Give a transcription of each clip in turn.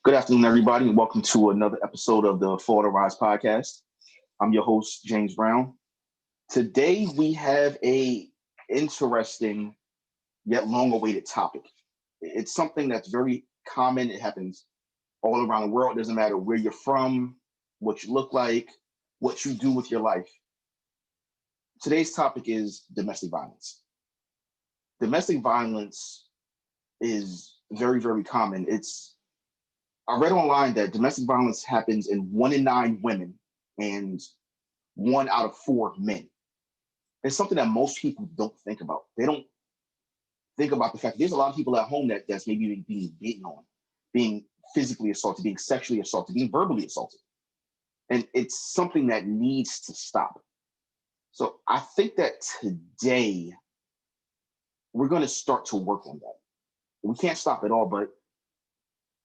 Good afternoon, everybody, and welcome to another episode of the Fall to Rise podcast. I'm your host, James Brown. Today, we have a interesting yet long-awaited topic. It's something that's very common. It happens all around the world. It doesn't matter where you're from, what you look like, what you do with your life. Today's topic is domestic violence. Domestic violence is very, very common. I read online that domestic violence happens in 1 in 9 women and 1 out of 4 men. It's something that most people don't think about. They don't think about the fact that there's a lot of people at home that's maybe being beaten on, being physically assaulted, being sexually assaulted, being verbally assaulted. And it's something that needs to stop. So I think that today we're going to start to work on that. We can't stop it all, but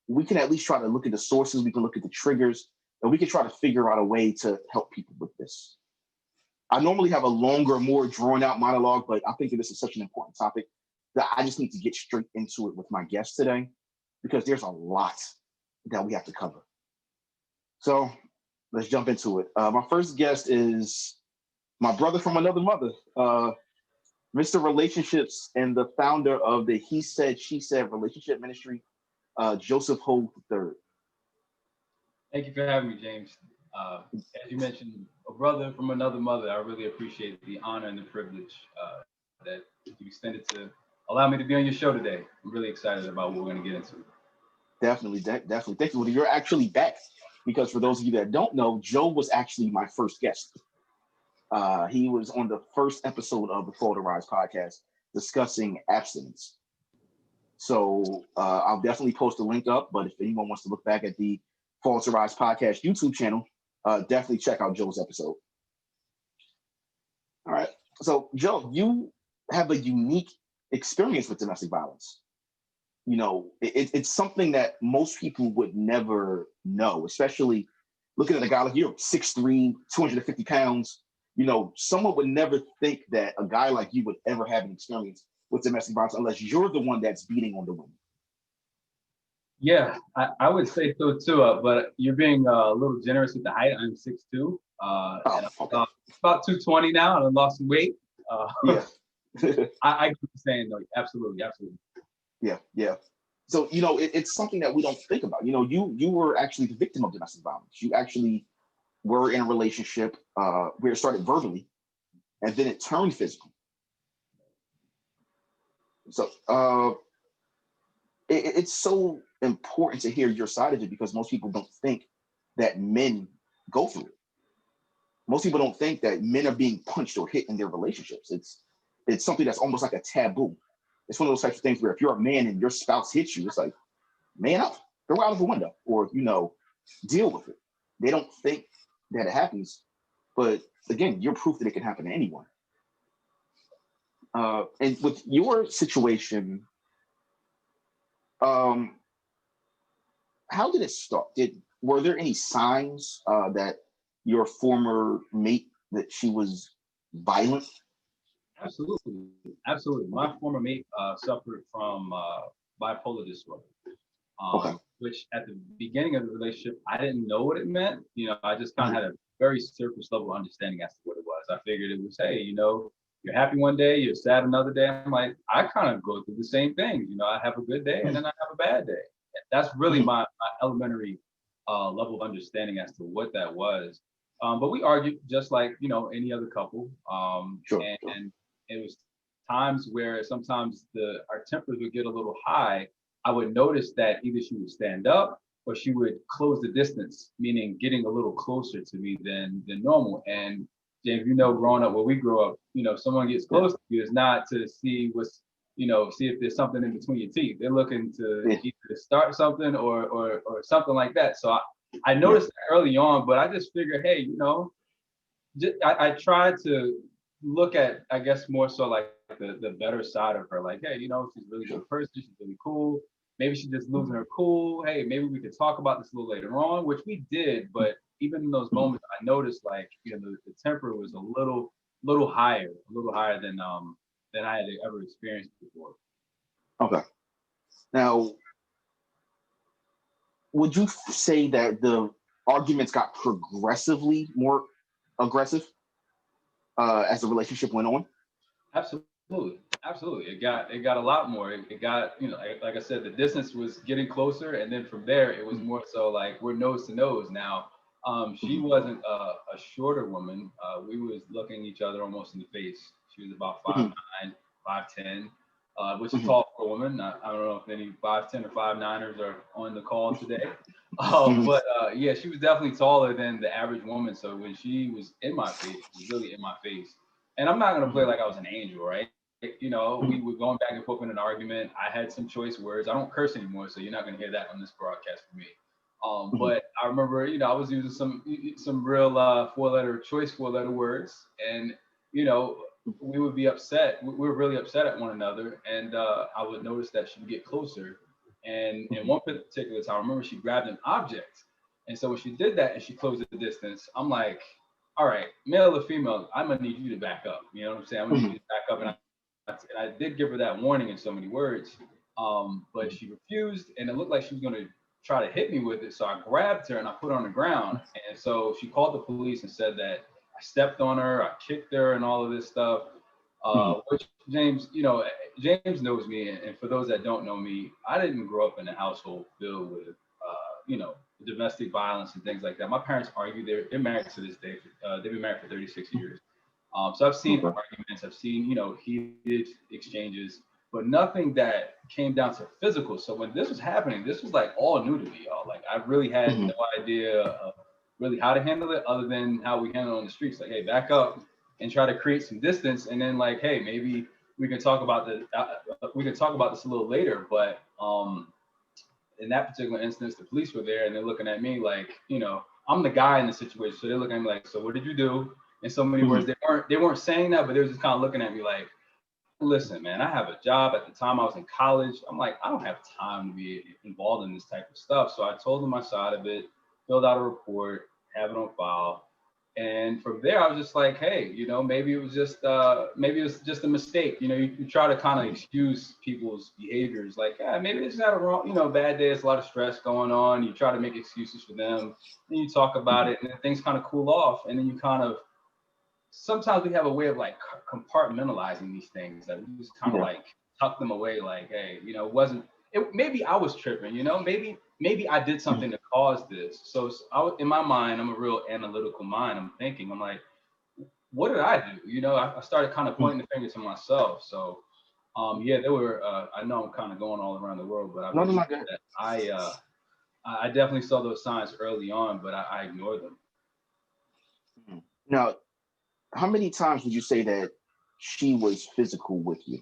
we can at least try to look at the sources, we can look at the triggers, and we can try to figure out a way to help people with this. I normally have a longer, more drawn out monologue, but I think that this is such an important topic that I just need to get straight into it with my guest today, because there's a lot that we have to cover. So let's jump into it. My first guest is my brother from another mother, Mr. Relationships and the founder of the He Said, She Said relationship ministry, Joseph Ho III. Thank you for having me, James. As you mentioned, a brother from another mother. I really appreciate the honor and the privilege that you extended to allow me to be on your show today. I'm really excited about what we're going to get into. Definitely. Thank you. Well, you're actually back, because for those of you that don't know, Joe was actually my first guest. He was on the first episode of the Fall to Rise podcast discussing abstinence. So I'll definitely post a link up, but if anyone wants to look back at the Fall to Rise podcast YouTube channel, definitely check out Joe's episode. All right. So Joe, you have a unique experience with domestic violence. You know, it's something that most people would never know, especially looking at a guy like you, 6'3", 250 pounds. You know, someone would never think that a guy like you would ever have an experience with domestic violence unless you're the one that's beating on the women. Yeah, I would say so too, but you're being a little generous with the height. I'm 6'2", and I'm about 220 now, and I lost some weight. Yeah. I get what you're saying, though. Absolutely. Yeah. So, you know, it's something that we don't think about. You know, you were actually the victim of domestic violence. You actually were in a relationship where it started verbally, and then it turned physical. So it's so important to hear your side of it, because most people don't think that men go through it. Most people don't think that men are being punched or hit in their relationships. It's something that's almost like a taboo. It's one of those types of things where if you're a man and your spouse hits you, it's like, man up, throw out of the window, or, you know, deal with it. They don't think that it happens. But again, you're proof that it can happen to anyone. And with your situation, how did it start? Were there any signs that your former mate, that she was violent? Absolutely. My former mate suffered from bipolar disorder, Okay. which at the beginning of the relationship, I didn't know what it meant. You know, I just kind of had a very surface level understanding as to what it was. I figured it was, hey, you know, you're happy one day, you're sad another day. I'm like, I kind of go through the same thing. You know, I have a good day and then I have a bad day. That's really my elementary level of understanding as to what that was. But we argued just like, you know, any other couple. And it was times where sometimes our tempers would get a little high. I would notice that either she would stand up or she would close the distance, meaning getting a little closer to me than normal. And James, you know, growing up where we grew up, you know, if someone gets close to you, it's not to see see if there's something in between your teeth. They're looking to either start something or something like that. So I noticed that early on, but I just figured, hey, you know, I tried to look at, I guess, more so like the better side of her. Like, hey, you know, she's a really good person. She's really cool. Maybe she's just losing her cool. Hey, maybe we could talk about this a little later on, which we did. But even in those moments, I noticed, like, you know, the temper was a little higher than I had ever experienced before. Okay. Now, would you say that the arguments got progressively more aggressive as the relationship went on? Absolutely, absolutely. It got a lot more. It got, like I said, the distance was getting closer, and then from there, it was more so like we're nose to nose now. She wasn't a shorter woman. We was looking each other almost in the face. She was about 5'9", 5'10", which is tall for a woman. I don't know if any 5'10" or 5'9"ers are on the call today. But yeah, she was definitely taller than the average woman. So when she was in my face, she was really in my face. And I'm not gonna play like I was an angel, right? We were going back and forth in an argument. I had some choice words. I don't curse anymore, so you're not gonna hear that on this broadcast from me. But I remember, I was using some real four-letter words, and we would be upset. We were really upset at one another, and I would notice that she would get closer. And in one particular time, I remember she grabbed an object, and so when she did that and she closed the distance, I'm like, all right, male or female, I'm gonna need you to back up. You know what I'm saying? I'm gonna need you to back up, and I did give her that warning in so many words, but she refused, and it looked like she was gonna try to hit me with it. So I grabbed her and I put her on the ground, and so she called the police and said that I stepped on her, I kicked her, and all of this stuff. Which James, James knows me, and for those that don't know me, I didn't grow up in a household filled with, domestic violence and things like that. My parents argue. They're married to this day. They've been married for 36 years. So I've seen arguments. I've seen, heated exchanges, but nothing that came down to physical. So when this was happening, this was like all new to me, y'all. Like I really had no idea of really how to handle it, other than how we handle it on the streets. Like, hey, back up and try to create some distance, and then like, hey, maybe we can talk about this a little later. But in that particular instance, the police were there and they're looking at me like, I'm the guy in the situation. So they're looking at me like, so what did you do? In so many words, they weren't saying that, but they were just kind of looking at me like, listen, man, I have a job. At the time I was in college. I'm like, I don't have time to be involved in this type of stuff. So I told them my side of it, filled out a report, have it on file. And from there, I was just like, hey, maybe it was just a mistake. You try to kind of excuse people's behaviors, like, yeah, maybe they just had a wrong, bad day. It's a lot of stress going on. You try to make excuses for them, and you talk about it, and then things kind of cool off, and then you kind of. Sometimes we have a way of like compartmentalizing these things that we just kind of like tuck them away, like, hey, maybe I was tripping, maybe I did something to cause this. So in my mind, I'm a real analytical mind. I'm like, what did I do? I started kind of pointing the finger to myself. So, yeah, there were. I know I'm kind of going all around the world, but I definitely saw those signs early on, but I ignored them. Now, how many times would you say that she was physical with you?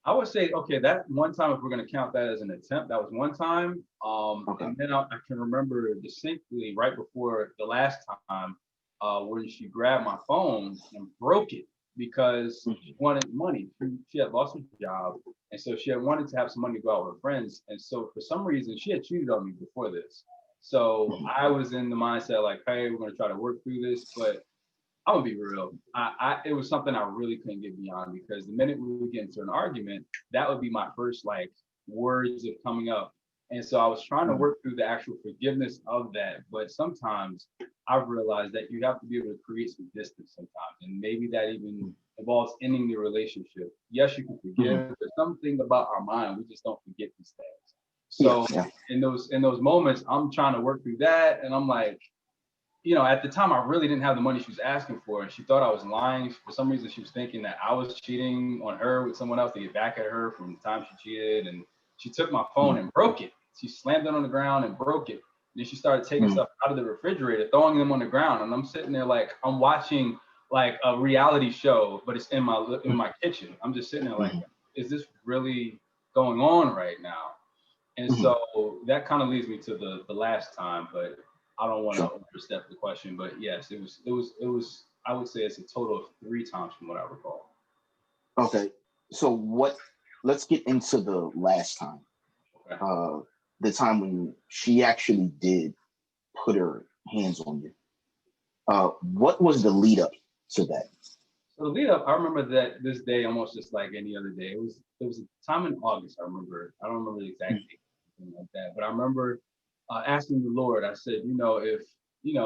I would say, okay, that one time, if we're going to count that as an attempt, that was one time. And then I can remember distinctly right before the last time when she grabbed my phone and broke it because she wanted money. She had lost her job. And so she had wanted to have some money to go out with her friends. And so for some reason, she had cheated on me before this. So I was in the mindset like, hey, we're going to try to work through this. But I'm gonna be real. It was something I really couldn't get beyond, because the minute we would get into an argument, that would be my first like words of coming up. And so I was trying to work through the actual forgiveness of that. But sometimes I've realized that you have to be able to create some distance sometimes. And maybe that even involves ending the relationship. Yes, you can forgive. There's something about our mind, we just don't forget these things. So in those moments, I'm trying to work through that. And I'm like, at the time, I really didn't have the money she was asking for, and she thought I was lying. For some reason, she was thinking that I was cheating on her with someone else to get back at her from the time she cheated. And she took my phone and broke it. She slammed it on the ground and broke it. And then she started taking stuff out of the refrigerator, throwing them on the ground. And I'm sitting there like I'm watching like a reality show, but it's in my kitchen. I'm just sitting there like, is this really going on right now? And so that kind of leads me to the last time, but I don't want to overstep the question, but yes, it was, I would say it's a total of 3 times from what I recall. Okay. So let's get into the last time. Okay. The time when she actually did put her hands on you. What was the lead up to that? So the lead up, I remember that this day almost just like any other day. It was a time in August, I remember. I don't remember the exact date, like that, but I remember asking the Lord, I said, if,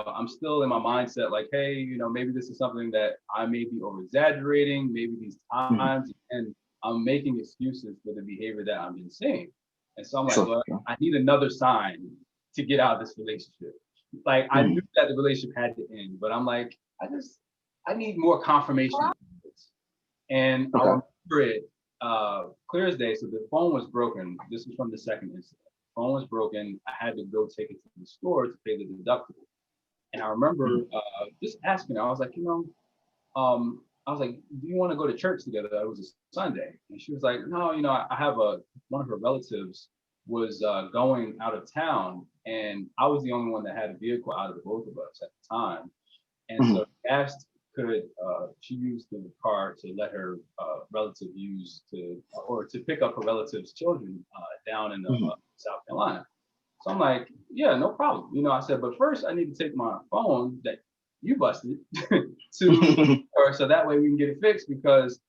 I'm still in my mindset, like, hey, maybe this is something that I may be over exaggerating, maybe these Mhm. times, and I'm making excuses for the behavior that I've been seeing. And so I'm like, Sure. well, Sure. I need another sign to get out of this relationship. Like, I knew Mhm. that the relationship had to end, but I'm like, I need more confirmation of this. And I Okay. remember it clear as day. So the phone was broken. This was from the second incident. The phone was broken. I had to go take it to the store to pay the deductible. And I remember Mhm. just asking her, I was like, I was like, do you want to go to church together? It was a Sunday. And she was like, no, I have one of her relatives was going out of town. And I was the only one that had a vehicle out of the both of us at the time. And so Mhm. she asked, could she use the car to let her relative use or to pick up her relative's children down in Mhm. South Carolina. So I'm like, yeah, no problem. I said, but first I need to take my phone that you busted to her so that way we can get it fixed because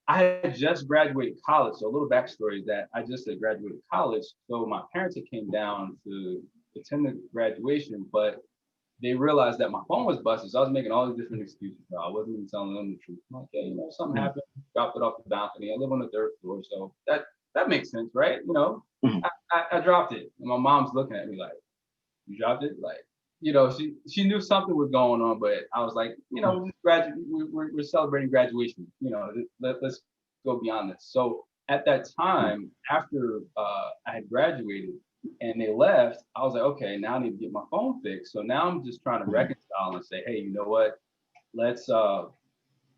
I had just graduated college. So a little backstory is that I just had graduated college. So my parents had came down to attend the graduation, but they realized that my phone was busted. So I was making all these different excuses. I wasn't even telling them the truth. I'm like, yeah, something Mhm. happened, dropped it off the balcony. I live on the third floor. So that makes sense, right? Mhm. I dropped it. And my mom's looking at me like, you dropped it? Like, she knew something was going on, but I was like, Mhm. we're celebrating graduation. Let's go beyond this. So at that Mhm. time, after I had graduated and they left, I was like, okay, now I need to get my phone fixed. So now I'm just trying to Mhm. reconcile and say, hey, you know what? Let's uh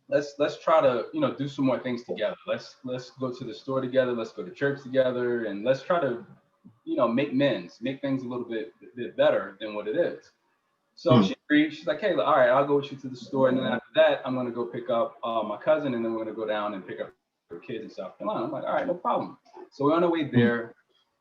let's try to do some more things together. Let's go to the store together. Let's go to church together, and let's try to make things a little bit better than what it is. So Mhm. she agreed. She's like, hey, all right, I'll go with you to the store. And then after that, I'm going to go pick up my cousin and then we're going to go down and pick up her kids in South Carolina. I'm like, all right, no problem. So we're on our way Mhm. there.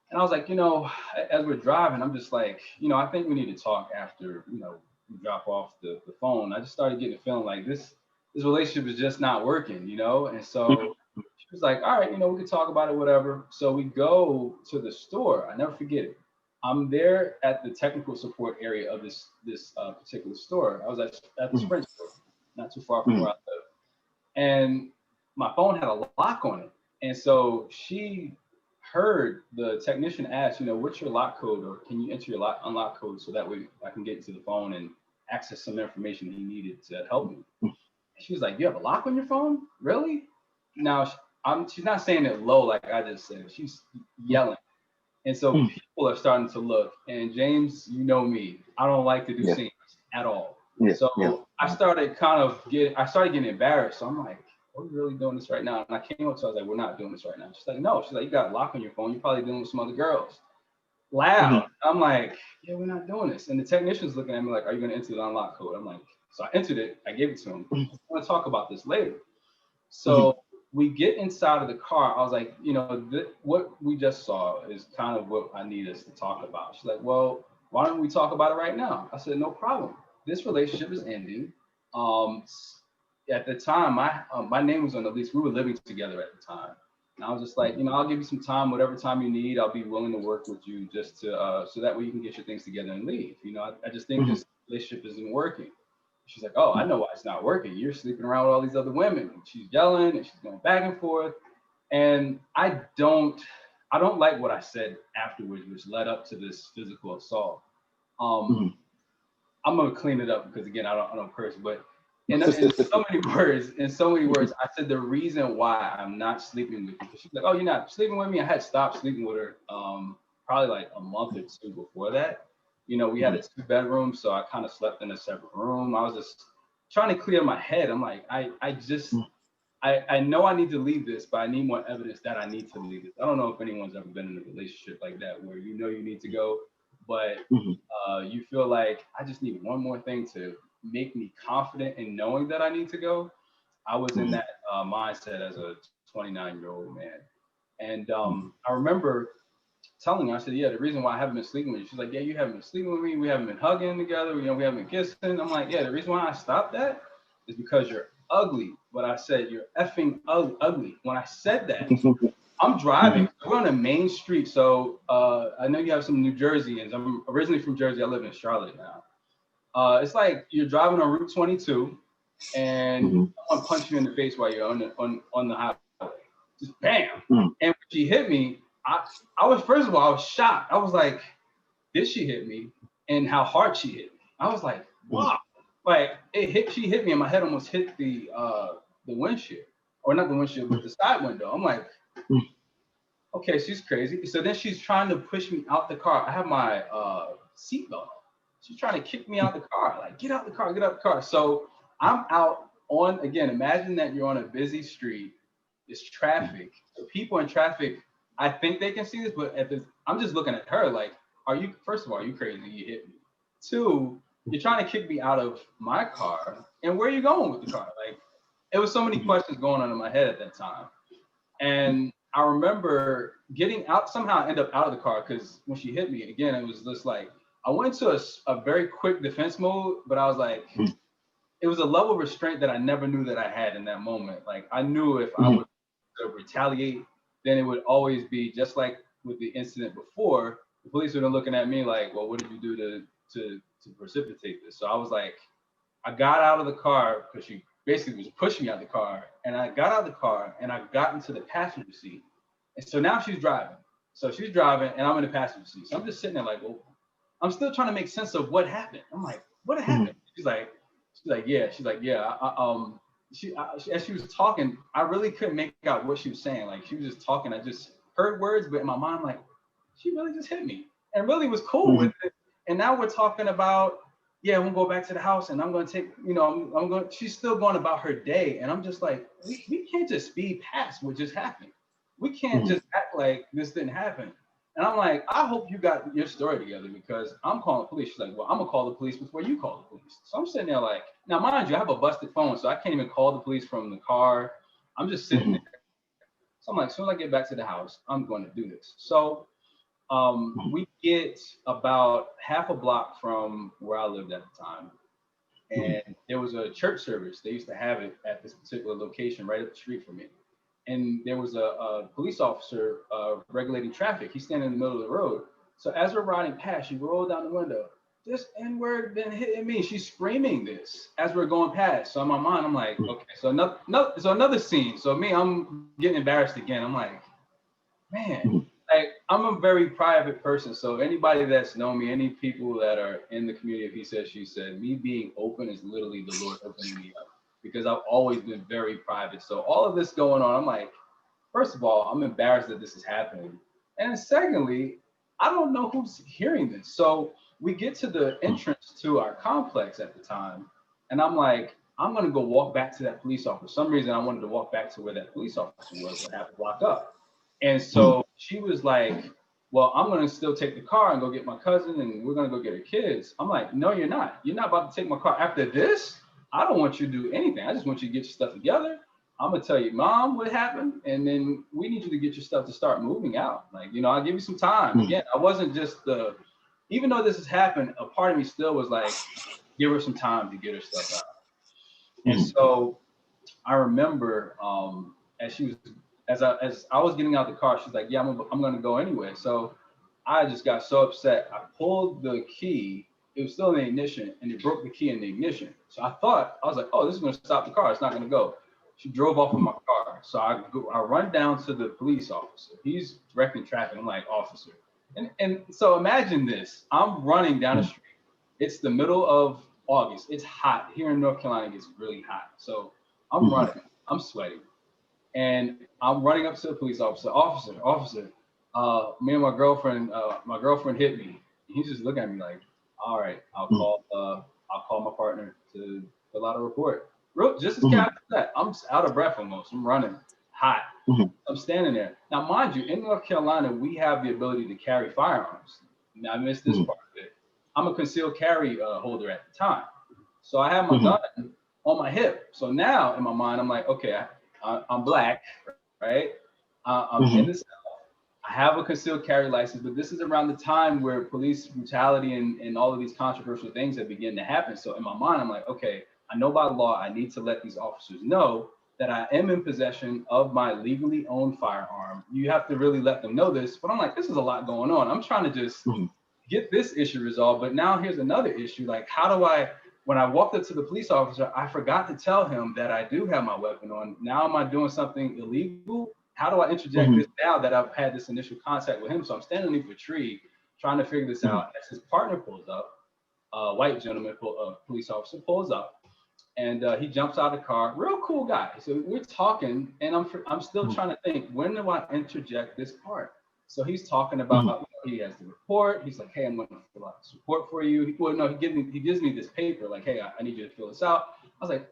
And I was like, as we're driving, I'm just like, I think we need to talk after, we drop off the phone. I just started getting a feeling like this relationship is just not working. And so she was like, all right, we can talk about it, whatever. So we go to the store. I never forget it. I'm there at the technical support area of this particular store. I was at the Mhm. Sprint store, not too far from where Mhm. I live, and my phone had a lock on it. And so she heard the technician ask, what's your lock code, or can you enter your unlock code so that way I can get into the phone and access some information he needed to help me. Mhm. She was like, you have a lock on your phone? Really? Now, she's not saying it low like I just said. She's yelling. And so Mhm. people are starting to look. And James, you know me, I don't like to do Yeah. scenes at all. Yeah. Yeah. So I started getting embarrassed. So I'm like, are we really doing this right now? And I came up to her, I was like, we're not doing this right now. She's like, no. She's like, you got a lock on your phone. You're probably dealing with some other girls. Mhm. Loud. I'm like, yeah, we're not doing this. And the technician's looking at me like, are you going to enter the unlock code? I'm like, so I entered it. I gave it to him. I want to talk about this later. Mhm. So we get inside of the car. I was like, what we just saw is kind of what I need us to talk about. She's like, well, why don't we talk about it right now? I said, no problem. This relationship is ending. Um, at the time, my name was on the lease. We were living together at the time. And I was just like, I'll give you some time, whatever time you need. I'll be willing to work with you just to so that way you can get your things together and leave. I just think Mhm. this relationship isn't working. She's like, oh, I know why it's not working. You're sleeping around with all these other women. And she's yelling and she's going back and forth. And I don't like what I said afterwards, which led up to this physical assault. Um, Mhm. I'm gonna clean it up because again, I don't curse, but in so many words, I said the reason why I'm not sleeping with you. She's like, oh, you're not sleeping with me. I had stopped sleeping with her probably like a month or two before that. We had a Mhm. 2 bedroom, so I kind of slept in a separate room. I was just trying to clear my head. I'm like, I know I need to leave this, but I need more evidence that I need to leave this. I don't know if anyone's ever been in a relationship like that where you need to go, but Mhm. you feel like I just need one more thing to make me confident in knowing that I need to go. I was in Mhm. that mindset as a 29-year-old man. And Mhm. I remember telling her, I said, yeah, the reason why I haven't been sleeping with you, she's like, yeah, you haven't been sleeping with me. We haven't been hugging together. We haven't been kissing. I'm like, yeah, the reason why I stopped that is because you're ugly. But I said, you're effing ugly. When I said that, I'm driving. We're on a main street. So I know you have some New Jerseyans. I'm originally from Jersey. I live in Charlotte now. It's like you're driving on Route 22 and someone punched you in the face while you're on the highway. Just bam. And when she hit me, I was, first of all, I was shocked. I was like, did she hit me? And how hard she hit me. I was like, wow. Like she hit me and my head almost hit the windshield. Or not the windshield, but the side window. I'm like, okay, she's crazy. So then she's trying to push me out the car. I have my seatbelt on. She's trying to kick me out the car. Like, get out the car, get out the car. So I'm out on, again, imagine that you're on a busy street. It's traffic. So people in traffic, I think they can see this, but I'm just looking at her like, first of all, are you crazy? You hit me. Two, you're trying to kick me out of my car. And where are you going with the car? Like, it was so many questions going on in my head at that time. And I remember getting out, somehow I end up out of the car because when she hit me, again, it was just like, I went into a very quick defense mode, but I was like, it was a level of restraint that I never knew that I had in that moment. Like I knew if I would retaliate, then it would always be just like with the incident before, the police would have looking at me like, well, what did you do to precipitate this? So I was like, I got out of the car because she basically was pushing me out of the car. And I got out of the car and I got into the passenger seat. And so now she's driving. So she's driving and I'm in the passenger seat. So I'm just sitting there like, well, I'm still trying to make sense of what happened. I'm like, what happened? She's like, yeah. She's like, yeah. As she was talking, I really couldn't make out what she was saying. Like she was just talking. I just heard words, but in my mind, I'm like, she really just hit me and really was cool with it. And now we're talking about, yeah, we'll go back to the house and I'm going to take, she's still going about her day. And I'm just like, we can't just speed past what just happened. We can't just act like this didn't happen. And I'm like, I hope you got your story together because I'm calling the police. She's like, well, I'm going to call the police before you call the police. So I'm sitting there like, now mind you, I have a busted phone, so I can't even call the police from the car. I'm just sitting there. So I'm like, as soon as I get back to the house, I'm going to do this. So we get about half a block from where I lived at the time. And there was a church service. They used to have it at this particular location right up the street from me. And there was a police officer regulating traffic. He's standing in the middle of the road. So as we're riding past, she rolled down the window. This N-word been hitting me. She's screaming this as we're going past. So in my mind, I'm like, okay, so another scene. So me, I'm getting embarrassed again. I'm like, man, like I'm a very private person. So anybody that's known me, any people that are in the community of He Said, She Said, me being open is literally the Lord opening me up. Because I've always been very private. So all of this going on, I'm like, first of all, I'm embarrassed that this is happening. And secondly, I don't know who's hearing this. So we get to the entrance to our complex at the time. And I'm like, I'm going to go walk back to that police officer. For some reason, I wanted to walk back to where that police officer was and have to block up. And so she was like, well, I'm going to still take the car and go get my cousin and we're going to go get her kids. I'm like, no, you're not. You're not about to take my car. After this, I don't want you to do anything. I just want you to get your stuff together. I'm going to tell you, Mom, what happened. And then we need you to get your stuff to start moving out. Like, I'll give you some time. Again, I wasn't just even though this has happened, a part of me still was like, give her some time to get her stuff out. And so I remember as I was getting out the car, she's like, yeah, I'm going to go anyway. So I just got so upset. I pulled the key. It was still in the ignition and it broke the key in the ignition. So I was like, oh, this is going to stop the car. It's not going to go. She drove off of my car. So I run down to the police officer. He's directing traffic. I'm like, officer. And so imagine this. I'm running down the street. It's the middle of August. It's hot. Here in North Carolina, it gets really hot. So I'm running. I'm sweating. And I'm running up to the police officer. Officer, me and my girlfriend hit me. He's just looking at me like, all right, I'll call my partner to fill out a report. Just as casual as that. I'm out of breath almost. I'm running hot. I'm standing there. Now, mind you, in North Carolina, we have the ability to carry firearms. Now, I missed this part of it. I'm a concealed carry holder at the time. So I have my gun on my hip. So now in my mind, I'm like, okay, I'm black, right? I'm in the South. I have a concealed carry license, but this is around the time where police brutality and all of these controversial things have begun to happen. So in my mind, I'm like, okay, I know by law, I need to let these officers know that I am in possession of my legally owned firearm. You have to really let them know this. But I'm like, this is a lot going on. I'm trying to just get this issue resolved. But now here's another issue. Like, how do I, when I walked up to the police officer, I forgot to tell him that I do have my weapon on. Now am I doing something illegal? How do I interject this now that I've had this initial contact with him? So I'm standing underneath a tree trying to figure this out. As his partner pulls up, a white gentleman, police officer pulls up, and he jumps out of the car. Real cool guy. So we're talking, and I'm still trying to think, when do I interject this part? So he's talking about he has the report. He's like, hey, I'm going to fill out this report for you. He gives me this paper, like, hey, I need you to fill this out. I was like,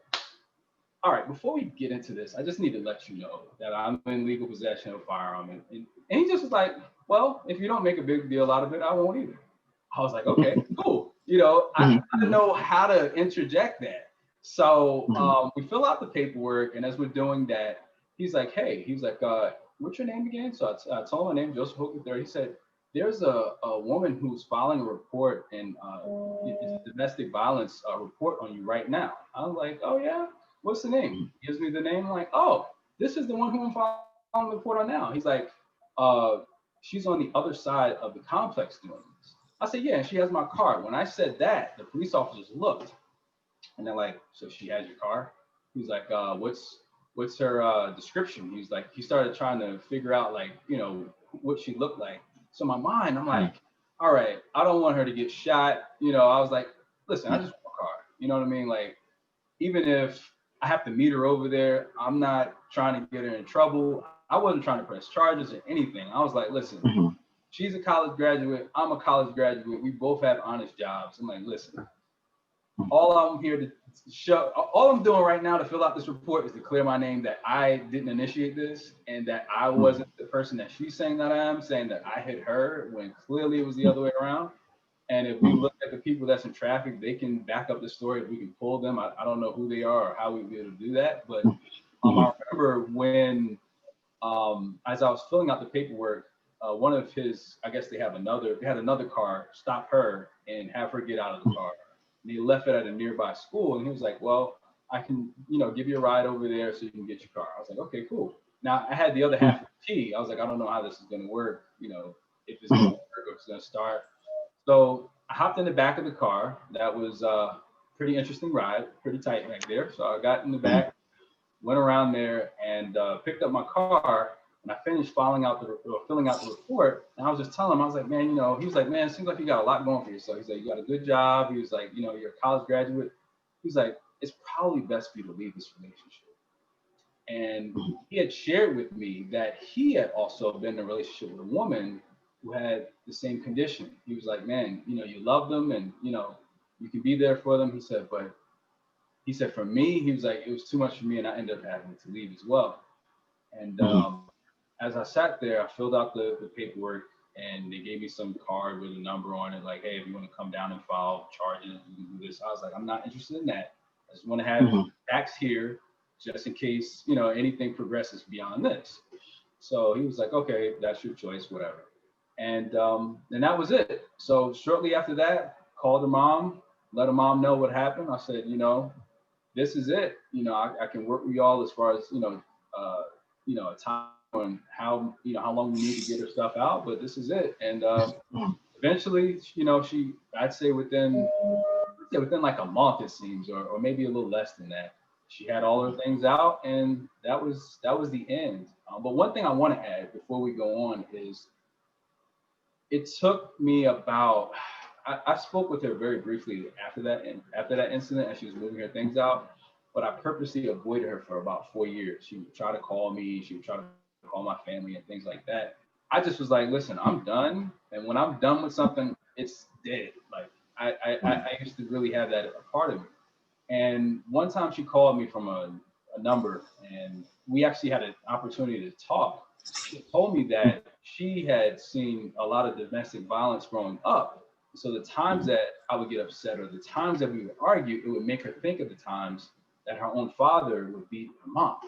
all right, before we get into this, I just need to let you know that I'm in legal possession of a firearm. And he just was like, well, if you don't make a big deal out of it, I won't either. I was like, okay, cool. I didn't know how to interject that. So we fill out the paperwork. And as we're doing that, he's like, hey, what's your name again? So I told him my name, Joseph Hooker there. He said, there's a woman who's filing a report and it's a domestic violence report on you right now. I was like, oh yeah? What's the name? He gives me the name. I'm like, oh, this is the one who I'm filing the report on now. He's like, she's on the other side of the complex doing this. I said, yeah, and she has my card. When I said that, the police officers looked and they're like, so she has your car? He's like, what's her description? He's like, he started trying to figure out like, what she looked like. So in my mind, I'm like, all right, I don't want her to get shot. I was like, listen, I just want a car. You know what I mean? Like, even if I have to meet her over there, I'm not trying to get her in trouble. I wasn't trying to press charges or anything. I was like, listen, she's a college graduate. I'm a college graduate. We both have honest jobs. I'm like, listen, all I'm here to show, all I'm doing right now to fill out this report is to clear my name that I didn't initiate this and that I wasn't the person that she's saying that I am, saying that I hit her when clearly it was the other way around. And if we look at the people that's in traffic, they can back up the story. If we can pull them, I don't know who they are or how we'd be able to do that. But I remember when, as I was filling out the paperwork, one of his, I guess they had another car stop her and have her get out of the car. And they left it at a nearby school. And he was like, well, I can, give you a ride over there so you can get your car. I was like, okay, cool. Now I had the other half of the key. I was like, I don't know how this is going to work, if it's going to work or if it's going to start. So I hopped in the back of the car. That was a pretty interesting ride, pretty tight back there. So I got in the back, went around there and picked up my car. And I finished filling out the report. And I was just telling him, I was like, man, he was like, man, it seems like you got a lot going for yourself. He's like, you got a good job. He was like, you're a college graduate. He's like, it's probably best for you to leave this relationship. And he had shared with me that he had also been in a relationship with a woman who had the same condition. He was like, man, you love them and, you can be there for them. He said, for me, he was like, it was too much for me and I ended up having to leave as well. And as I sat there, I filled out the paperwork and they gave me some card with a number on it. Like, hey, if you want to come down and file charges, you can do this. I was like, I'm not interested in that. I just want to have facts here just in case, anything progresses beyond this. So he was like, okay, that's your choice, whatever. And that was it. So shortly after that, called the mom, let the mom know what happened. I said, this is it. I can work with y'all as far as, a time on how long we need to get her stuff out, but this is it. And eventually, I'd say within like a month, it seems, or maybe a little less than that, she had all her things out and that was the end. But one thing I want to add before we go on is, it took me about, I spoke with her very briefly after that incident as she was moving her things out, but I purposely avoided her for about 4 years. She would try to call me, she would try to call my family and things like that. I just was like, listen, I'm done. And when I'm done with something, it's dead. Like I used to really have that a part of me. And one time she called me from a number and we actually had an opportunity to talk. She told me that she had seen a lot of domestic violence growing up. So the times that I would get upset or the times that we would argue, it would make her think of the times that her own father would beat her mom.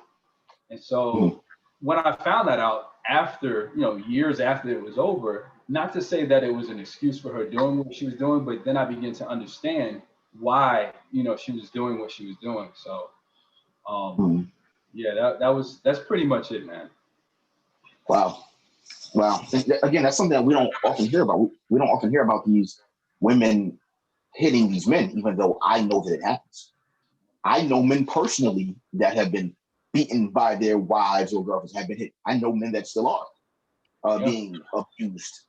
And so when I found that out after, years after it was over, not to say that it was an excuse for her doing what she was doing, but then I began to understand why, she was doing what she was doing. So Yeah, that's pretty much it, man. Wow. Wow. Again, that's something that we don't often hear about. We don't often hear about these women hitting these men, even though I know that it happens. I know men personally that have been beaten by their wives or girlfriends, have been hit. I know men that still are Yeah. being abused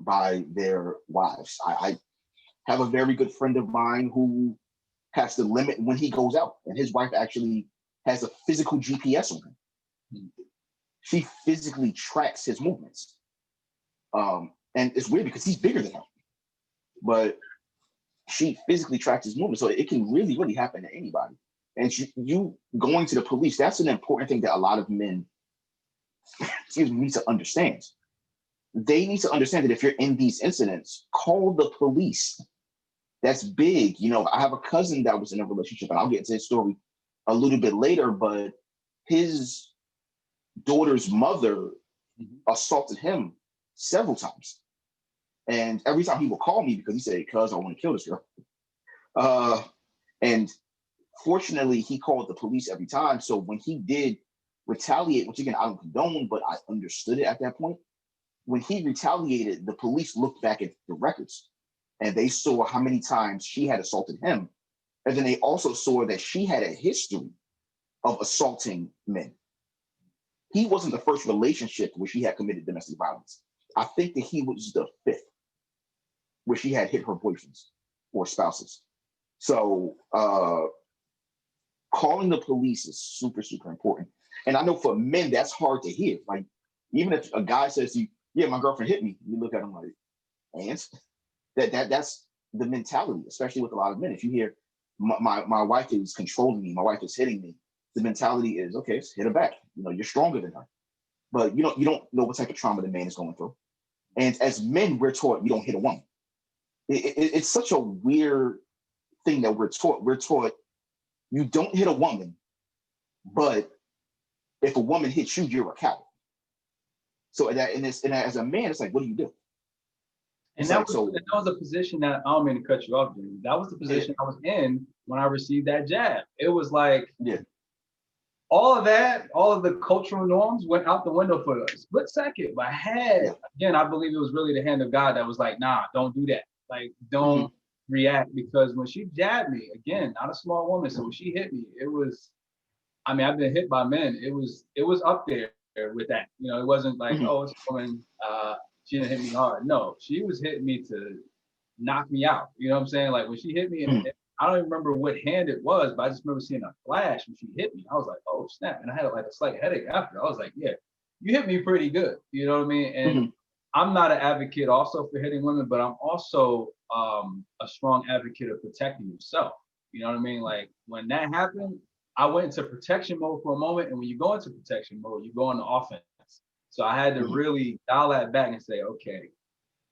by their wives. I have a very good friend of mine who has to limit when he goes out, and his wife actually has a physical GPS on him. She physically tracks his movements. And it's weird because he's bigger than her, but she physically tracks his movements. So it can really, really happen to anybody. And you going to the police, that's an important thing that a lot of men need to understand. They need to understand that if you're in these incidents, call the police. That's big. You know, I have a cousin that was in a relationship, and I'll get into his story a little bit later, but his daughter's mother assaulted him several times. And every time he would call me because he said, cuz I want to kill this girl. And fortunately, he called the police every time. So when he did retaliate, which again, I don't condone, but I understood it at that point. When he retaliated, the police looked back at the records and they saw how many times she had assaulted him. And then they also saw that she had a history of assaulting men. He wasn't the first relationship where she had committed domestic violence. I think that he was the fifth where she had hit her boyfriends or spouses. So calling the police is super, super important. And I know for men, that's hard to hear. Like, even if a guy says to you, yeah, my girlfriend hit me, you look at him like, and that's the mentality, especially with a lot of men. If you hear my wife is controlling me, my wife is hitting me, the mentality is, okay, hit her back. You know, you're stronger than her. But you don't know what type of trauma the man is going through. And as men, we're taught you don't hit a woman. It's such a weird thing that we're taught. We're taught you don't hit a woman, but if a woman hits you, you're a coward. So and as a man, it's like, what do you do? And It's like, so that was a position that I don't mean to cut you off, Jimmy. That was the position I was in when I received that jab. It was like, yeah, all of the cultural norms went out the window for a split second. But again, I believe it was really the hand of God that was like, nah, don't do that. Like, don't react, because when she jabbed me, again, not a small woman. So when she hit me, it was, I mean, I've been hit by men. It was up there with that. You know, it wasn't like, oh, it's a woman, she didn't hit me hard. No, she was hitting me to knock me out. You know what I'm saying? Like when she hit me, and I don't even remember what hand it was, but I just remember seeing a flash when she hit me. I was like, oh snap. And I had like a slight headache after. I was like, yeah, you hit me pretty good. You know what I mean? And I'm not an advocate also for hitting women, but I'm also a strong advocate of protecting yourself. You know what I mean? Like when that happened, I went into protection mode for a moment. And when you go into protection mode, you go into offense. So I had to really dial that back and say, okay,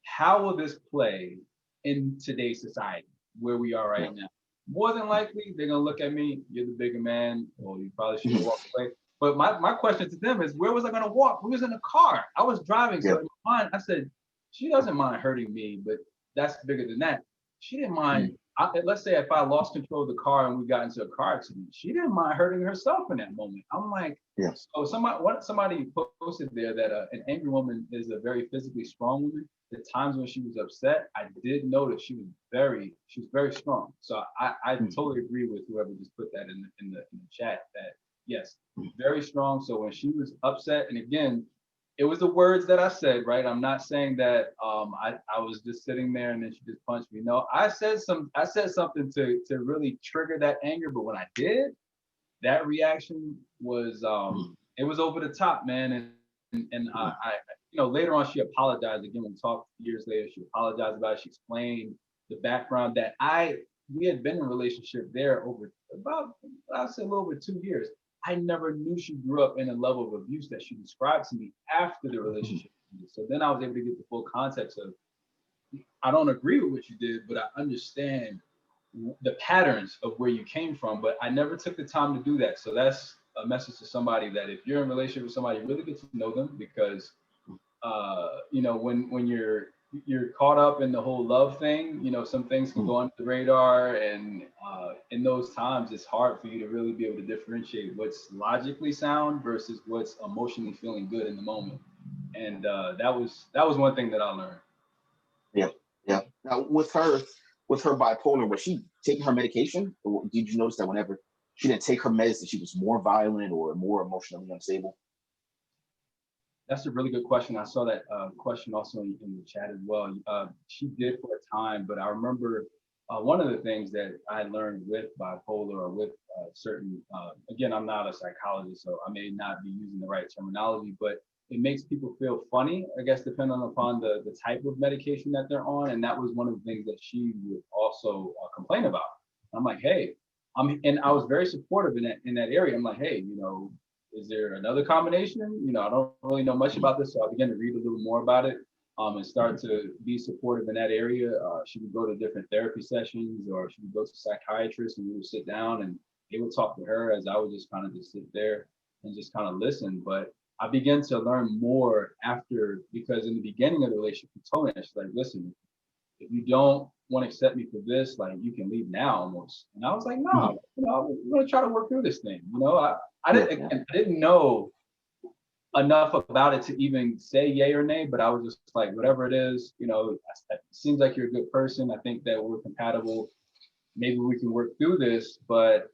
how will this play in today's society where we are right now? More than likely, they're gonna look at me, you're the bigger man, or you probably should walk away. But my question to them is, where was I gonna walk? We was in a car. I was driving. So in my mind, I said, she doesn't mind hurting me, but that's bigger than that. She didn't mind. Let's say if I lost control of the car and we got into a car accident, she didn't mind hurting herself in that moment. I'm like, so somebody posted there that an angry woman is a very physically strong woman. The times when she was upset, I did notice she was very strong. So I totally agree with whoever just put that in the chat, that yes, very strong. So when she was upset, and again, it was the words that I said, right? I'm not saying that I was just sitting there and then she just punched me. No, I said something to really trigger that anger. But when I did, that reaction was it was over the top, man. And I later on she apologized again when we talked years later. She apologized about it. She explained the background that we had been in a relationship there over about, I'd say a little over 2 years. I never knew she grew up in a level of abuse that she described to me after the relationship. So then I was able to get the full context of, I don't agree with what you did, but I understand the patterns of where you came from, but I never took the time to do that. So that's a message to somebody, that if you're in a relationship with somebody, really get to know them, because when you're caught up in the whole love thing. You know, some things can go under the radar, and in those times, it's hard for you to really be able to differentiate what's logically sound versus what's emotionally feeling good in the moment. And that was one thing that I learned. Yeah, yeah. Now with her bipolar, was she taking her medication, or did you notice that whenever she didn't take her medicine, she was more violent or more emotionally unstable? That's a really good question. I saw that question also in the chat as well. She did for a time, but I remember one of the things that I learned with bipolar or with certain, again, I'm not a psychologist, so I may not be using the right terminology, but it makes people feel funny, I guess, depending upon the type of medication that they're on. And that was one of the things that she would also complain about. I'm like, hey, and I was very supportive in that area. I'm like, hey, is there another combination? I don't really know much about this, so I began to read a little more about it, and start to be supportive in that area. She would go to different therapy sessions, or she would go to psychiatrists, and we would sit down and they would talk to her as I would just kind of just sit there and just kind of listen. But I began to learn more after, because in the beginning of the relationship, she told me, she's like, listen, if you don't want to accept me for this, like you can leave now almost. And I was like, no, we're gonna try to work through this thing. I Yeah, didn't again, I didn't know enough about it to even say yay or nay, but I was just like, whatever it is, it seems like you're a good person. I think that we're compatible. Maybe we can work through this. But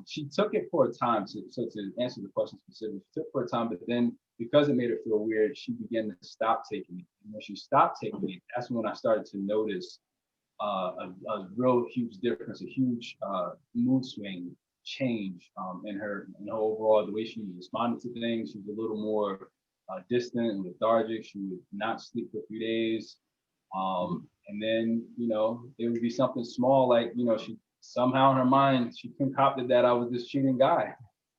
she took it for a time. So to answer the question specifically, she took it for a time, but then because it made her feel weird, she began to stop taking it. And when she stopped taking it, that's when I started to notice a real huge difference, a huge mood swing change in her overall, the way she responded to things. She was a little more distant and lethargic. She would not sleep for a few days. And then, it would be something small, like, she somehow in her mind, she concocted that I was this cheating guy.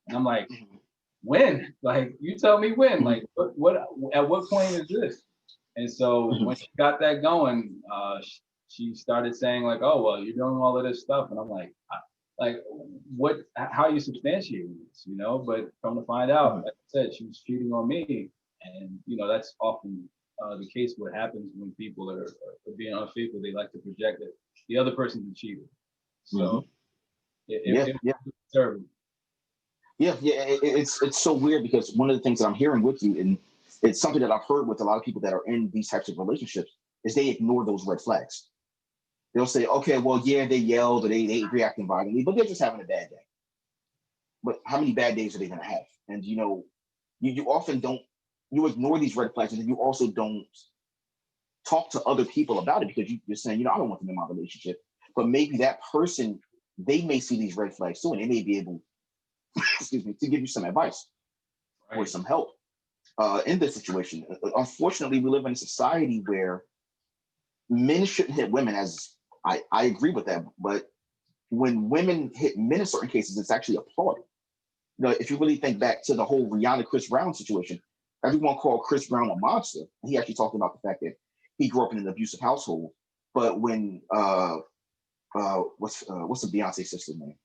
And I'm like, when? Like, you tell me when? Like, what at what point is this? And so when she got that going, she started saying like, "Oh, well, you're doing all of this stuff," and I'm like, what? How are you substantiating this? But come to find out, like I said, she was cheating on me, and that's often the case. What happens when people are being unfaithful? They like to project that the other person's a cheater. So yeah, yeah. it's terrible. Yeah, yeah, it's so weird because one of the things that I'm hearing with you, and it's something that I've heard with a lot of people that are in these types of relationships, is they ignore those red flags. They'll say, okay, well, yeah, they yelled or they reacting violently, but they're just having a bad day. But how many bad days are they going to have? And you often don't, you ignore these red flags, and you also don't talk to other people about it because you're saying, I don't want them in my relationship. But maybe that person, they may see these red flags too, and they may be able, excuse me, to give you some advice or some help in this situation. Unfortunately, we live in a society where men shouldn't hit women, as I agree with that. But when women hit men in certain cases, it's actually applauded. If you really think back to the whole Rihanna Chris Brown situation, everyone called Chris Brown a monster. He actually talked about the fact that he grew up in an abusive household. But when what's the Beyonce sister's name?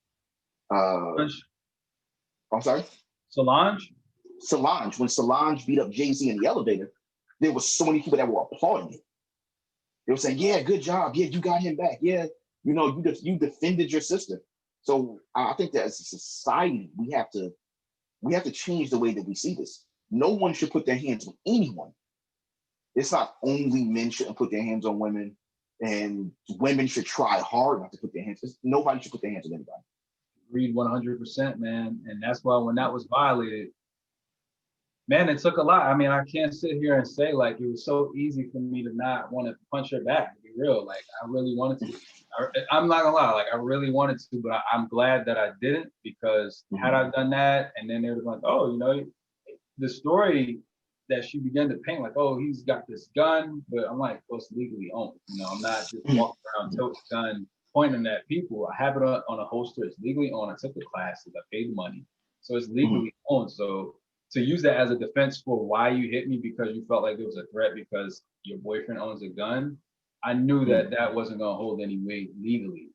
I'm sorry? Solange? Solange. When Solange beat up Jay-Z in the elevator, there were so many people that were applauding it. They were saying, yeah, good job. Yeah, you got him back. Yeah, you defended your sister. So I think that as a society, we have to change the way that we see this. No one should put their hands on anyone. It's not only men shouldn't put their hands on women, and women should try hard not to put their hands. Nobody should put their hands on anybody. Agreed 100%, man. And that's why when that was violated, man, it took a lot. I mean, I can't sit here and say like it was so easy for me to not want to punch her back. To be real, like I really wanted to. I'm not gonna lie, like I really wanted to, but I'm glad that I didn't, because had I done that, and then they were like, oh, the story that she began to paint, like, oh, he's got this gun, but I'm like, well, it's legally owned. I'm not just walking around toting gun, pointing at people. I have it on a holster. It's legally owned. I took the classes. I paid the money, so it's legally owned. So to use that as a defense for why you hit me because you felt like there was a threat because your boyfriend owns a gun, I knew that that wasn't going to hold any weight legally.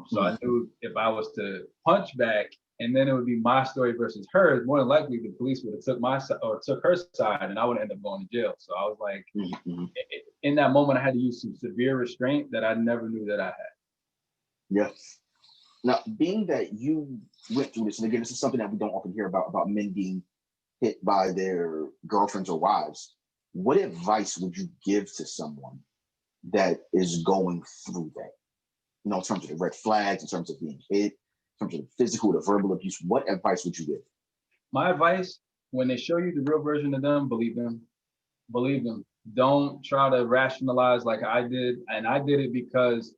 So I knew if I was to punch back, and then it would be my story versus hers, more than likely the police would have took my side or took her side, and I would end up going to jail. So I was like, in that moment, I had to use some severe restraint that I never knew that I had. Yes. Now, being that you went through this, and again, this is something that we don't often hear about men being hit by their girlfriends or wives. What advice would you give to someone that is going through that? You know, in terms of the red flags, in terms of being hit, in terms of the physical, the verbal abuse, what advice would you give? My advice, when they show you the real version of them, believe them. Believe them. Don't try to rationalize like I did. And I did it because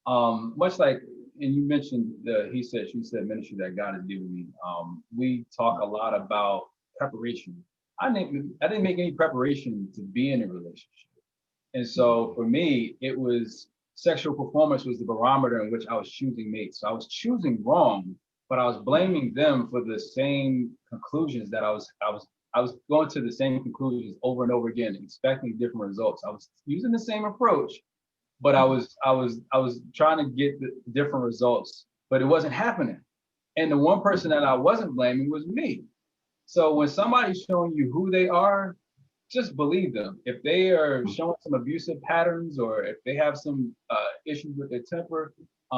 much like, and you mentioned the he said, she said ministry that God has given me. We talk a lot about preparation. I didn't make any preparation to be in a relationship. And so for me, it was sexual performance was the barometer in which I was choosing mates. So I was choosing wrong, but I was blaming them for the same conclusions that I was going to the same conclusions over and over again, expecting different results. I was using the same approach, but I was trying to get the different results, but it wasn't happening. And the one person that I wasn't blaming was me. So when somebody's showing you who they are, just believe them. If they are showing some abusive patterns or if they have some issues with their temper,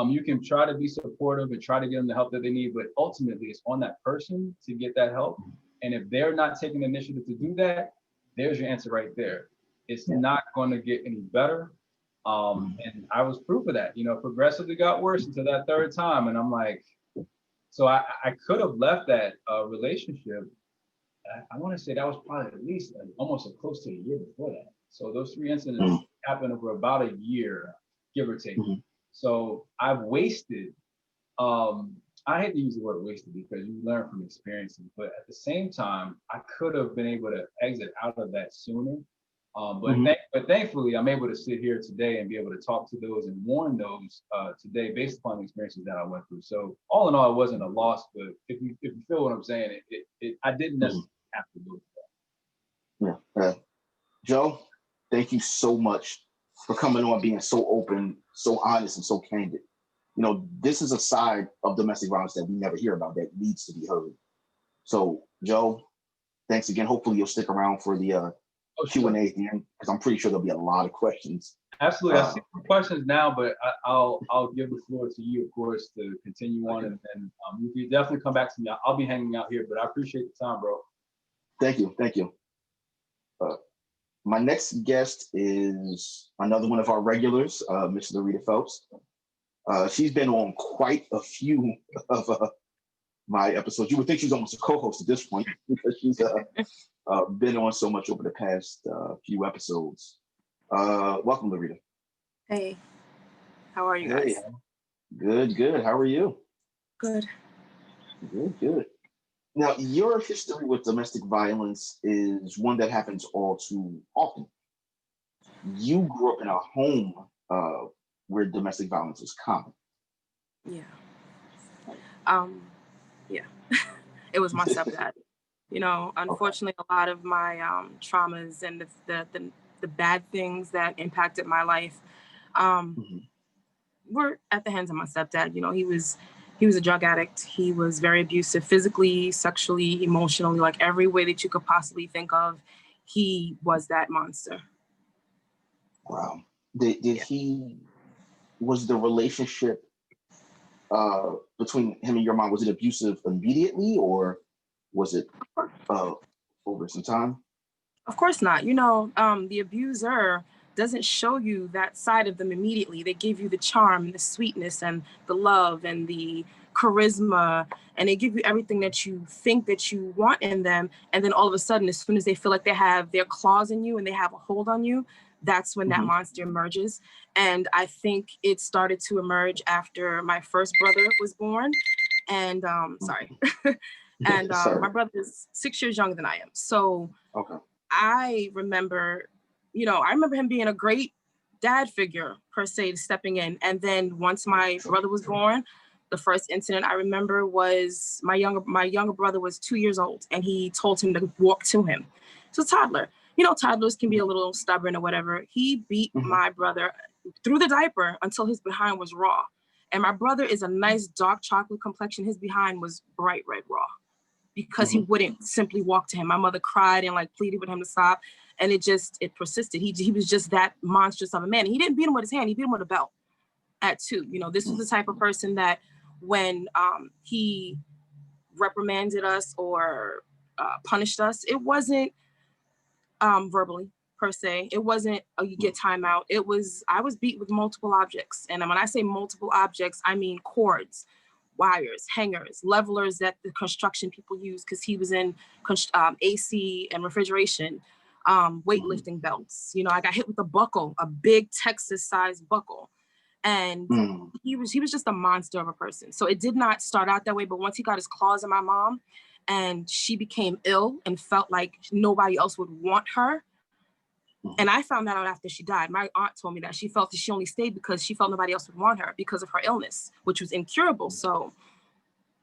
you can try to be supportive and try to get them the help that they need. But ultimately, it's on that person to get that help. And if they're not taking the initiative to do that, there's your answer right there. It's not going to get any better. And I was proof of that. You know, progressively got worse until that third time. And I'm like, so I could have left that relationship. I want to say that was probably at least almost close to a year before that. So those three incidents happened over about a year, give or take. So I've wasted, I hate to use the word wasted because you learn from experiences, but at the same time, I could have been able to exit out of that sooner. But thankfully, I'm able to sit here today and be able to talk to those and warn those today based upon the experiences that I went through. So all in all, it wasn't a loss, but if you feel what I'm saying, I didn't necessarily have to do it. Yeah. Joe, thank you so much for coming on, being so open, so honest, and so candid. You know, this is a side of domestic violence that we never hear about that needs to be heard. So, Joe, thanks again. Hopefully, you'll stick around for the Q&A at the end, because I'm pretty sure there'll be a lot of questions. Absolutely. I see some questions now, but I'll give the floor to you, of course, to continue on. And you can definitely come back to me. I'll be hanging out here, but I appreciate the time, bro. Thank you. Thank you. My next guest is another one of our regulars, Miss Larita Phelps. She's been on quite a few of my episodes. You would think she's almost a co-host at this point because she's been on so much over the past few episodes. Welcome, Larita. Hey, how are you guys? Good. How are you? Good. Good. Now, your history with domestic violence is one that happens all too often. You grew up in a home where domestic violence is common. Yeah. Yeah. It was my stepdad. You know, unfortunately, a lot of my traumas and the bad things that impacted my life were at the hands of my stepdad. You know, he was a drug addict. He was very abusive, physically, sexually, emotionally, like every way that you could possibly think of. He was that monster. Wow. Was the relationship between him and your mom, was it abusive immediately, or was it over some time? Of course not. You know, the abuser doesn't show you that side of them immediately. They give you the charm and the sweetness and the love and the charisma, and they give you everything that you think that you want in them. And then all of a sudden, as soon as they feel like they have their claws in you and they have a hold on you, that's when that monster emerges. And I think it started to emerge after my first brother was born. And and my brother is 6 years younger than I am. So I remember him being a great dad figure, per se, stepping in. And then once my brother was born, the first incident I remember was my younger brother was 2 years old, and he told him to walk to him. So toddler. You know, toddlers can be a little stubborn or whatever. He beat my brother through the diaper until his behind was raw. And my brother is a nice dark chocolate complexion. His behind was bright red raw because he wouldn't simply walk to him. My mother cried and like pleaded with him to stop. And it persisted. He was just that monstrous of a man. And he didn't beat him with his hand, he beat him with a belt at 2. You know, this was the type of person that when he reprimanded us or punished us, it wasn't verbally per se. It wasn't, oh, you get time out. I was beat with multiple objects. And when I say multiple objects, I mean cords, wires, hangers, levelers that the construction people use, because he was in AC and refrigeration, weightlifting belts. You know, I got hit with a buckle, a big Texas-sized buckle. And he was just a monster of a person. So it did not start out that way, but once he got his claws on my mom and she became ill and felt like nobody else would want her, and I found that out after she died. My aunt told me that she felt that she only stayed because she felt nobody else would want her because of her illness, which was incurable. So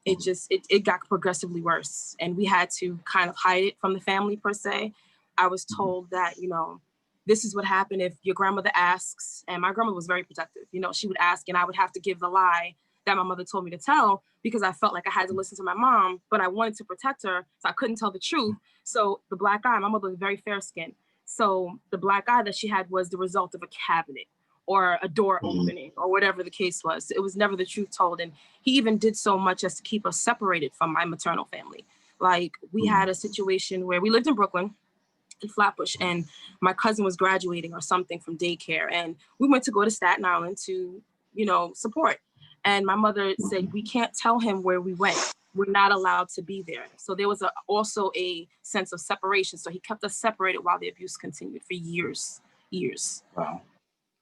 it got progressively worse, and we had to kind of hide it from the family per se. I was told that, you know, this is what happened if your grandmother asks, and my grandmother was very protective. You know, she would ask and I would have to give the lie that my mother told me to tell because I felt like I had to listen to my mom, but I wanted to protect her, so I couldn't tell the truth. So the black eye, my mother was very fair skinned. So the black eye that she had was the result of a cabinet or a door opening or whatever the case was. It was never the truth told. And he even did so much as to keep us separated from my maternal family. Like we had a situation where we lived in Brooklyn, in Flatbush, and my cousin was graduating or something from daycare. And we went to go to Staten Island to, you know, support. And my mother said, we can't tell him where we went. We're not allowed to be there. So there was also a sense of separation. So he kept us separated while the abuse continued for years. Wow.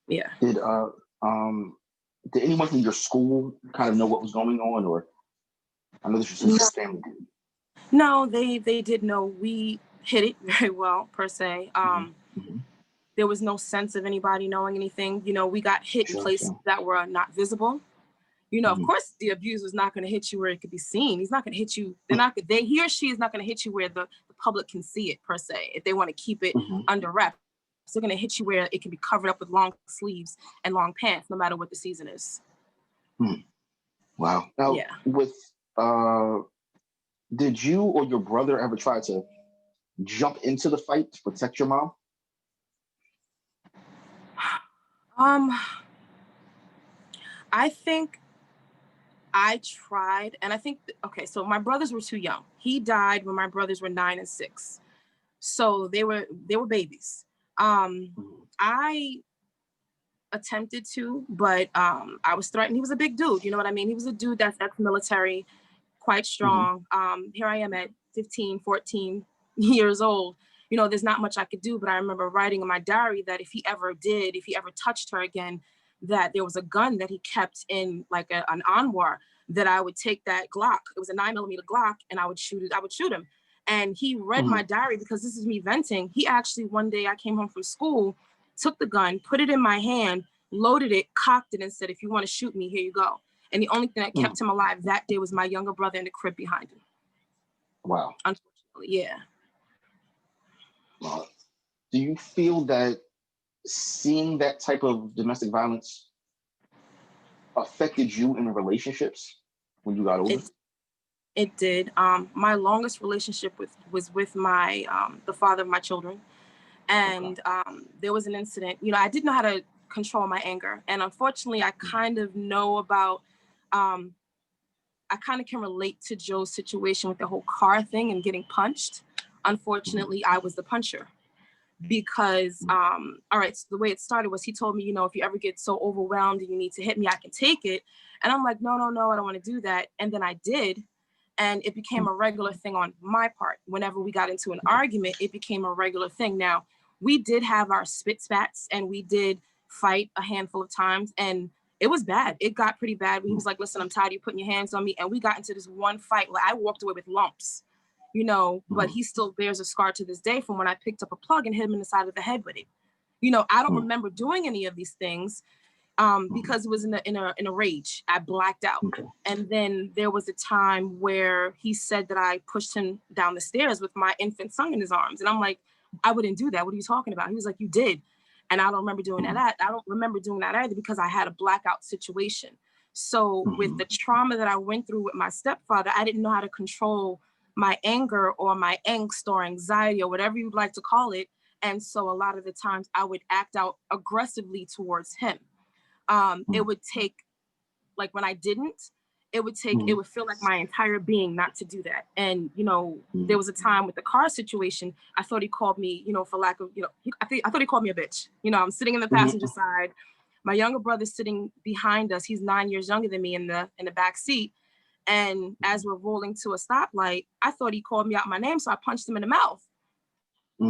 Yeah. Did anyone from your school kind of know what was going on, or I know this was just family? No, they did know. We hid it very well per se. There was no sense of anybody knowing anything. You know, we got hit in places that were not visible. You know, of course, the abuser is not going to hit you where it could be seen. He's not going to hit you. He or she is not going to hit you where the public can see it per se. If they want to keep it under wraps, they're going to hit you where it can be covered up with long sleeves and long pants, no matter what the season is. Wow. Now, with did you or your brother ever try to jump into the fight to protect your mom? I think I tried, and I think, okay, so my brothers were too young. He died when my brothers were 9 and 6. So they were babies. I attempted to, but I was threatened. He was a big dude, you know what I mean? He was a dude that's ex-military, quite strong. Here I am at 15, 14 years old. You know, there's not much I could do, but I remember writing in my diary that if he ever touched her again, that there was a gun that he kept in like an Anwar, that I would take that Glock. It was a 9mm Glock, and I would shoot him. And he read my diary because this is me venting. He actually, one day I came home from school, took the gun, put it in my hand, loaded it, cocked it, and said, if you want to shoot me, here you go. And the only thing that kept him alive that day was my younger brother in the crib behind him. Wow. Unfortunately, yeah. Do you feel that seeing that type of domestic violence affected you in relationships when you got older? It did. My longest relationship was with my the father of my children. And there was an incident. You know, I didn't know how to control my anger. And unfortunately, I kind of know about, I kind of can relate to Joe's situation with the whole car thing and getting punched. Unfortunately, I was the puncher. Because, all right, so the way it started was he told me, you know, if you ever get so overwhelmed and you need to hit me, I can take it. And I'm like, no, I don't want to do that. And then I did. And it became a regular thing on my part. Whenever we got into an argument, it became a regular thing. Now, we did have our spats and we did fight a handful of times, and it was bad. It got pretty bad. He was like, listen, I'm tired of you putting your hands on me. And we got into this one fight where I walked away with lumps, you know, but he still bears a scar to this day from when I picked up a plug and hit him in the side of the head with it. You know, I don't remember doing any of these things because it was in a rage. I blacked out. And then there was a time where he said that I pushed him down the stairs with my infant son in his arms. And I'm like, I wouldn't do that. What are you talking about? He was like, you did. And I don't remember doing that. I don't remember doing that either because I had a blackout situation. So with the trauma that I went through with my stepfather, I didn't know how to control my anger or my angst or anxiety or whatever you'd like to call it. And so a lot of the times I would act out aggressively towards him. It would take, like when I didn't, it would feel like my entire being not to do that. And, you know, there was a time with the car situation, I thought he called me, you know, for lack of, you know, I thought he called me a bitch. You know, I'm sitting in the passenger side. My younger brother's sitting behind us. He's 9 years younger than me in the back seat. And as we're rolling to a stoplight, I thought he called me out my name. So I punched him in the mouth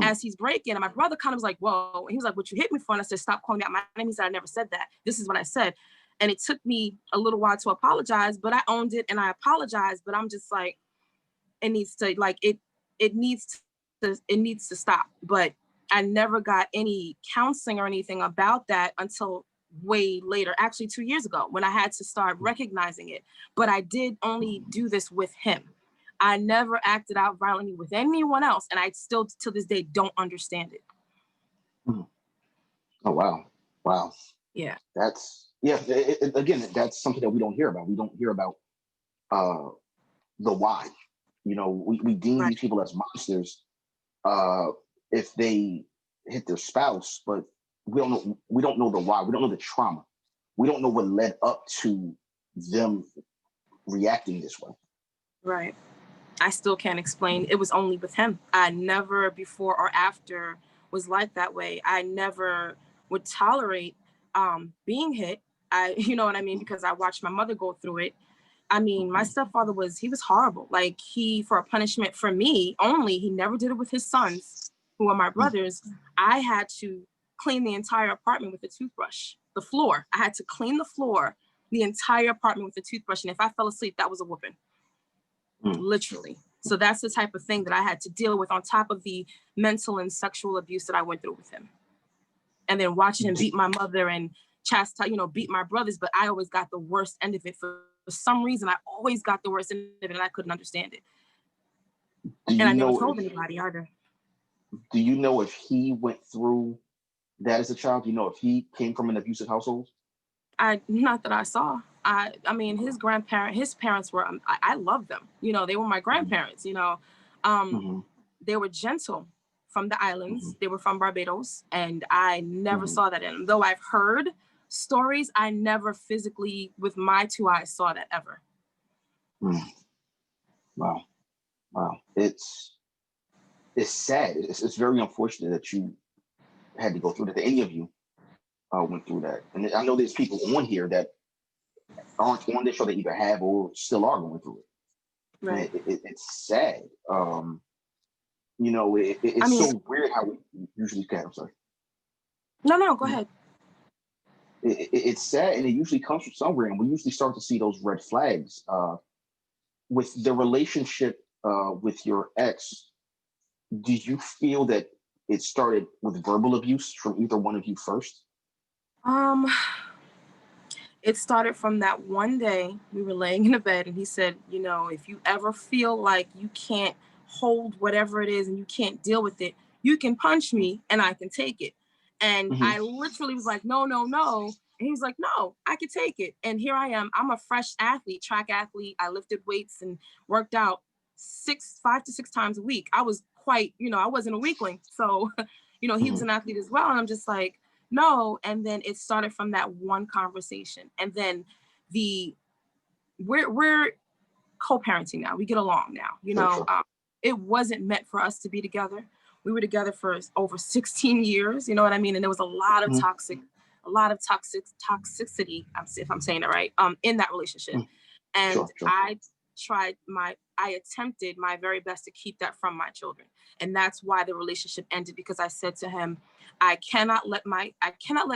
as he's braking. And my brother kind of was like, whoa. And he was like, what you hit me for? And I said, stop calling me out my name. He said, I never said that. This is what I said. And it took me a little while to apologize, but I owned it and I apologized. But I'm just like, it needs to, like, it needs to stop. But I never got any counseling or anything about that until way later, actually 2 years ago, when I had to start recognizing it. But I did only do this with him. I never acted out violently with anyone else. And I still, to this day, don't understand it. Oh, wow. Wow. Yeah. Again, that's something that we don't hear about. We don't hear about the why. You know, we deem these people as monsters if they hit their spouse, but we don't know the why. We don't know the trauma. We don't know what led up to them reacting this way. Right. I still can't explain. It was only with him. I never before or after was like that way. I never would tolerate being hit. You know what I mean? Because I watched my mother go through it. I mean, my stepfather was horrible. Like, for a punishment for me only, he never did it with his sons, who are my brothers. I had to clean the entire apartment with a toothbrush, the floor. I had to clean the floor, the entire apartment with a toothbrush. And if I fell asleep, that was a whooping, literally. So that's the type of thing that I had to deal with on top of the mental and sexual abuse that I went through with him. And then watching him beat my mother and chastise, beat my brothers, but I always got the worst end of it. For some reason, I always got the worst end of it, and I couldn't understand it. And I never told anybody either. Do you know if he went through that as a child? Do you know if he came from an abusive household? Not that I saw. I mean, his parents were, I love them. They were my grandparents, They were gentle from the islands. They were from Barbados, and I never saw that in them. Though I've heard stories, I never physically, with my two eyes, saw that ever. Wow. It's sad. It's very unfortunate that you had to go through that. That any of you went through that. And I know there's people on here that aren't on this show that either have or still are going through it. Right. It's sad. It's so weird how we usually can. I'm sorry. No, go ahead. It's sad, and it usually comes from somewhere, and we usually start to see those red flags with the relationship with your ex. Do you feel that it started with verbal abuse from either one of you first? It started from that one day we were laying in the bed, and he said, if you ever feel like you can't hold whatever it is and you can't deal with it, you can punch me and I can take it. And I literally was like, no. And he was like, no, I can take it. And here I am. I'm a fresh athlete, track athlete. I lifted weights and worked out 5 to 6 times a week. I was quite, I wasn't a weakling. So, he was an athlete as well. And I'm just like, no. And then it started from that one conversation. And then we're co-parenting now. We get along now, it wasn't meant for us to be together. We were together for over 16 years, you know what I mean? And there was a lot of toxicity, if I'm saying it right, in that relationship. And sure. I attempted my very best to keep that from my children. And that's why the relationship ended, because I said to him, I cannot let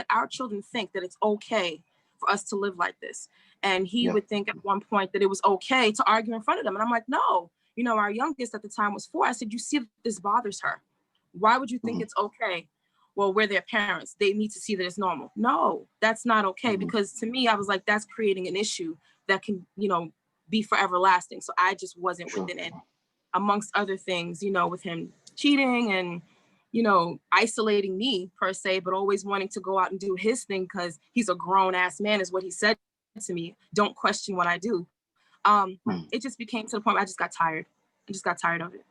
our children think that it's okay for us to live like this. And he would think at one point that it was okay to argue in front of them. And I'm like, no, our youngest at the time was 4. I said, you see that this bothers her. Why would you think it's okay? Well, we're their parents. They need to see that it's normal. No, that's not okay. Because to me, I was like, that's creating an issue that can, be forever lasting. So I just wasn't within it, amongst other things, with him cheating and, isolating me per se, but always wanting to go out and do his thing because he's a grown ass man is what he said to me. Don't question what I do. It just became to the point where I just got tired. I just got tired of it.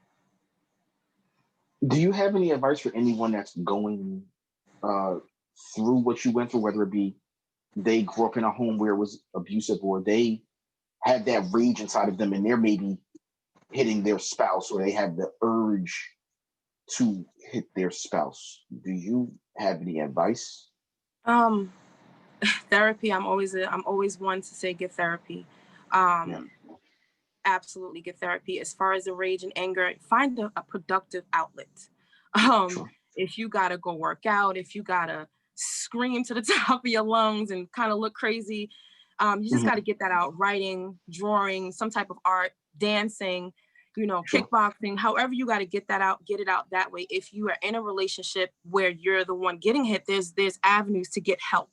Do you have any advice for anyone that's going uh, through what you went through, whether it be they grew up in a home where it was abusive, or they had that rage inside of them and they're maybe hitting their spouse, or they have the urge to hit their spouse? Do you have any advice? Um, Therapy. I'm always one to say get therapy. Yeah, Um, Absolutely get therapy. As far as the rage and anger, find a productive outlet. Um, sure. if you gotta go work out, if you gotta scream to the top of your lungs and kind of look crazy, you just got to Mhm, get that out. Writing, drawing, some type of art, dancing, sure. kickboxing, however you got to get that out, get it out that way. If you are in a relationship where you're the one getting hit, there's avenues to get help,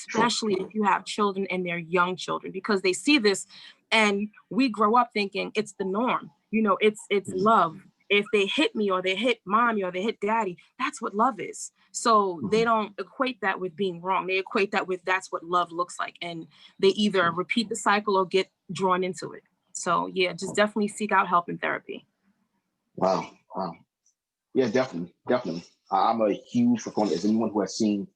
Sure. especially if you have children and they're young children, because they see this and we grow up thinking it's the norm. It's Mhm, love. If they hit me or they hit mommy or they hit daddy, that's what love is. So they mhm, don't equate that with being wrong. They equate that with that's what love looks like. And they either sure. repeat the cycle or get drawn into it. So yeah, just definitely seek out help in therapy. Wow. Wow. Yeah, definitely. Definitely. I'm a huge proponent, as anyone who has seen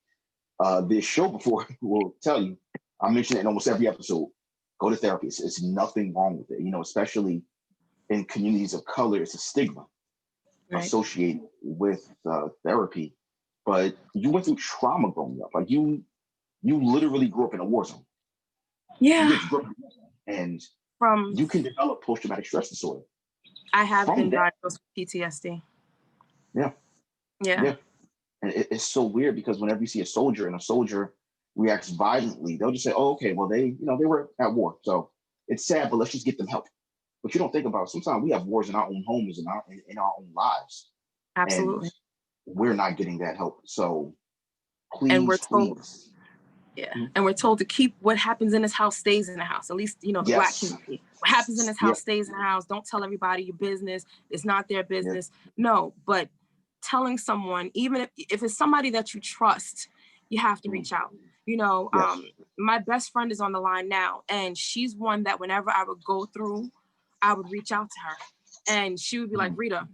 this show before will tell you. I mention it in almost every episode. Go to therapy. It's nothing wrong with it. Especially in communities of color, it's a stigma Right. associated with therapy. But you went through trauma growing up. Like you literally grew up in a war zone. You Yeah. just grew up in a war zone. And From you can develop post-traumatic stress disorder I have from been that. diagnosed with PTSD. Yeah. Yeah. Yeah. And it's so weird because whenever you see a soldier and a soldier reacts violently, they'll just say, "Oh, okay, well they were at war, so it's sad, but let's just get them help." But you don't think about sometimes we have wars in our own homes and in our own lives, and Absolutely. we're not getting that help. So And we're please, told please, Yeah. mhm, And we're told to keep what happens in this house stays in the house. At least, the black yes, community. What happens in this yeah, house stays in the house. Don't tell everybody your business. It's not their yeah, business. No, but telling someone, even if it's somebody that you trust, you have to mhm, reach out. yes, My best friend is on the line now, and she's one that whenever I would go through, I would reach out to her. And she would be like, mhm, Rita,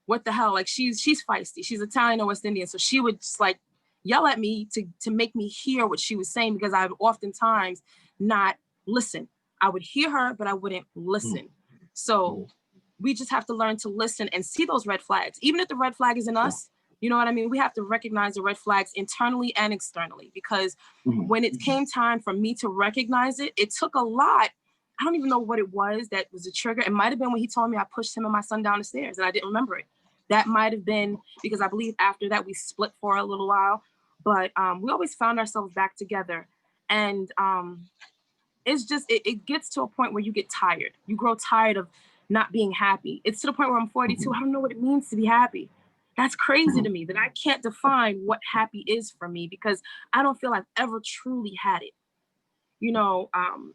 what the hell? Like she's feisty. She's Italian or West Indian. So she would just like yell at me to make me hear what she was saying, because I would oftentimes not listen. I would hear her, but I wouldn't mhm, listen. So mhm, we just have to learn to listen and see those red flags. Even if the red flag is in sure, us, you know what I mean? We have to recognize the red flags internally and externally, because mhm, when it came time for me to recognize it, it took a lot. I don't even know what it was that was a trigger. It might have been when he told me I pushed him and my son down the stairs and I didn't remember it. That might have been because I believe after that we split for a little while, but we always found ourselves back together. And it's just, it gets to a point where you get tired. You grow tired of not being happy. It's to the point where I'm 42. mhm, I don't know what it means to be happy. That's crazy to mhm, me that I can't define what happy is for me, because I don't feel I've ever truly had it. You know, um,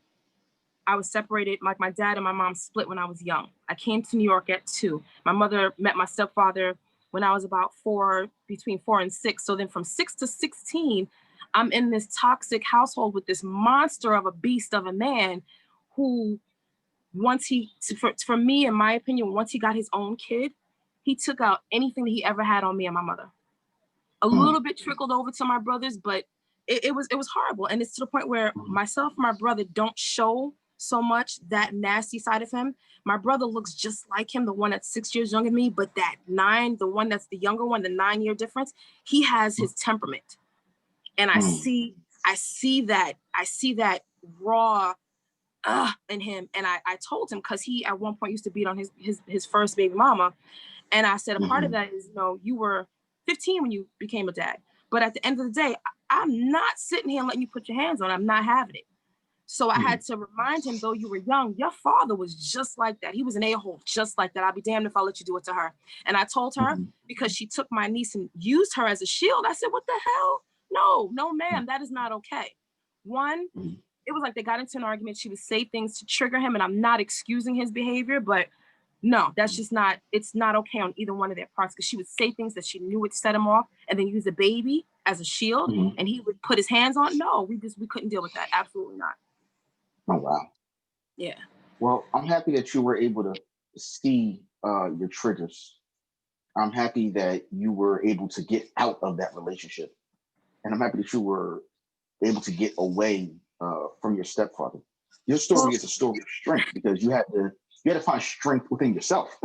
I was separated, like my dad and my mom split when I was young. I came to New York at 2. My mother met my stepfather when I was about 4, between 4 and 6. So then from 6 to 16, I'm in this toxic household with this monster of a beast of a man who, once he, for me, in my opinion, once he got his own kid, he took out anything that he ever had on me and my mother. A mhm, little bit trickled over to my brothers, but it was horrible. And it's to the point where mhm, myself and my brother don't show so much that nasty side of him. My brother looks just like him, the one that's 6 years younger than me, but that 9, the one that's the younger one, the 9-year difference, he has his temperament. And mhm, I see that raw in him. And I told him, because he at one point used to beat on his first baby mama. And I said, a part of mhm, that is, you were 15 when you became a dad. But at the end of the day, I'm not sitting here and letting you put your hands on it. I'm not having it. So I mhm, had to remind him, though you were young, your father was just like that. He was an a-hole, just like that. I'll be damned if I let you do it to her. And I told her, mhm, because she took my niece and used her as a shield, I said, what the hell? No, no, ma'am, that is not okay. One, mhm, it was like they got into an argument. She would say things to trigger him, and I'm not excusing his behavior, but no, that's just not, it's not okay on either one of their parts, because she would say things that she knew would set him off and then use the baby as a shield, mhm. and he would put his hands on. No, we couldn't deal with that. Absolutely not. Oh wow. Yeah. Well, I'm happy that you were able to see your triggers I'm happy that you were able to get out of that relationship, and I'm happy that you were able to get away from your stepfather. Your Well, story is a story of strength because you had to find strength within yourself.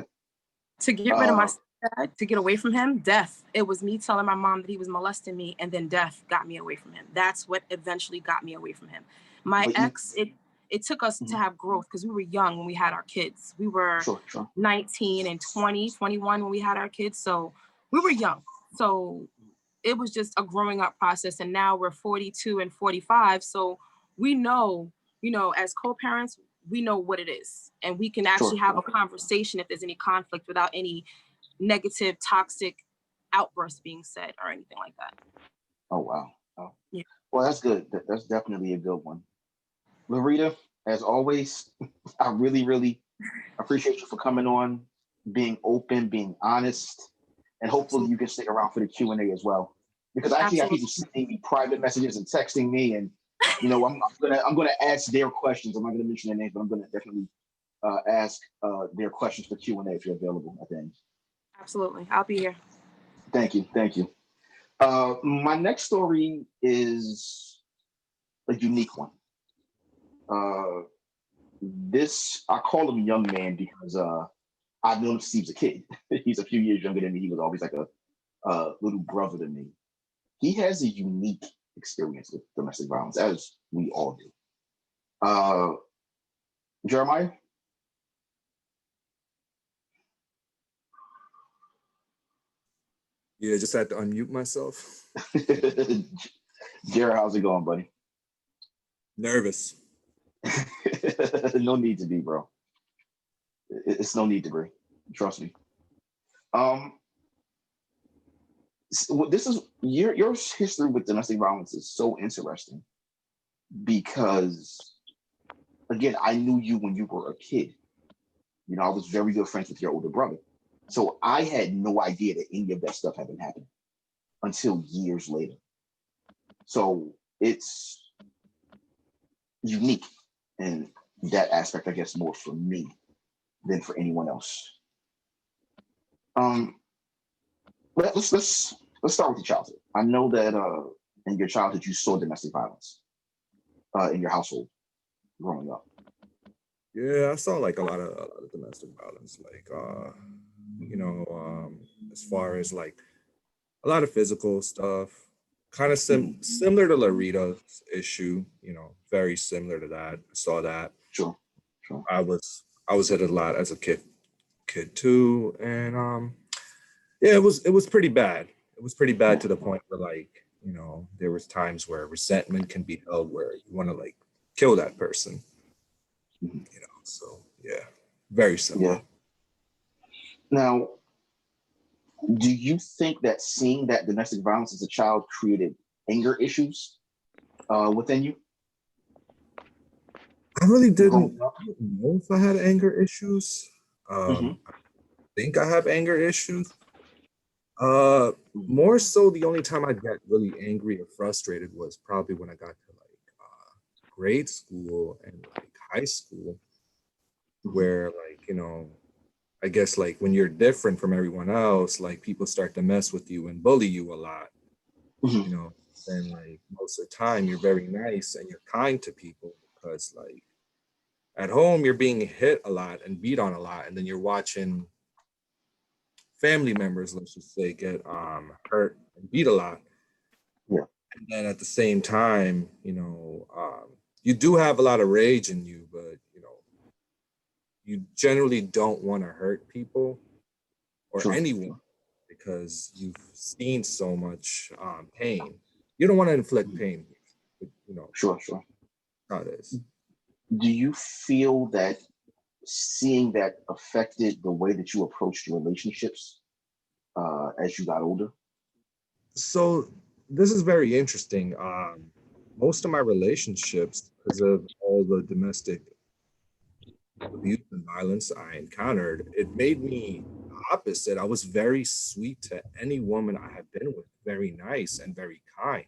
to get rid of my Uh, stepdad, to get away from him, death. It was me telling my mom that he was molesting me, and then death got me away from him. That's what eventually got me away from him. My but you, ex, it took us to mhm, have growth because we were young when we had our kids. We were sure, sure. 19 and 20, 21 when we had our kids. So we were young. So it was just a growing up process. And now we're 42 and 45. So we know, as co-parents, we know what it is. And we can actually Sure, have a sure. conversation if there's any conflict without any negative, toxic outbursts being said or anything like that. Oh wow. Oh, Yeah, well, that's good. That's definitely a good one. Larita, as always, I really, really appreciate you for coming on, being open, being honest, and hopefully absolutely. you can stick around for the Q&A as well. Because I actually have Absolutely. people sending me private messages and texting me, and I'm gonna ask their questions. I'm not gonna mention their names, but I'm gonna definitely ask their questions for Q&A if you're available at the end. Absolutely. I'll be here. Thank you, thank you. My next story is a unique one. Uh, this I call him young man because I've known him since he was a kid. He's a few years younger than me. He was always like a little brother to me. He has a unique experience with domestic violence, as we all do. Uh, Jeremiah? Yeah, just had to unmute myself. Jared, how's it going, buddy? Nervous. No need to be, bro. It's no need to be. Trust me. Um, this is your history with domestic violence is so interesting because, again, I knew you when you were a kid. I was very good friends with your older brother. So I had no idea that any of that stuff had been happening until years later. So it's unique in that aspect, I guess, more for me than for anyone else. Um, let's start with your childhood. I know that in your childhood you saw domestic violence in your household growing up. Yeah, I saw like a lot of domestic violence, like as far as like a lot of physical stuff, kind of Mhm. similar to Larita's issue, very similar to that. I saw that. Sure, sure. I was hit a lot as a kid too, and yeah, it was pretty bad. It was pretty bad Yeah, to the point where like, there was times where resentment can be held where you want to like kill that person, mhm. So yeah, very similar. Yeah. Now, do you think that seeing that domestic violence as a child created anger issues within you I really didn't growing up? I don't know if I had anger issues. Hmm. I think I have anger issues. Uh, More so the only time I get really angry or frustrated was probably when I got to like grade school and like high school, Hmm. where like, I guess like when you're different from everyone else, like people start to mess with you and bully you a lot, you Hmm. know, then like most of the time you're very nice and you're kind to people because like at home you're being hit a lot and beat on a lot, and then you're watching family members, let's just say, get hurt and beat a lot. Yeah, And then at the same time, you do have a lot of rage in you, but you generally don't want to hurt people or sure, anyone sure. because you've seen so much pain. You don't want to inflict Mhm. pain, but Sure, sure. how it is. Do you feel that seeing that affected the way that you approached relationships as you got older? So this is very interesting. Most of my relationships, because of all the domestic abuse and violence I encountered, it made me the opposite. I was very sweet to any woman I have been with, very nice and very kind.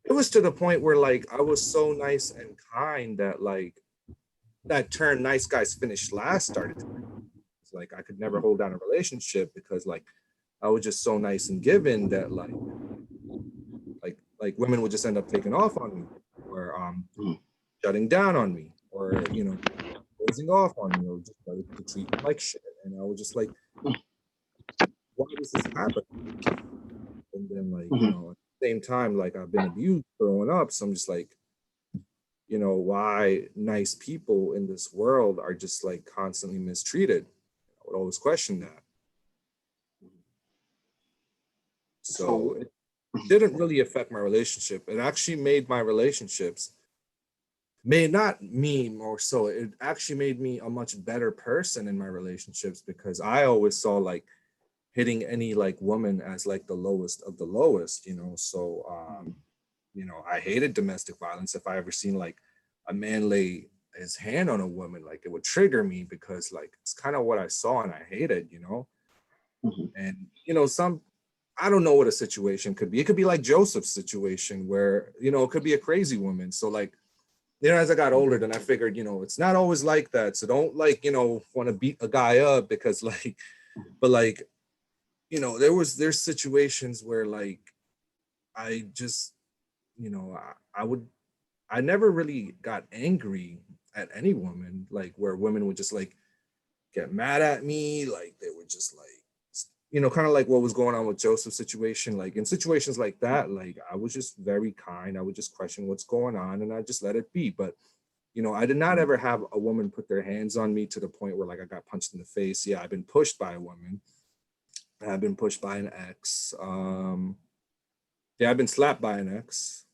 It was to the point where like I was so nice and kind that like that term "nice guys finish last" started to like I could never hold down a relationship because like I was just so nice and giving that like women would just end up taking off on me or Mhm. shutting down on me or closing off on me or just started to treat me like shit. And I was just like, why does this happen? And then like, Mhm. at the same time, like I've been abused growing up. So I'm just like, why nice people in this world are just like constantly mistreated. I would always question that. So So, it didn't really affect my relationship. It actually made my relationships, made not me more so, it actually made me a much better person in my relationships because I always saw like hitting any like woman as like the lowest of the lowest, So I hated domestic violence. If I ever seen like a man lay his hand on a woman, like it would trigger me because like it's kind of what I saw and I hated. mhm. And I don't know what a situation could be. It could be like Joseph's situation where, it could be a crazy woman. So like, as I got older, then I figured, it's not always like that. So don't like, want to beat a guy up because like, but like, there's situations where like I just, I never really got angry at any woman, like where women would just like get mad at me, like they would just like, kind of like what was going on with Joseph's situation. Like in situations like that, like I was just very kind. I would just question what's going on and I just let it be. But I did not ever have a woman put their hands on me to the point where like I got punched in the face. Yeah, I've been pushed by a woman. I've been pushed by an ex. Yeah, I've been slapped by an ex.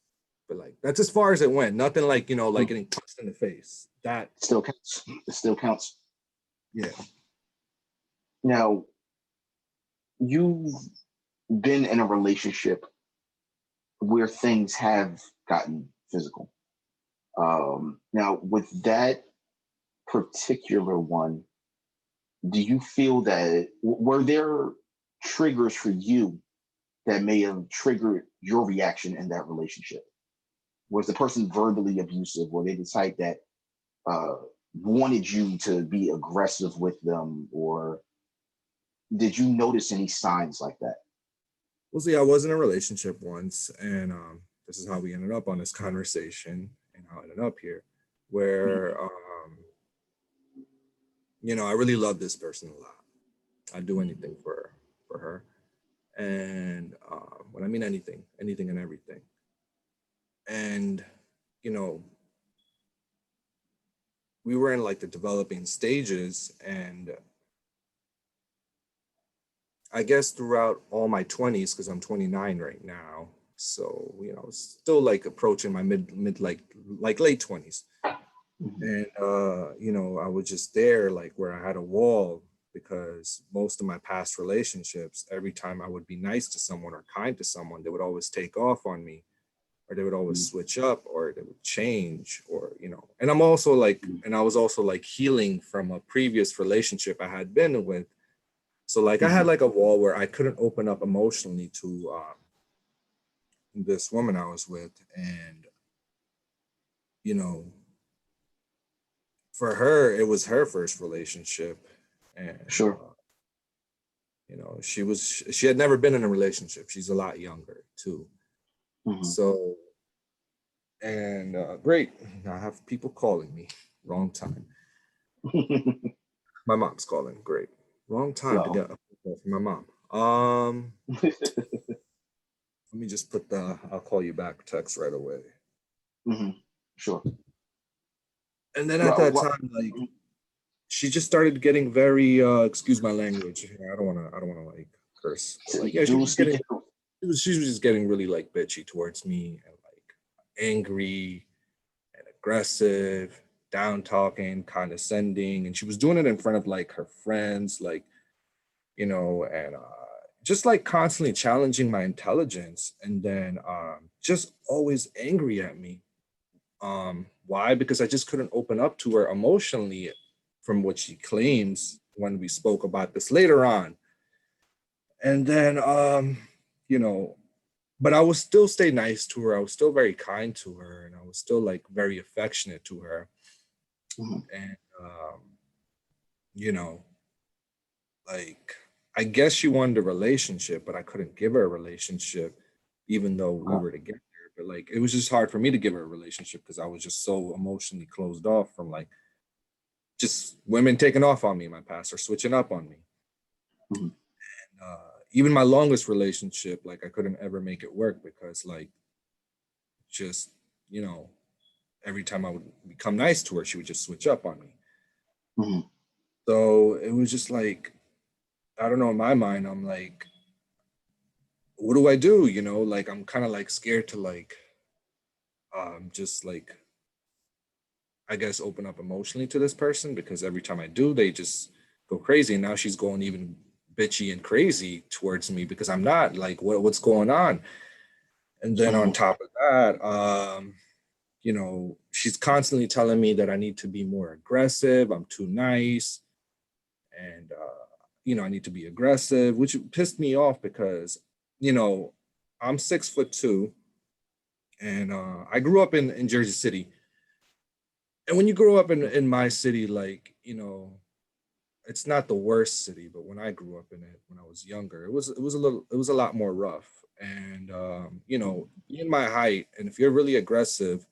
But like that's as far as it went. Nothing like, like getting punched in the face. That Still counts. It still counts. yeah. Now, you've been in a relationship where things have gotten physical. Now, with that particular one, do you feel that were there triggers for you that may have triggered your reaction in that relationship? Was the person verbally abusive? Were they the type that uh, wanted you to be aggressive with them, or did you notice any signs like that? Well, see, I was in a relationship once, and this is how we ended up on this conversation and how I ended up here, where I really love this person a lot. I'd do anything for her. And when I mean anything, anything and everything. And, you know, we were in like the developing stages. And I guess throughout all my 20s, because I'm 29 right now. So, still like approaching my mid like late 20s. Mhm. And I was just there like where I had a wall because most of my past relationships, every time I would be nice to someone or kind to someone, they would always take off on me, or they would always switch up, or they would change, or and I'm also like, and I was also like healing from a previous relationship I had been with. So like I had like a wall where I couldn't open up emotionally to this woman I was with. And you know for her, it was her first relationship. And Sure. she had never been in a relationship. She's a lot younger too. Mhm. So, and great, I have people calling me. Wrong time. My mom's calling. Great. Wrong time to Well, get a phone call from my mom. Let me just put I'll call you back text right away. mhm. Sure. And then at Well, that what? time, like she just started getting very excuse my language. I don't wanna like curse. But like, yeah, she Do was speak getting it. she was just getting really like bitchy towards me and like angry and aggressive, down talking, condescending. And she was doing it in front of like her friends, like, and just like constantly challenging my intelligence. And then just always angry at me. Why? Because I just couldn't open up to her emotionally from what she claims when we spoke about this later on. And then, you know, but I would still stay nice to her. I was still very kind to her, and I was still like very affectionate to her. Mhm. And you know, like, I guess she wanted a relationship, but I couldn't give her a relationship, even though we were together. But like, it was just hard for me to give her a relationship because I was just so emotionally closed off from like just women taking off on me in my past or switching up on me. Mhm. Even my longest relationship, like I couldn't ever make it work because like just, you know, every time I would become nice to her, she would just switch up on me. Mhm. So it was just like, I don't know, in my mind, I'm like, what do I do? You know, like I'm kind of like scared to like just like I guess open up emotionally to this person because every time I do, they just go crazy. And now she's going even bitchy and crazy towards me because I'm not like what's going on? And then on Mhm. top of that, you know, she's constantly telling me that I need to be more aggressive. I'm too nice. And, you know, I need to be aggressive, which pissed me off because, you know, I'm 6'2", and I grew up in Jersey City. And when you grow up in my city, like, you know, it's not the worst city, but when I grew up in it when I was younger, it was a lot more rough. And you know, being my height, and if you're really aggressive,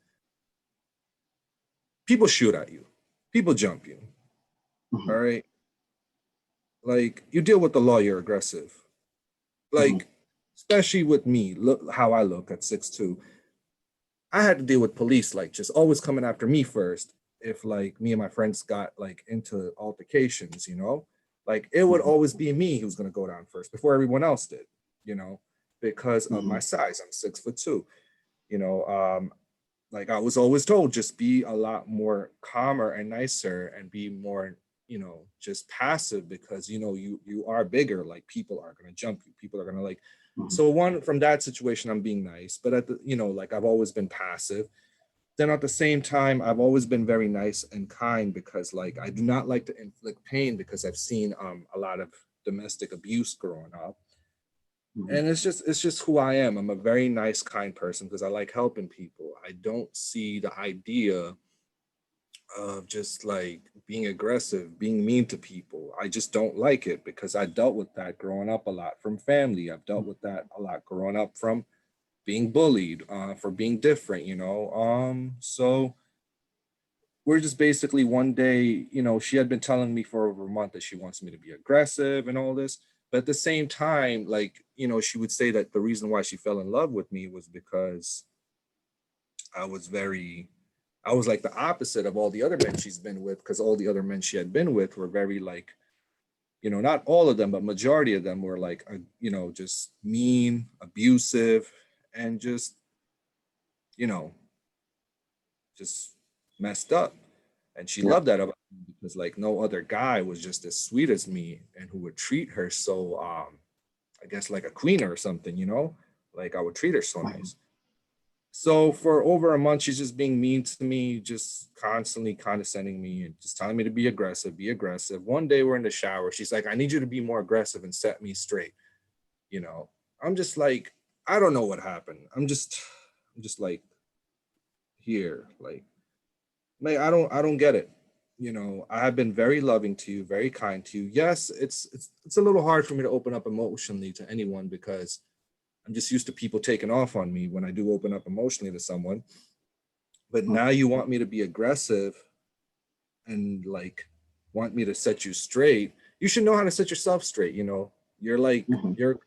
people shoot at you, people jump you. All Mhm. right. Like you deal with the law, you're aggressive. Mhm. Like, especially with me, look how I look at 6'2". I had to deal with police like just always coming after me first if like me and my friends got like into altercations, you know? Like it would Mhm. always be me who's gonna go down first before everyone else did, you know, because of my Mhm. size. I'm 6'2", you know. Like I was always told just be a lot more calmer and nicer and be more, you know, just passive because you know you are bigger, like people are gonna jump you, people are gonna like Mhm. so one from that situation I'm being nice, but at the you know, like I've always been passive. Then at the same time, I've always been very nice and kind because like I do not like to inflict pain because I've seen a lot of domestic abuse growing up. Mhm. And it's just who I am. I'm a very nice, kind person because I like helping people. I don't see the idea of just like being aggressive, being mean to people. I just don't like it because I dealt with that growing up a lot from family. I've dealt with that a lot growing up from being bullied for being different, you know. So we're just basically one day, you know, she had been telling me for over a month that she wants me to be aggressive and all this. But at the same time, like, you know, she would say that the reason why she fell in love with me was because I was very, I was like the opposite of all the other men she's been with, because all the other men she had been with were very like, you know, not all of them, but majority of them were like, you know, just mean, abusive, and just, you know, just messed up. And she Yeah. loved that about me because like no other guy was just as sweet as me and who would treat her so I guess like a queen or something, you know? Like I would treat her so Mhm. nice. So for over a month, she's just being mean to me, just constantly condescending me and just telling me to be aggressive, be aggressive. One day we're in the shower. She's like, I need you to be more aggressive and set me straight. You know, I'm just like, I don't know what happened. I'm just like here, like I don't get it. You know, I have been very loving to you, very kind to you. Yes, it's a little hard for me to open up emotionally to anyone because I'm just used to people taking off on me when I do open up emotionally to someone. But now you want me to be aggressive and like want me to set you straight. You should know how to set yourself straight, you know. You're like Mhm. you're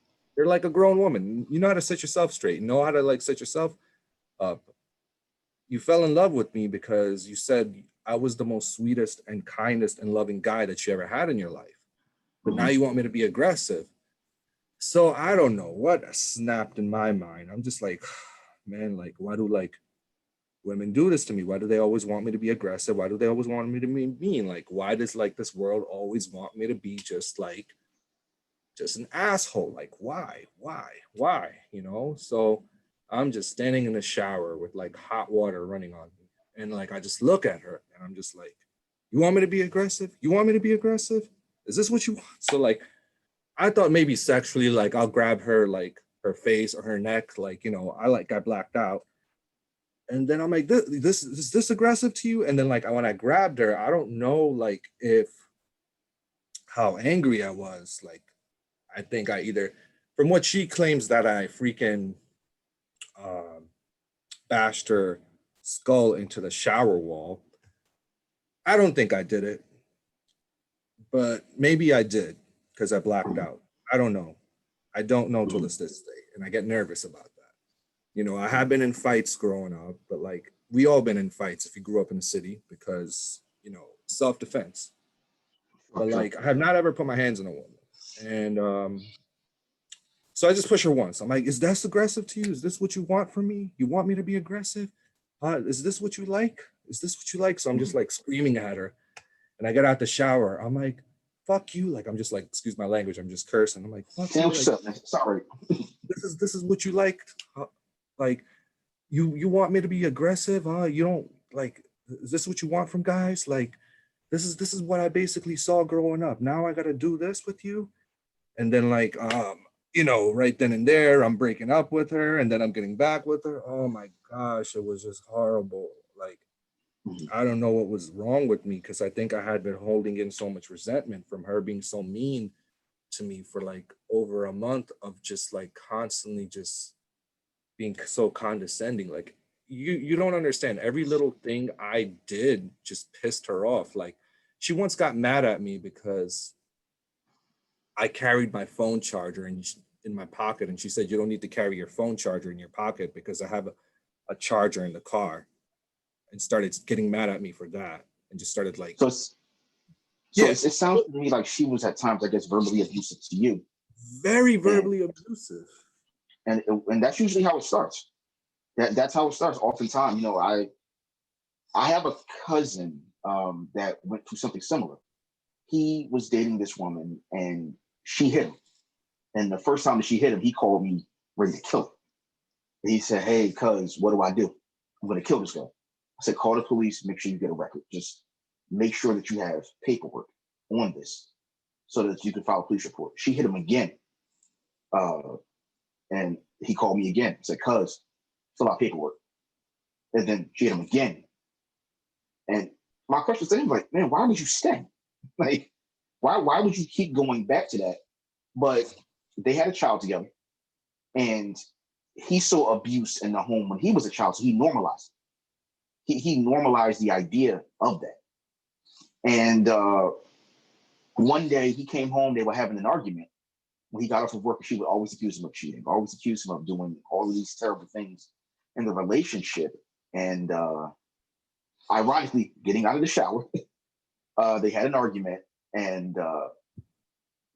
like a grown woman. You know how to set yourself straight. You know how to like set yourself up. You fell in love with me because you said I was the most sweetest and kindest and loving guy that you ever had in your life. But now Mhm. you want me to be aggressive. So I don't know what snapped in my mind. I'm just like, man, like, why do like women do this to me? Why do they always want me to be aggressive? Why do they always want me to be mean? Like, why does like this world always want me to be just like just an asshole? Like, why? You know? So I'm just standing in the shower with like hot water running on me. And like I just look at her and I'm just like, you want me to be aggressive? You want me to be aggressive? Is this what you want? So like I thought maybe sexually, like I'll grab her like her face or her neck, like, you know, I like got blacked out. And then I'm like, this is this aggressive to you? And then like when I grabbed her, I don't know like if how angry I was. Like, I think I either, from what she claims, that I freaking um, bashed her skull into the shower wall. I don't think I did it, but maybe I did because I blacked out. I don't know. I don't know till this day, and I get nervous about that. You know, I have been in fights growing up, but like we all been in fights if you grew up in the city because, you know, self-defense. But Sure. like I have not ever put my hands on a woman. And so I just push her once. I'm like, is this aggressive to you? Is this what you want from me? You want me to be aggressive? Is this what you like? Is this what you like? So I'm just like screaming at her. And I get out the shower. I'm like, fuck you. Like I'm just like, excuse my language. I'm just cursing. I'm like, fuck you. Damn, Like, sorry. this is what you like. Like you want me to be aggressive? You don't like, is this what you want from guys? Like this is what I basically saw growing up. Now I gotta do this with you. And then like you know, right then and there, I'm breaking up with her and then I'm getting back with her. Oh my gosh, it was just horrible. Like Mhm. I don't know what was wrong with me because I think I had been holding in so much resentment from her being so mean to me for like over a month of just like constantly just being so condescending. Like you don't understand. Every little thing I did just pissed her off. Like she once got mad at me because I carried my phone charger in my pocket, and she said, "You don't need to carry your phone charger in your pocket because I have a charger in the car." And started getting mad at me for that, and just started like, So it's yes, it sounds to me like she was at times, I guess, verbally abusive to you, very and verbally abusive. and that's usually how it starts. That's how it starts. Oftentimes, you know, I have a cousin that went through something similar. He was dating this woman, and she hit him. And the first time that she hit him, he called me ready to kill him. And he said, "Hey, cuz, what do I do? I'm going to kill this girl." I said, "Call the police. Make sure you get a record. Just make sure that you have paperwork on this so that you can file a police report." She hit him again. Uh, and he called me again. I said, "Cuz, fill out paperwork." And then she hit him again. And my question to him, like, man, why would you stay? Like, why would you keep going back to that? But they had a child together, and he saw abuse in the home when he was a child, so he normalized it. He normalized the idea of that. And one day he came home, they were having an argument. When he got off of work, she would always accuse him of cheating, always accuse him of doing all of these terrible things in the relationship. And ironically, getting out of the shower, they had an argument, and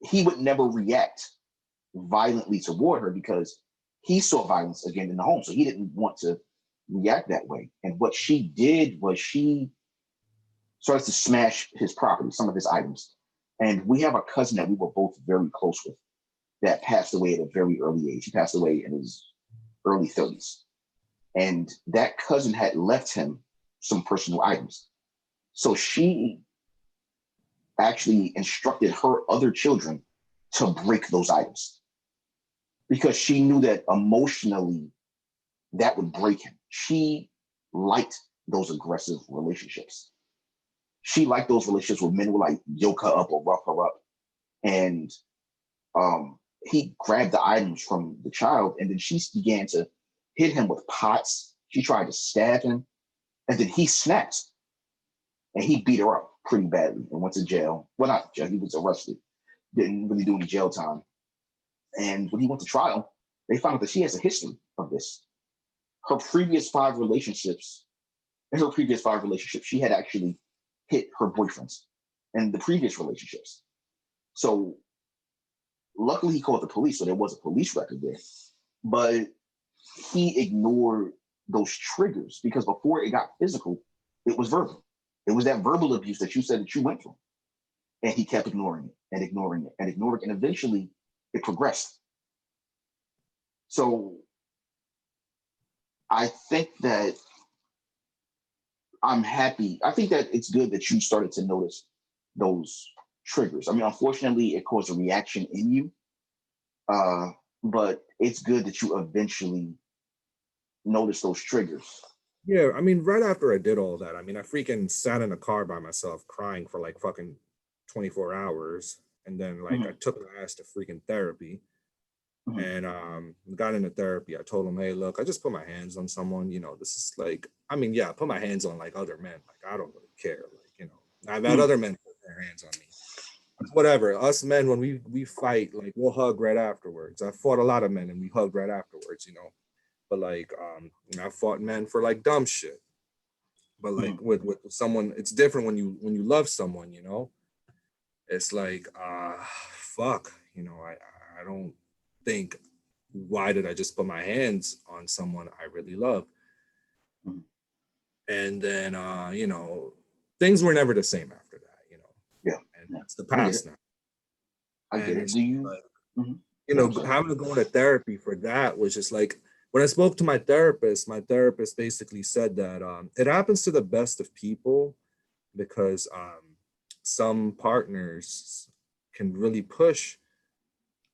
he would never react violently toward her because he saw violence again in the home. So he didn't want to react that way. And what she did was she started to smash his property, some of his items. And we have a cousin that we were both very close with that passed away at a very early age. He passed away in his early 30s. And that cousin had left him some personal items. So she actually instructed her other children to break those items because she knew that emotionally that would break him. She liked those aggressive relationships. She liked those relationships where men would like yoke her up or rough her up. And he grabbed the items from the child, and then she began to hit him with pots. She tried to stab him, and then he snapped, and he beat her up pretty badly and went to jail. Well, not jail, he was arrested. Didn't really do any jail time. And when he went to trial, they found out that she has a history of this. Her previous five relationships, she had actually hit her boyfriends in the previous relationships. So luckily he called the police, so there was a police record there. But he ignored those triggers because before it got physical, it was verbal. It was that verbal abuse that you said that you went through. And he kept ignoring it and ignoring it and ignoring it. And eventually it progressed. So I think that I'm happy. I think that it's good that you started to notice those triggers. I mean, unfortunately, it caused a reaction in you. But it's good that you eventually notice those triggers. Yeah, I mean, right after I did all that, I mean, I freaking sat in a car by myself crying for like fucking 24 hours. And then like I took my ass to freaking therapy. And got into therapy. I told him, hey, look, I just put my hands on someone, you know, this is like, I mean, yeah, I put my hands on like other men. Like, I don't really care. Like, you know, I've had other men put their hands on me. Whatever. Us men, when we fight, like we'll hug right afterwards. I fought a lot of men and we hugged right afterwards, you know. But like I fought men for like dumb shit. But like with someone, it's different when you love someone, you know. It's like fuck, you know, I don't think, why did I just put my hands on someone I really love? And then you know, things were never the same after that, you know. Yeah. And that's the past now. I get it. Do you like, you know, having to go to therapy for that was just like, when I spoke to my therapist basically said that it happens to the best of people, because some partners can really push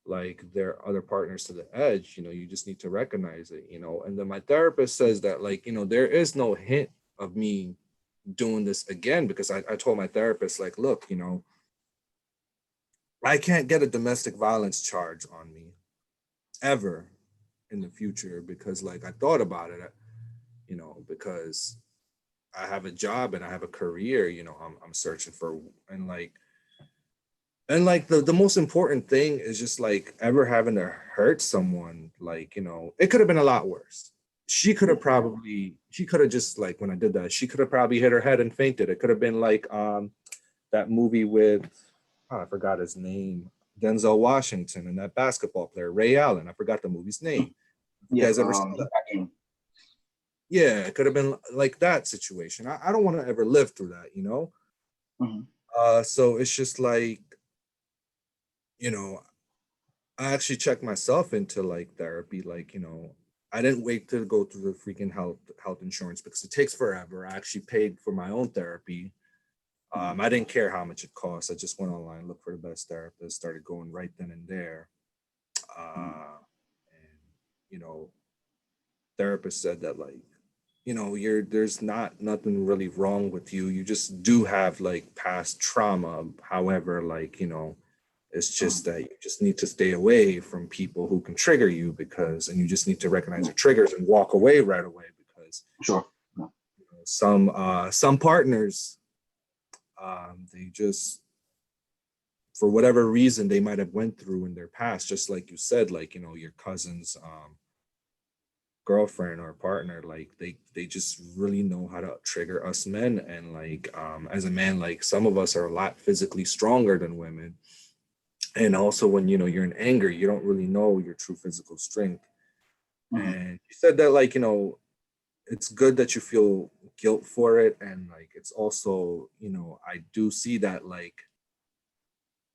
like their other partners to the edge. You know, you just need to recognize it, you know. And then my therapist says that, like, you know, there is no hint of me doing this again, because I told my therapist, like, look, you know, I can't get a domestic violence charge on me ever in the future, because like I thought about it, you know, because I have a job and I have a career, you know, I'm searching for, and like the most important thing is just like ever having to hurt someone. Like, you know, it could have been a lot worse. She could have just, like, when I did that, she could have probably hit her head and fainted. It could have been like that movie with, I forgot his name, Denzel Washington, and that basketball player, Ray Allen. I forgot the movie's name. You guys ever seen that? Yeah, it could have been like that situation. I don't want to ever live through that, you know? So it's just like, you know, I actually checked myself into like therapy. Like, you know, I didn't wait to go through the freaking health insurance because it takes forever. I actually paid for my own therapy. I didn't care how much it cost. I just went online, looked for the best therapist, started going right then and there. And, you know, therapist said that, like, you know, there's nothing really wrong with you. You just do have like past trauma. However, like, you know, it's just that you just need to stay away from people who can trigger you, and you just need to recognize your triggers and walk away right away, because you know, some partners, they just, for whatever reason they might have went through in their past, just like you said, like, you know, your cousin's girlfriend or partner, like they just really know how to trigger us men. And like as a man, like some of us are a lot physically stronger than women. And also when, you know, you're in anger, you don't really know your true physical strength. And you said that, like, you know, it's good that you feel guilt for it. And like, it's also, you know, I do see that, like,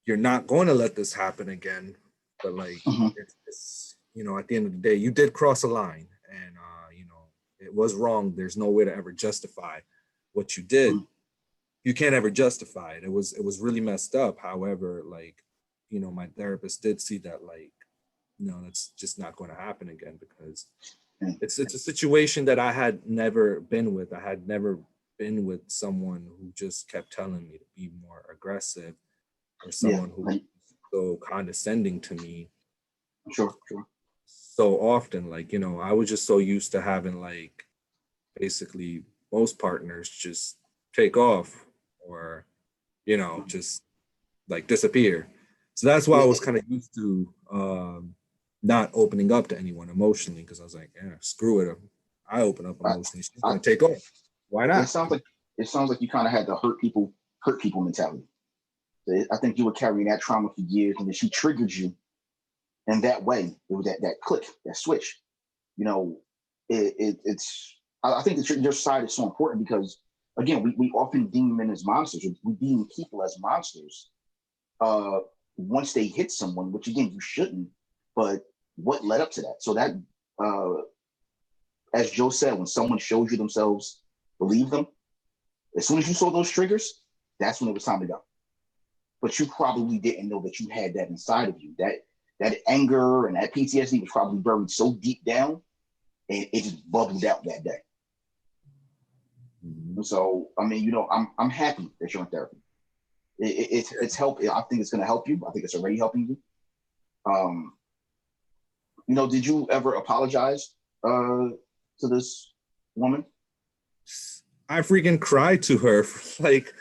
you're not going to let this happen again. But like, it's, you know, at the end of the day, you did cross a line, and you know, it was wrong. There's no way to ever justify what you did. You can't ever justify it. It was really messed up. However, like, you know, my therapist did see that, like, no, that's just not going to happen again, because it's a situation that I had never been with. I had never been with someone who just kept telling me to be more aggressive, or someone who was so condescending to me. Sure. So often, like, you know, I was just so used to having, like, basically most partners just take off, or, you know, just like disappear. So that's why I was kind of used to not opening up to anyone emotionally, because I was like, yeah, screw it. I open up emotionally, she's gonna take off. Why not? It sounds like you kind of had the hurt people mentality. I think you were carrying that trauma for years, and then she triggered you in that way. It was that click, that switch. You know, I think that your side is so important, because again, we often deem men as monsters. We deem people as monsters once they hit someone, which again, you shouldn't. But what led up to that? So that, as Joe said, when someone shows you themselves, believe them. As soon as you saw those triggers, that's when it was time to go. But you probably didn't know that you had that inside of you. That anger and that PTSD was probably buried so deep down, and it just bubbled out that day. So, I mean, you know, I'm happy that you're in therapy. It's help. I think it's going to help you. I think it's already helping you. Did you ever apologize to this woman? I freaking cried to her for like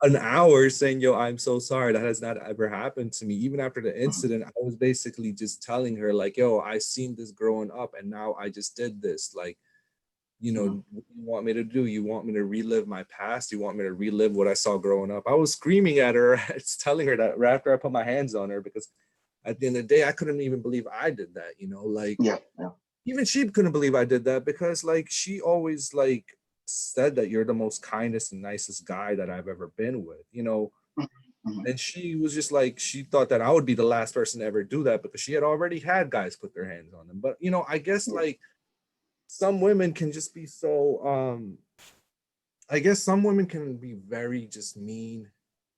an hour saying, yo, I'm so sorry. That has not ever happened to me. Even after the incident, I was basically just telling her, like, yo, I seen this growing up and now I just did this. Like, what you want me to do? You want me to relive my past? You want me to relive what I saw growing up? I was screaming at her, telling her that right after I put my hands on her, because at the end of the day, I couldn't even believe I did that, like, yeah. Even she couldn't believe I did that, because like she always like said that you're the most kindest and nicest guy that I've ever been with, and she was just like, she thought that I would be the last person to ever do that because she had already had guys put their hands on them. But I guess like some women can just be so I guess some women can be very just mean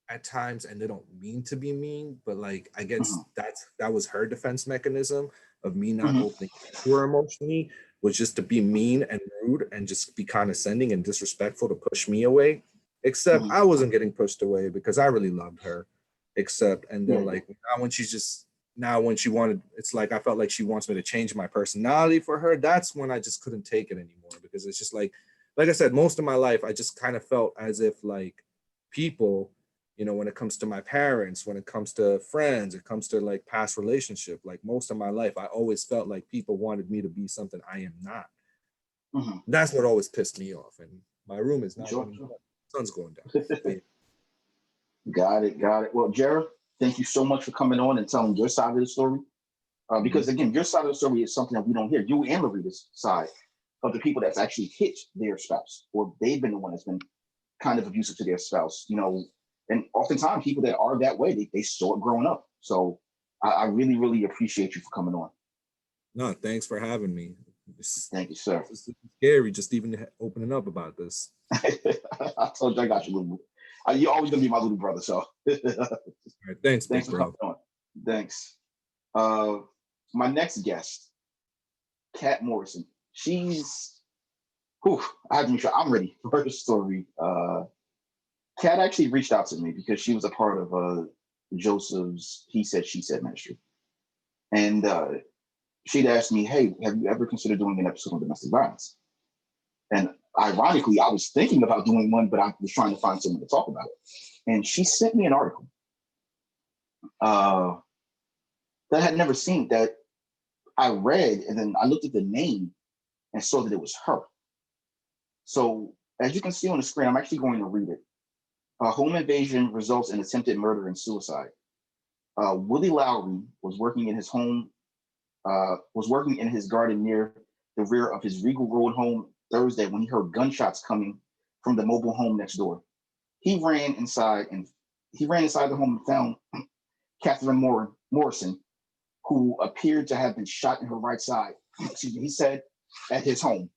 at times, and they don't mean to be mean, but like I guess that was her defense mechanism of me not opening to her emotionally, was just to be mean and rude and just be condescending and disrespectful to push me away. Except I wasn't getting pushed away because I really loved her. And then like now when she wanted, it's like I felt like she wants me to change my personality for her. That's when I just couldn't take it anymore, because it's just like I said, most of my life I just kind of felt as if like people, when it comes to my parents, when it comes to friends, it comes to like past relationship, like most of my life, I always felt like people wanted me to be something I am not. That's what always pissed me off. And my room is not, Sure. sun's going down. Got it. Well, Jared, thank you so much for coming on and telling your side of the story. Because again, your side of the story is something that we don't hear. You and Larita's side of the people that's actually hit their spouse, or they've been the one that's been kind of abusive to their spouse, and oftentimes people that are that way, they saw it growing up. So I really, really appreciate you for coming on. No, thanks for having me. Thank you, sir. It's scary just even opening up about this. I told you I got you, little. You're always gonna be my little brother. So all right, thanks for coming on. Thanks. My next guest, Kat Morrison. She's, I have to make sure I'm ready for her story. Kat actually reached out to me because she was a part of Joseph's He Said, She Said ministry. And she'd asked me, hey, have you ever considered doing an episode on domestic violence? And ironically, I was thinking about doing one, but I was trying to find someone to talk about it. And she sent me an article that I had never seen, that I read, and then I looked at the name and saw that it was her. So as you can see on the screen, I'm actually going to read it. Home invasion results in attempted murder and suicide. Willie Lowry was working in his home, was working in his garden near the rear of his Regal Road home Thursday when he heard gunshots coming from the mobile home next door. He ran inside the home and found Catherine Morrison, who appeared to have been shot in her right side. Excuse me, he said at his home.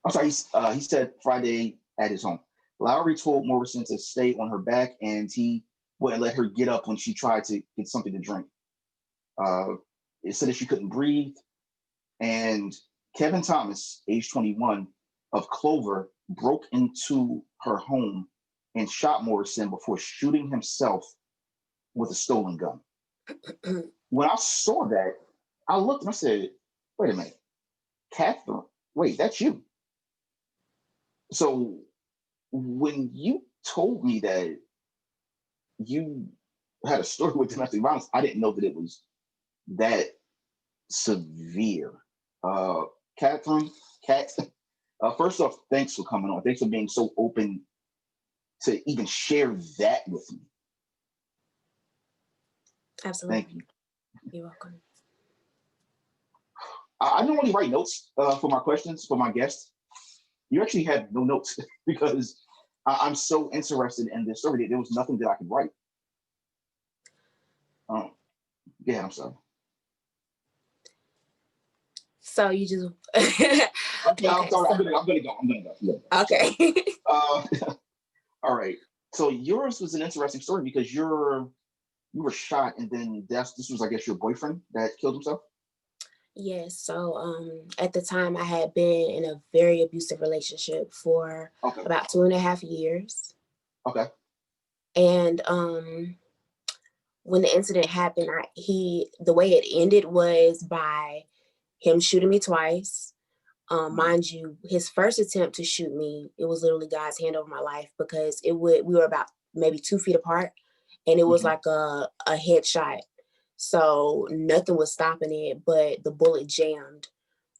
I'm sorry, he said Friday at his home. Lowry told Morrison to stay on her back, and he wouldn't let her get up when she tried to get something to drink. It said that she couldn't breathe. And Kevin Thomas, age 21, of Clover, broke into her home and shot Morrison before shooting himself with a stolen gun. When I saw that, I looked and I said, wait a minute, Catherine, wait, that's you. So when you told me that you had a story with domestic violence, I didn't know that it was that severe. Catherine, Kat, first off, thanks for coming on. Thanks for being so open to even share that with me. Absolutely. Thank you. You're welcome. I don't really write notes for my questions for my guests. You actually have no notes because I'm so interested in this story that there was nothing that I could write. Yeah, I'm sorry. So you just Okay, I'm sorry. I'm gonna go. Yeah. Okay. All right. So yours was an interesting story because you were shot, and then this was, I guess, your boyfriend that killed himself. Yes. So at the time I had been in a very abusive relationship for about 2.5 years. Okay. And when the incident happened, the way it ended was by him shooting me twice. Mind you, his first attempt to shoot me, it was literally God's hand over my life, because we were about maybe 2 feet apart, and it was Mhm. like a headshot. So nothing was stopping it, but the bullet jammed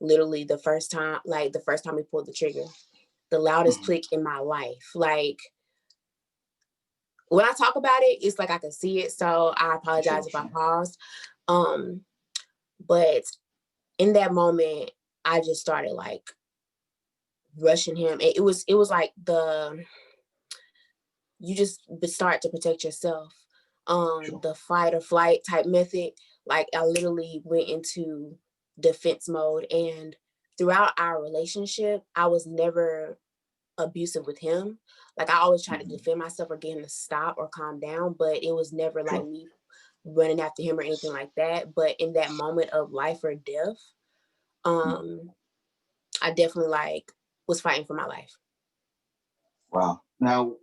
literally the first time we pulled the trigger. The loudest Mhm. click in my life. Like, when I talk about it, it's like I can see it. So I apologize Sure, if I sure. paused. Um, but in that moment, I just started like rushing him. It was like you just start to protect yourself. Sure. The fight or flight type method. Like, I literally went into defense mode, and throughout our relationship, I was never abusive with him. Like, I always tried to Mhm. defend myself or get him to stop or calm down, but it was never like Sure. me running after him or anything like that. But in that moment of life or death, Mhm. um, I definitely like was fighting for my life. Wow. Now,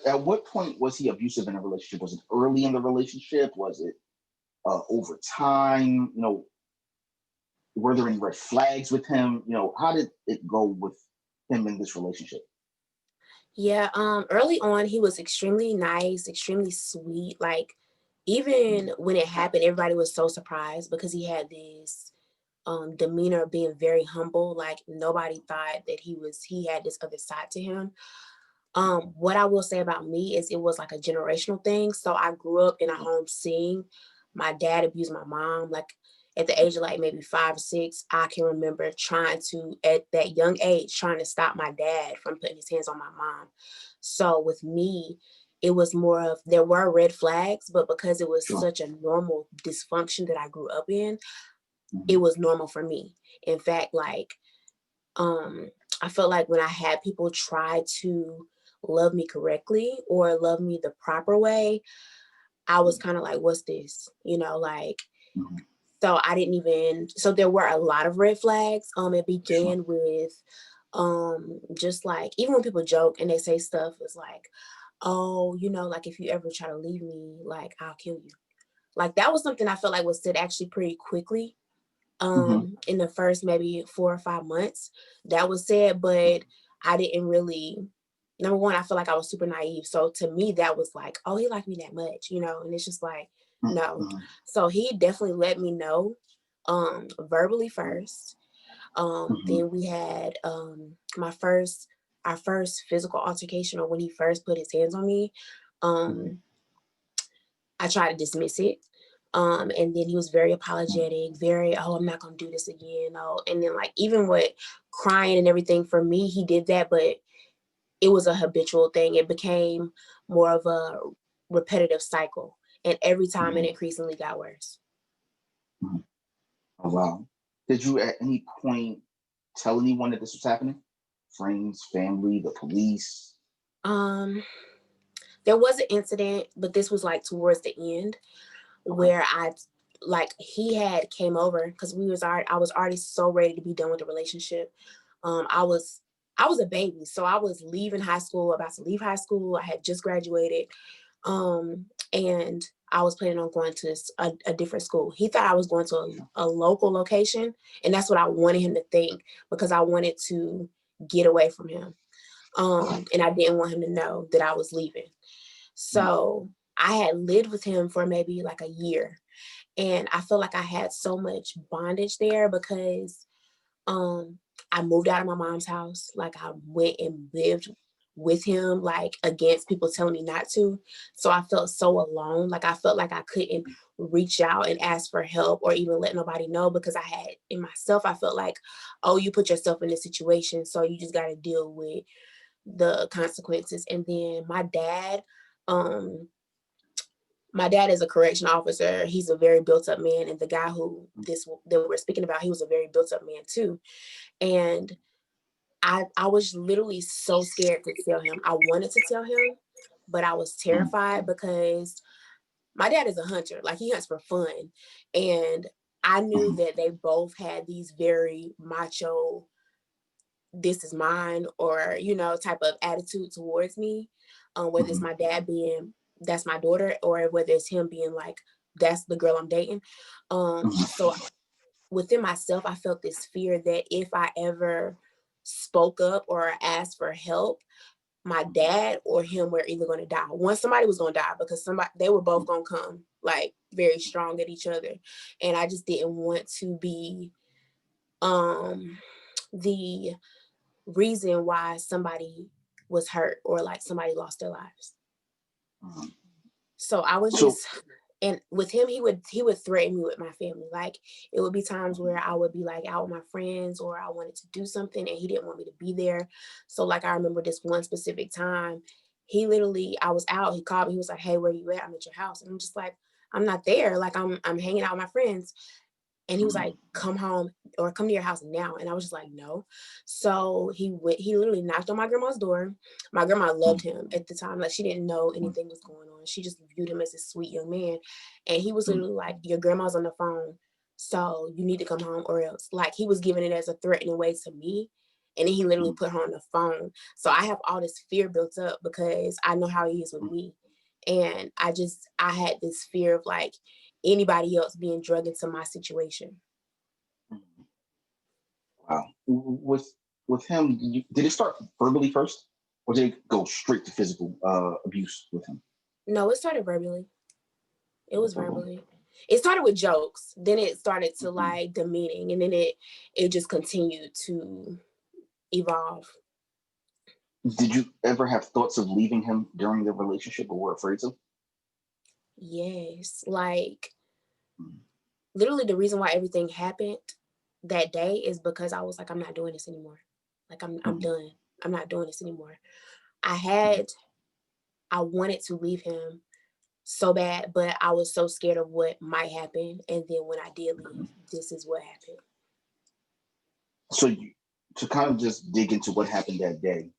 at what point was he abusive in a relationship? Was it early in the relationship? Was it over time? Were there any red flags with him? How did it go with him in this relationship? Yeah, early on he was extremely nice, extremely sweet. Like, even Mhm. when it happened, everybody was so surprised because he had this demeanor of being very humble. Like, nobody thought that he had this other side to him. What I will say about me is it was like a generational thing. So I grew up in a home seeing my dad abuse my mom. Like, at the age of like maybe 5 or 6, I can remember trying to, at that young age, trying to stop my dad from putting his hands on my mom. So with me, it was more of, there were red flags, but because it was Sure. such a normal dysfunction that I grew up in, it Mhm. was normal for me. In fact, like, um, I felt like when I had people try to love me correctly or love me the proper way, I was kind of like, what's this? Like, Mhm. so I didn't even, so there were a lot of red flags. It Sure. began with just like, even when people joke and they say stuff, it's like, oh, like, if you ever try to leave me, like, I'll kill you. Like, that was something I felt like was said actually pretty quickly Mhm. in the first maybe 4 or 5 months. That was said, but I didn't really, number one, I feel like I was super naive. So to me, that was like, oh, he liked me that much, and it's just like, no. Mhm. So he definitely let me know verbally first. Mhm. Then we had our first physical altercation, or when he first put his hands on me. Mhm. Um, I tried to dismiss it. And then he was very apologetic, very, oh, I'm not gonna do this again. Oh, and then like, even with crying and everything, for me, he did that, but it was a habitual thing. It became more of a repetitive cycle. And every time it Mhm. increasingly got worse. Mhm. Oh, wow. Did you at any point tell anyone that this was happening? Friends, family, the police? Um, there was an incident, but this was like towards the end Okay. where he had came over because I was already so ready to be done with the relationship. I was a baby, so I was leaving high school, about to leave high school. I had just graduated, and I was planning on going to a different school. He thought I was going to Sure. a local location, and that's what I wanted him to think, because I wanted to get away from him. Okay. And I didn't want him to know that I was leaving. Mhm. So I had lived with him for maybe like a year, and I feel like I had so much bondage there because um I moved out of my mom's house. Like, I went and lived with him, like, against people telling me not to. So I felt so alone. Like, I felt like I couldn't reach out and ask for help or even let nobody know, because I had in myself, I felt like, oh, you put yourself in this situation, so you just got to deal with the consequences. And then um my dad is a correction officer. He's a very built up man. And the guy that we're speaking about, he was a very built up man too. And I was literally so scared to tell him. I wanted to tell him, but I was Mhm. terrified because my dad is a hunter. Like, he hunts for fun. And I knew Mhm. that they both had these very macho, this is mine, or, type of attitude towards me. whether it's my dad being, that's my daughter, or whether it's him being like, that's the girl I'm dating. So within myself, I felt this fear that if I ever spoke up or asked for help, my dad or him were either going to die. One, somebody was going to die because they were both going to come like very strong at each other. And I just didn't want to be the reason why somebody was hurt or like somebody lost their lives. So I was just, and with him, he would threaten me with my family. Like it would be times where I would be like out with my friends or I wanted to do something and he didn't want me to be there. So like I remember this one specific time, he literally, I was out, he called me, he was like, hey, where you at? I'm at your house. And I'm just like, I'm not there. Like I'm hanging out with my friends. And he was like, come home or come to your house now. And I was just like, no. So he literally knocked on my grandma's door. My grandma loved him at the time. Like she didn't know anything was going on. She just viewed him as a sweet young man. And he was literally like, your grandma's on the phone. So you need to come home or else. Like he was giving it as a threatening way to me. And then he literally put her on the phone. So I have all this fear built up because I know how he is with me. And I had this fear of like, anybody else being drugged into my situation. Wow. With him, did it start verbally first, or did it go straight to physical abuse with him? No, it started verbally. It was verbally. It started with jokes, then it started to like demeaning, and then it just continued to evolve. Did you ever have thoughts of leaving him during the relationship, or were afraid to? Yes, like literally the reason why everything happened that day is because I was like, I'm not doing this anymore. Like I'm done. I'm not doing this anymore. I wanted to leave him so bad, but I was so scared of what might happen. And then when I did leave, this is what happened. So to kind of just dig into what happened that day,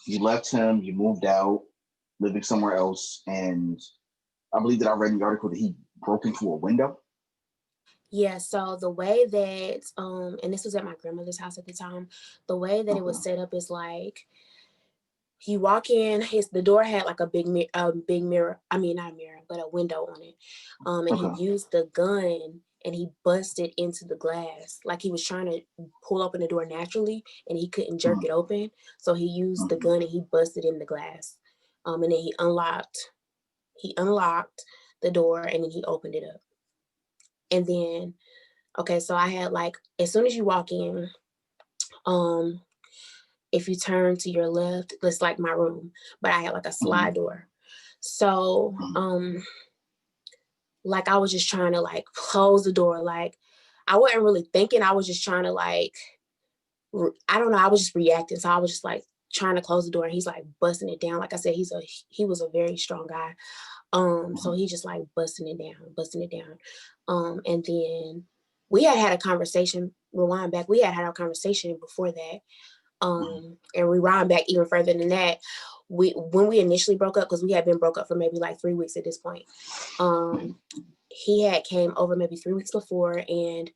you left him, you moved out, living somewhere else, and I believe that I read in the article that he broke into a window. Yeah, so the way that, and this was at my grandmother's house at the time, the way that it was set up is like, you walk in, the door had like a big mirror, I mean, not a mirror, but a window on it. And he used the gun and he busted into the glass. Like he was trying to pull open the door naturally and he couldn't jerk it open. So he used the gun and he busted in the glass. And then he unlocked the door and then he opened it up. And then, okay, so I had like, as soon as you walk in, if you turn to your left, it's like my room, but I had like a slide door. So, like I was just trying to like close the door. Like I wasn't really thinking, I was just trying to like, I don't know, I was just reacting. So I was just like trying to close the door and he's like busting it down. Like I said, he was a very strong guy. So he just like busting it down. And then we had a conversation, rewind back, we had a conversation before that. And rewind back even further than that, when we initially broke up, because we had been broke up for maybe like 3 weeks at this point, he had came over maybe 3 weeks before and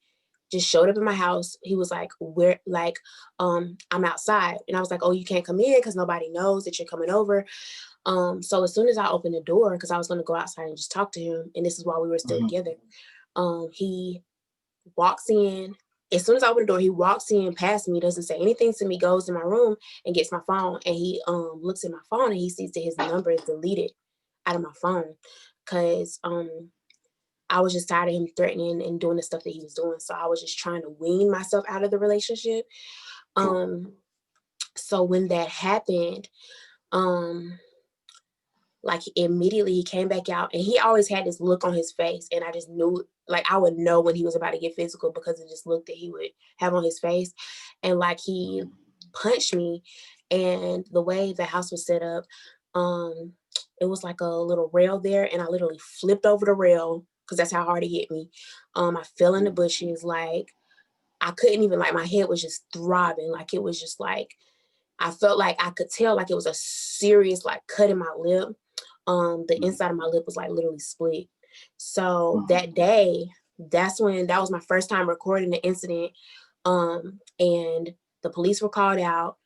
just showed up in my house. He was like, "Where?" Like, I'm outside, and I was like, "Oh, you can't come in because nobody knows that you're coming over." So as soon as I opened the door, because I was going to go outside and just talk to him, and this is while we were still together, he walks in. As soon as I open the door, he walks in past me, doesn't say anything to me, goes in my room and gets my phone. And he looks at my phone and he sees that his number is deleted out of my phone. Cause I was just tired of him threatening and doing the stuff that he was doing. So I was just trying to wean myself out of the relationship. So when that happened, like immediately he came back out and he always had this look on his face. And I just knew, like, I would know when he was about to get physical because of this look that he would have on his face. And like he punched me, and the way the house was set up, it was like a little rail there. And I literally flipped over the rail because that's how hard he hit me. I fell in the bushes. Like I couldn't even, like my head was just throbbing. Like it was just like, I felt like I could tell like it was a serious like cut in my lip. The inside of my lip was like literally split. So that day, that was my first time recording the incident. And the police were called out.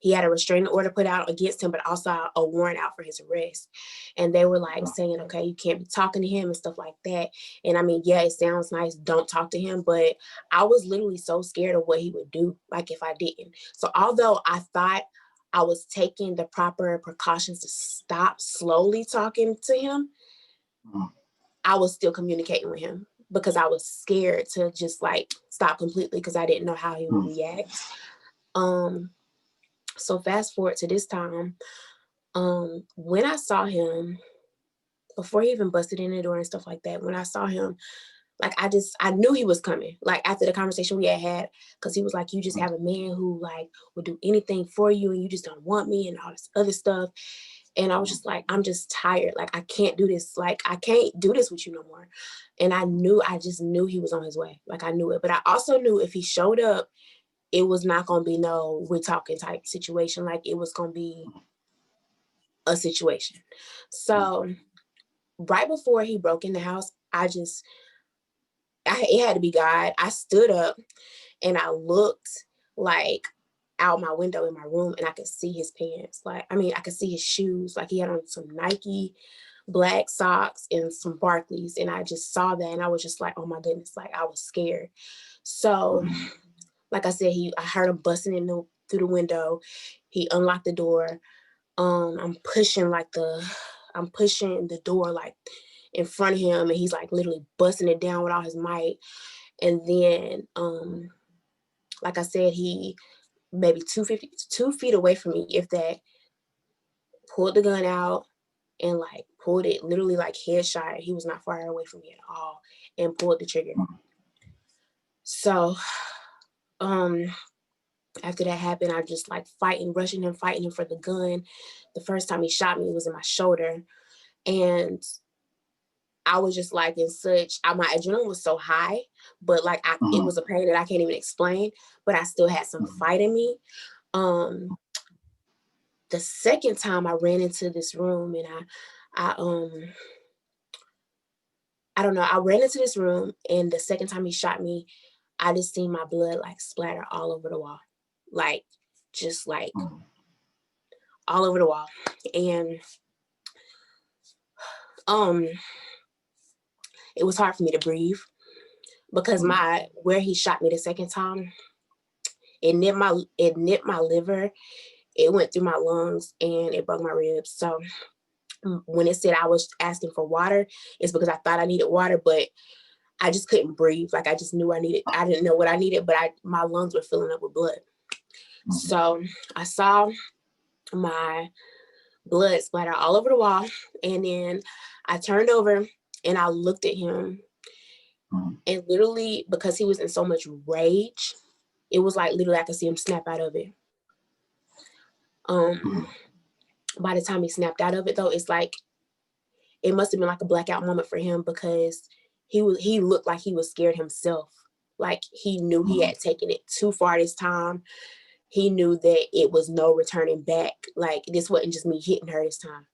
he had a restraining order put out against him, but also a warrant out for his arrest. And they were like saying, okay, you can't be talking to him and stuff like that. And I mean, yeah, it sounds nice, don't talk to him, but I was literally so scared of what he would do, like if I didn't. So although I thought I was taking the proper precautions to stop slowly talking to him, I was still communicating with him because I was scared to just like stop completely because I didn't know how he would react. So fast forward to this time, when I saw him, before he even busted in the door and stuff like that, when I saw him, like I knew he was coming. Like after the conversation we had, because he was like, you just have a man who like will do anything for you and you just don't want me and all this other stuff. And I was just like, I'm just tired. Like I can't do this. Like I can't do this with you no more. And I just knew he was on his way. Like I knew it. But I also knew if he showed up, it was not going to be no we're talking type situation. Like it was going to be a situation. So right before he broke in the house, it had to be God. I stood up and I looked like out my window in my room and I could see his pants. Like, I mean, I could see his shoes. Like he had on some Nike black socks and some Barclays. And I just saw that and I was just like, oh my goodness, like I was scared. So like I said, I heard him busting through the window. He unlocked the door. I'm pushing the door like in front of him and he's like literally busting it down with all his might. And then, like I said, he maybe 2 feet away from me, if that, pulled the gun out and like pulled it literally like headshot. He was not far away from me at all and pulled the trigger. So, after that happened, I just like rushing him, fighting him for the gun. The first time he shot me, it was in my shoulder. And I was just like my adrenaline was so high, but like it was a pain that I can't even explain, but I still had some fight in me. The second time I ran into this room and I don't know, I ran into this room and the second time he shot me, I just seen my blood like splatter all over the wall. Like, just like all over the wall. And it was hard for me to breathe because where he shot me the second time, it nipped my liver, it went through my lungs and it broke my ribs. So when it said I was asking for water, it's because I thought I needed water, but I just couldn't breathe. Like I just knew I didn't know what I needed, but my lungs were filling up with blood. So I saw my blood splatter all over the wall. And then I turned over and I looked at him and literally, because he was in so much rage, it was like literally I could see him snap out of it. By the time he snapped out of it though, it's like, it must've been like a blackout moment for him because he looked like he was scared himself. Like he knew he had taken it too far this time. He knew that it was no returning back. Like this wasn't just me hitting her this time.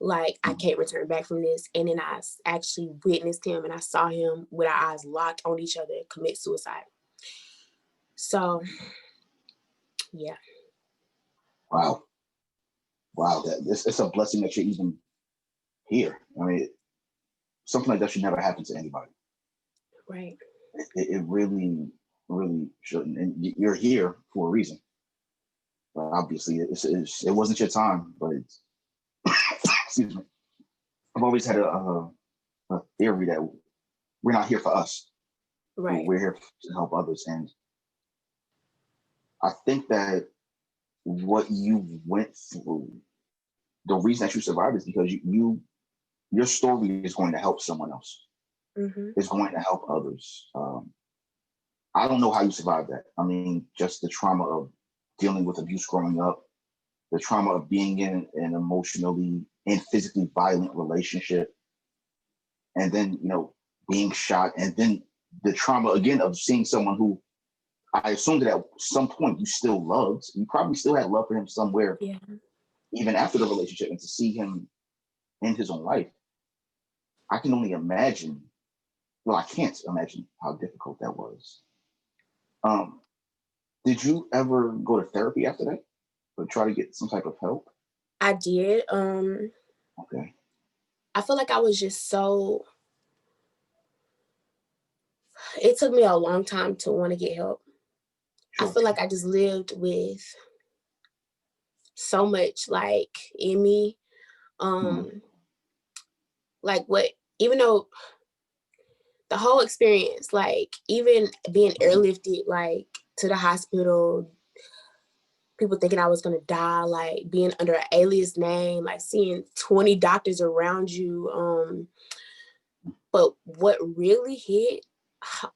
Like I can't return back from this. And then I actually witnessed him and I saw him with our eyes locked on each other commit suicide. So, yeah. Wow. It's a blessing that you're even here. I mean, something like that should never happen to anybody. Right. It really, really shouldn't. And you're here for a reason. But obviously, it wasn't your time, but it's, excuse me. I've always had a theory that we're not here for us. Right. We're here to help others. And I think that what you went through, the reason that you survived is because your story is going to help someone else. It's going to help others. I don't know how you survived that. I mean, just the trauma of dealing with abuse growing up, the trauma of being in an emotionally and physically violent relationship, and then, being shot, and then the trauma again of seeing someone who I assumed that at some point you still loved. You probably still had love for him somewhere, even after the relationship, and to see him end his own life. I can only imagine. Well, I can't imagine how difficult that was. Did you ever go to therapy after that? or try to get some type of help? I did. Okay. I feel like I was just so, it took me a long time to want to get help. I Sure. feel like I just lived with so much like in me. Like what, even though the whole experience, like even being airlifted like to the hospital, people thinking I was gonna die, like being under an alias name, like seeing 20 doctors around you. But what really hit,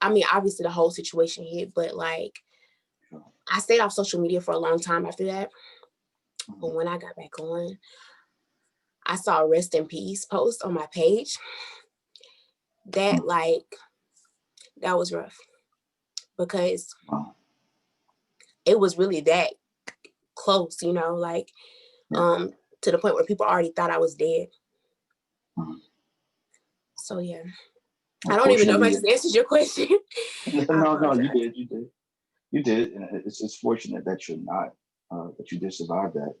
I mean, obviously the whole situation hit, but like I stayed off social media for a long time after that. But when I got back on, I saw a rest in peace post on my page. That that was rough because it was really that close, you know, like to the point where people already thought I was dead. So yeah, I don't even know if I just answered your question. No, you did, and it's fortunate that you're not, that you did survive that.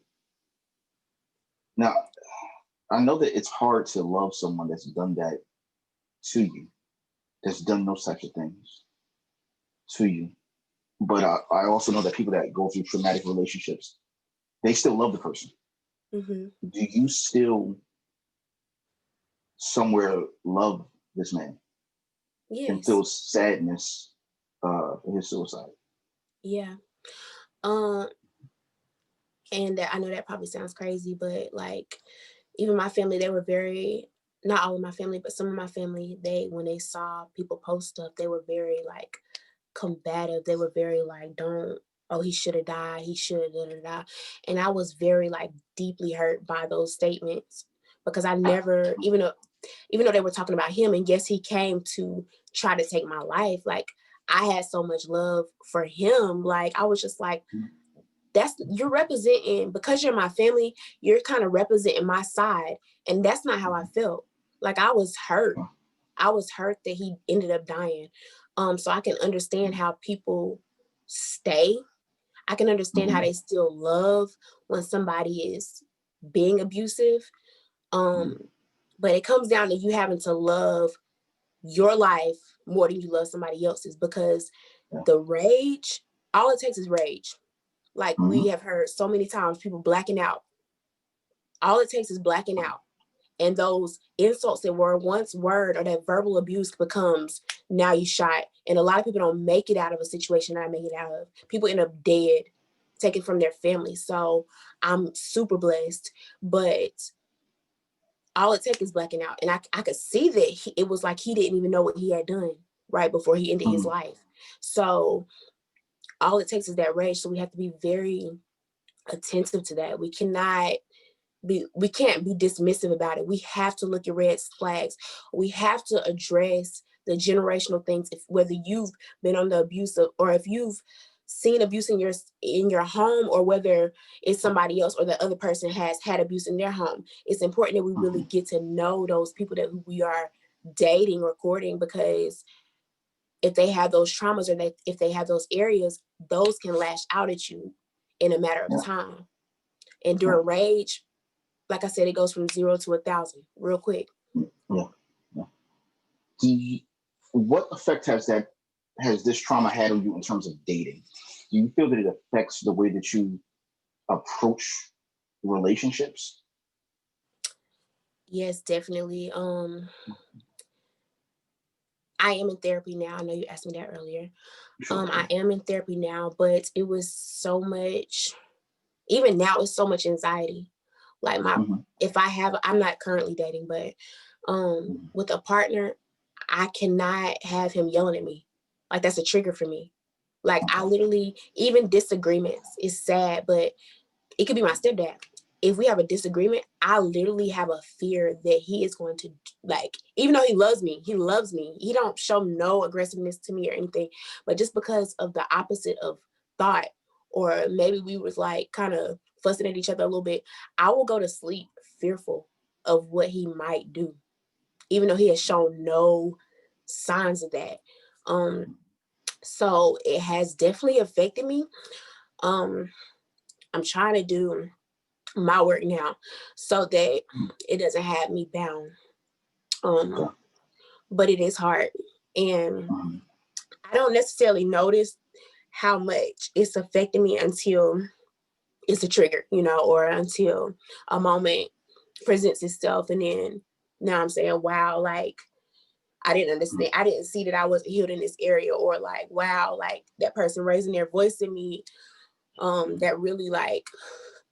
Now, I know that it's hard to love someone that's done that to you, that's done those types of things to you. But I also know that people that go through traumatic relationships, they still love the person. Mm-hmm. Do you still somewhere love this man? Yes. And feel sadness for his suicide? Yeah. And I know that probably sounds crazy, but like even my family, they were very, not all of my family, but some of my family, when they saw people post stuff, they were very like combative. They were very like, oh, he should have died. He should have, da, da, da. And I was very like deeply hurt by those statements because I never, even though they were talking about him, and yes, he came to try to take my life, like I had so much love for him. Like I was just like, you're representing, because you're my family, you're kind of representing my side. And that's not how I felt. Like I was hurt. I was hurt that he ended up dying. So I can understand how people stay. I can understand how they still love when somebody is being abusive. But it comes down to you having to love your life more than you love somebody else's, because the rage, all it takes is rage. Like we have heard so many times, people blacking out. All it takes is blacking out. And those insults that were once word, or that verbal abuse, becomes now you shot. And a lot of people don't make it out of a situation I make it out of. People end up dead, taken from their family. So I'm super blessed. But all it takes is blacking out. And I could see that it was like he didn't even know what he had done right before he ended his life. So all it takes is that rage. So we have to be very attentive to that. We can't be dismissive about it. We have to look at red flags. We have to address the generational things. Whether you've been on the abuse of, or if you've seen abuse in your home, or whether it's somebody else, or the other person has had abuse in their home, it's important that we really get to know those people that we are dating or courting, because if they have those traumas, or if they have those areas, those can lash out at you in a matter of time. And during rage, like I said, it goes from 0 to 1,000 real quick. What effect has this trauma had on you in terms of dating? Do you feel that it affects the way that you approach relationships? Yes, definitely. I am in therapy now. I know you asked me that earlier. Sure. I am in therapy now, but it was so much, even now it's so much anxiety. Like I'm not currently dating, but with a partner, I cannot have him yelling at me. Like that's a trigger for me. Like I literally, even disagreements is sad, but it could be my stepdad. If we have a disagreement, I literally have a fear that he is going to, like, even though he loves me, he don't show no aggressiveness to me or anything, but just because of the opposite of thought, or maybe we was like kind of fussing at each other a little bit, I will go to sleep fearful of what he might do, even though he has shown no signs of that. So it has definitely affected me. I'm trying to do my work now so that it doesn't have me bound. But it is hard. And I don't necessarily notice how much it's affecting me until it's a trigger, you know, or until a moment presents itself. And then now I'm saying, wow, like, I didn't understand. I didn't see that I wasn't healed in this area, or like, wow, like that person raising their voice in me, that really like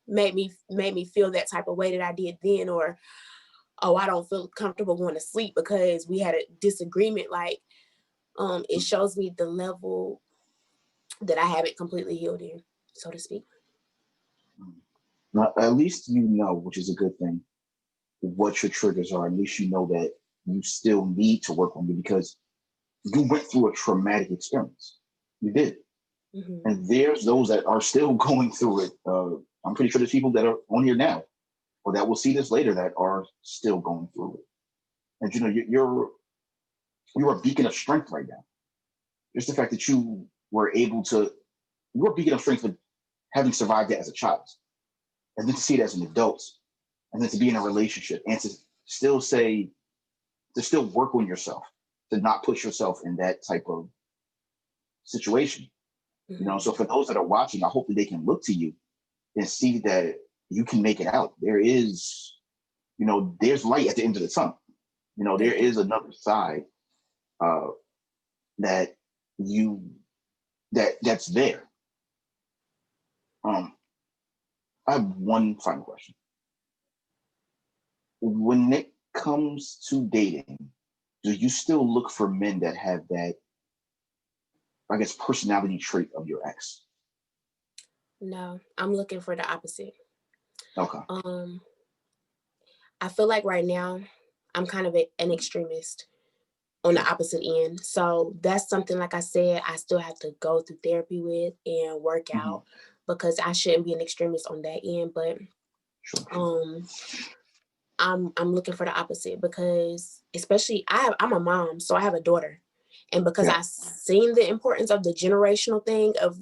made me feel that type of way that I did then, or, oh, I don't feel comfortable going to sleep because we had a disagreement. Like, it shows me the level that I haven't completely healed in, so to speak. Now, at least you know, which is a good thing, what your triggers are. At least you know that you still need to work on it because you went through a traumatic experience. You did. And there's those that are still going through it. I'm pretty sure there's people that are on here now or that will see this later that are still going through it. And you know, you're a beacon of strength right now. Just the fact that you were you're a beacon of strength with having survived it as a child. And then to see it as an adult, and then to be in a relationship and to still work on yourself, to not put yourself in that type of situation. You know, so for those that are watching, I hope that they can look to you and see that you can make it out. There is, you know, there's light at the end of the tunnel. You know, there is another side that's there. I have one final question. When it comes to dating, do you still look for men that have that, I guess, personality trait of your ex? No, I'm looking for the opposite. Okay. I feel like right now I'm kind of an extremist on the opposite end. So that's something, like I said, I still have to go through therapy with and work out, because I shouldn't be an extremist on that end. But I'm looking for the opposite, because especially I'm a mom, so I have a daughter. And because I've seen the importance of the generational thing of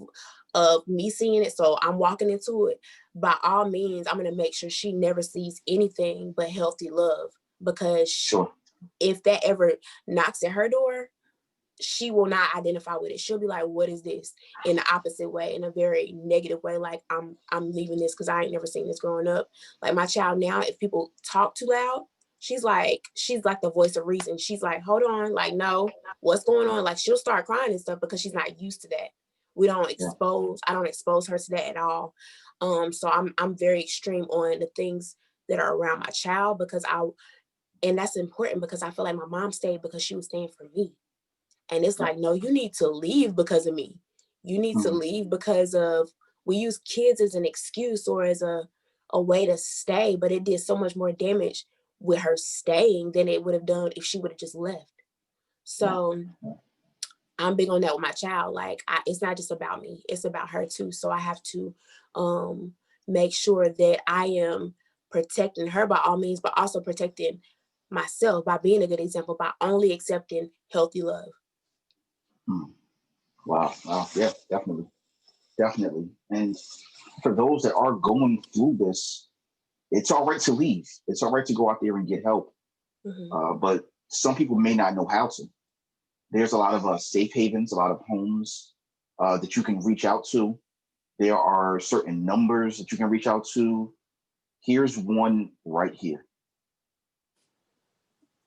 me seeing it, so I'm walking into it. By all means, I'm gonna make sure she never sees anything but healthy love, because if that ever knocks at her door, she will not identify with it. She'll be like, what is this? In the opposite way, in a very negative way. Like, I'm leaving this because I ain't never seen this growing up. Like, my child now, if people talk too loud, she's like the voice of reason. She's like, hold on, like, no, what's going on? Like, she'll start crying and stuff because she's not used to that. I don't expose her to that at all. So I'm very extreme on the things that are around my child, because and that's important, because I feel like my mom stayed because she was staying for me. And it's like, no, you need to leave because of me. You need to leave because of, we use kids as an excuse or as a way to stay, but it did so much more damage with her staying than it would have done if she would have just left. So I'm big on that with my child. Like, it's not just about me, it's about her too. So I have to make sure that I am protecting her by all means, but also protecting myself by being a good example, by only accepting healthy love. Wow. Yeah, definitely. And for those that are going through this, it's all right to leave. It's all right to go out there and get help. But some people may not know how to. There's a lot of safe havens, a lot of homes that you can reach out to. There are certain numbers that you can reach out to. Here's one right here.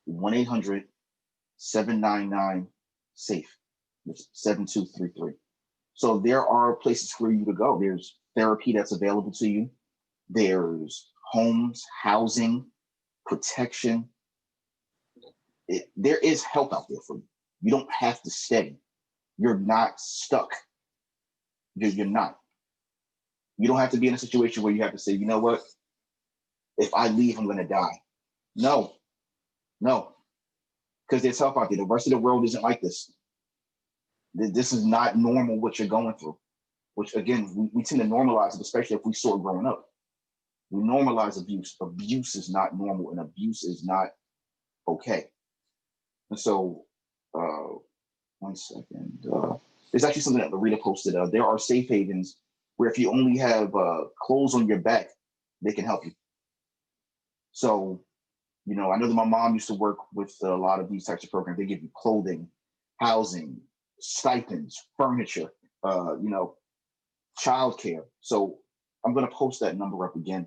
1-800-799-SAFE. It's 7233. So there are places for you to go. There's therapy that's available to you. There's homes, housing, protection. There is help out there for you. You don't have to stay. You're not stuck. You're not. You don't have to be in a situation where you have to say, you know what? If I leave, I'm going to die. No. Because there's help out there. The rest of the world isn't like this. This is not normal what you're going through, which again, we tend to normalize it, especially if we saw it growing up. We normalize abuse. Abuse is not normal and abuse is not okay. And so, one second. There's actually something that Larita posted. There are safe havens where if you only have clothes on your back, they can help you. So, you know, I know that my mom used to work with a lot of these types of programs. They give you clothing, housing, stipends, furniture, you know, childcare. So I'm going to post that number up again.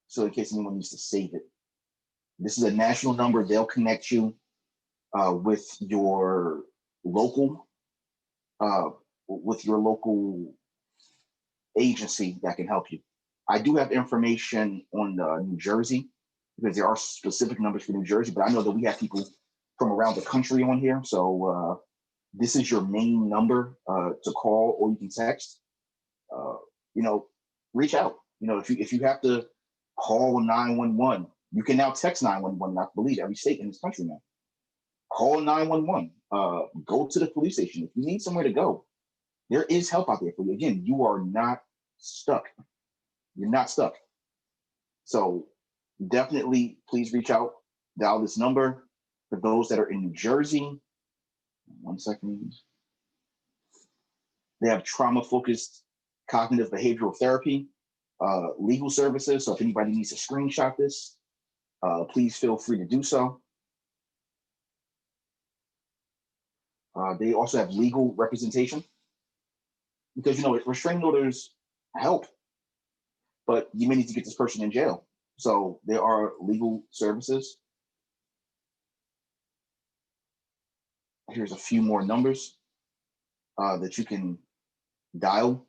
So in case anyone needs to save it, this is a national number. They'll connect you with your local agency that can help you. I do have information on New Jersey because there are specific numbers for New Jersey, but I know that we have people from around the country on here. So this is your main number to call, or you can text. You know, reach out. You know, if you have to call 911, you can now text 911. I believe every state in this country now. Call 911. Go to the police station. If you need somewhere to go, there is help out there for you. Again, you are not stuck. You're not stuck. So definitely please reach out, dial this number. For those that are in New Jersey, 1 second. They have trauma-focused cognitive behavioral therapy, legal services. So if anybody needs to screenshot this, please feel free to do so. They also have legal representation because, you know, restraining orders help, but you may need to get this person in jail. So there are legal services. Here's a few more numbers that you can dial.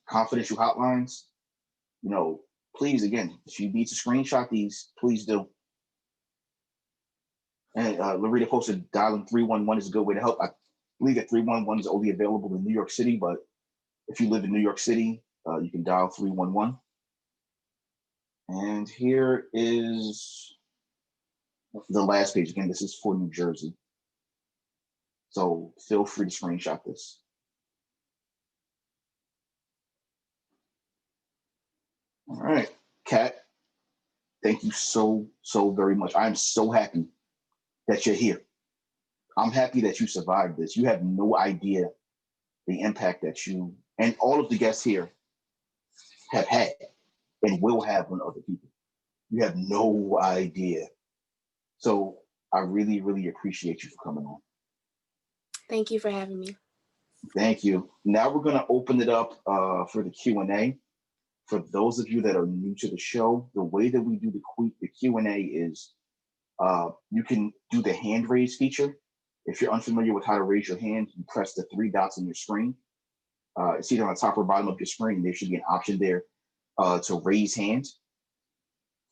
Confidential hotlines. You know, please, again, if you need to screenshot these, please do. And Larita posted dialing 311 is a good way to help. I believe that 311 is only available in New York City, but if you live in New York City, you can dial 311. And here is the last page. Again, this is for New Jersey. So feel free to screenshot this. All right, Kat, thank you so very much. I'm so happy that you're here. I'm happy that you survived this. You have no idea the impact that you and all of the guests here have had and will have on other people. You have no idea. So I really, really appreciate you for coming on. Thank you for having me. Thank you. Now we're going to open it up for the Q&A. For those of you that are new to the show, the way that we do the Q&A is you can do the hand raise feature. If you're unfamiliar with how to raise your hand, you press the 3 dots on your screen. It's either on the top or bottom of your screen. There should be an option there to raise hand.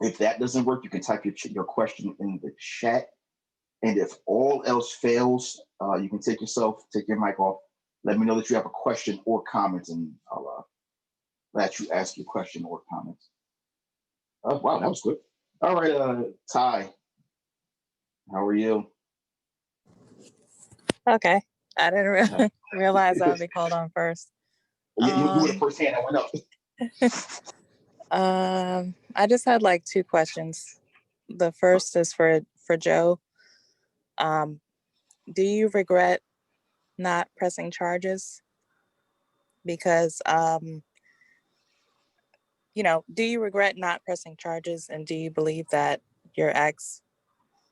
If that doesn't work, you can type your question in the chat. And if all else fails, you can take your mic off. Let me know that you have a question or comment, and I'll let you ask your question or comment. Oh, wow, that was good. All right, Ty, how are you? Okay, I didn't realize I would be called on first. You were the first hand that went up. I just had like 2 questions. The first is for Joe. Do you regret not pressing charges? Because you know, do you regret not pressing charges, and do you believe that your ex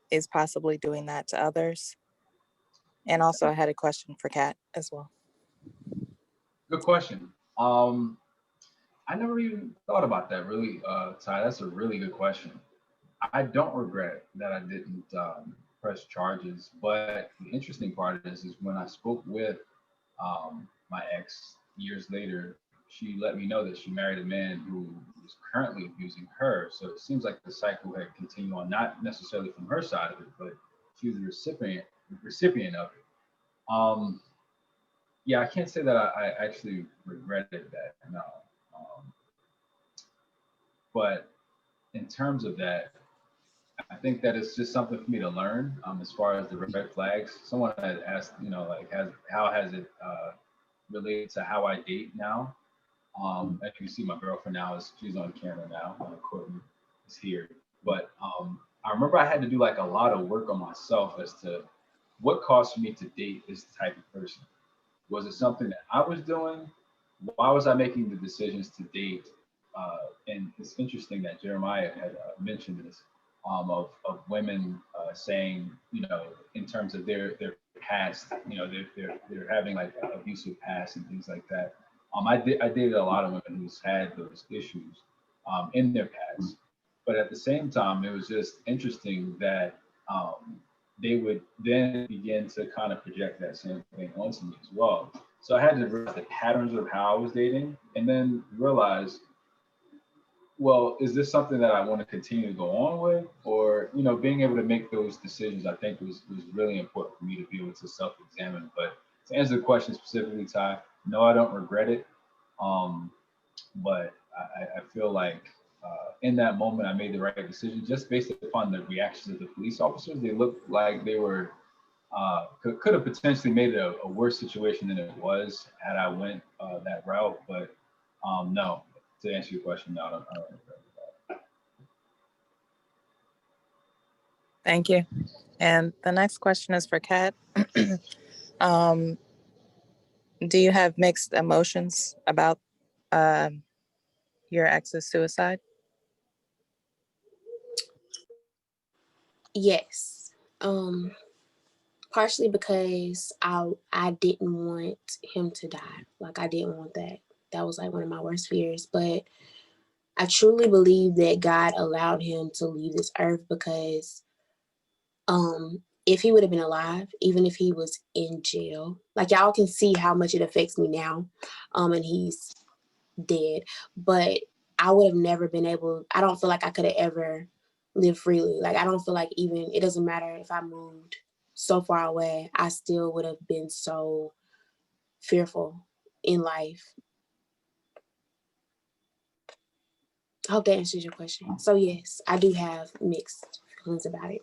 is possibly doing that to others? And also I had a question for Kat as well. Good question. I never even thought about that really, Ty. That's a really good question. I don't regret that I didn't press charges, but the interesting part is when I spoke with my ex years later, she let me know that she married a man who was currently abusing her. So it seems like the cycle had continued on, not necessarily from her side of it, but she was the recipient of it. Yeah, I can't say that I actually regretted that, no. But in terms of that, I think that it's just something for me to learn as far as the red flags. Someone had asked, you know, like, how has it related to how I date now? As you see, my girlfriend now she's on camera now. Courtney is here. But I remember I had to do like a lot of work on myself as to what caused me to date this type of person. Was it something that I was doing? Why was I making the decisions to date? And it's interesting that Jeremiah had mentioned this of women saying, you know, in terms of their past, you know, they're having like abusive past and things like that. I dated a lot of women who's had those issues in their past, but at the same time, it was just interesting that they would then begin to kind of project that same thing onto me as well. So I had to realize the patterns of how I was dating, and then realize, well, is this something that I want to continue to go on with, or you know, being able to make those decisions, I think was really important for me to be able to self-examine. But to answer the question specifically, Ty, no, I don't regret it. Um, but I feel like in that moment I made the right decision just based upon the reactions of the police officers. They looked like they were could have potentially made it a worse situation than it was had I went that route. But no, to answer your question, no, I don't regret that. Thank you. And the next question is for Kat. um, do you have mixed emotions about your ex's suicide? Yes. Partially because I didn't want him to die. Like I didn't want that. That was like one of my worst fears. But I truly believe that God allowed him to leave this earth because if he would have been alive, even if he was in jail, like y'all can see how much it affects me now, and he's dead. But I would have never been able, I don't feel like I could have ever lived freely. Like I don't feel like even, it doesn't matter if I moved so far away, I still would have been so fearful in life. I hope that answers your question. So yes, I do have mixed feelings about it.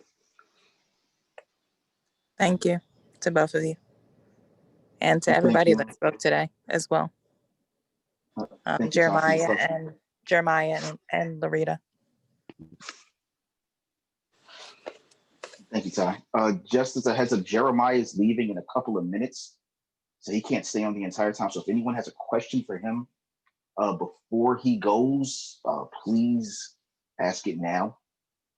Thank you to both of you and to Thank everybody you. that spoke today as well. Thank you, Tom, for your Jeremiah and Larita. Thank you, Ty. Just as a heads up, Jeremiah is leaving in a couple of minutes, so he can't stay on the entire time. So if anyone has a question for him before he goes, please ask it now.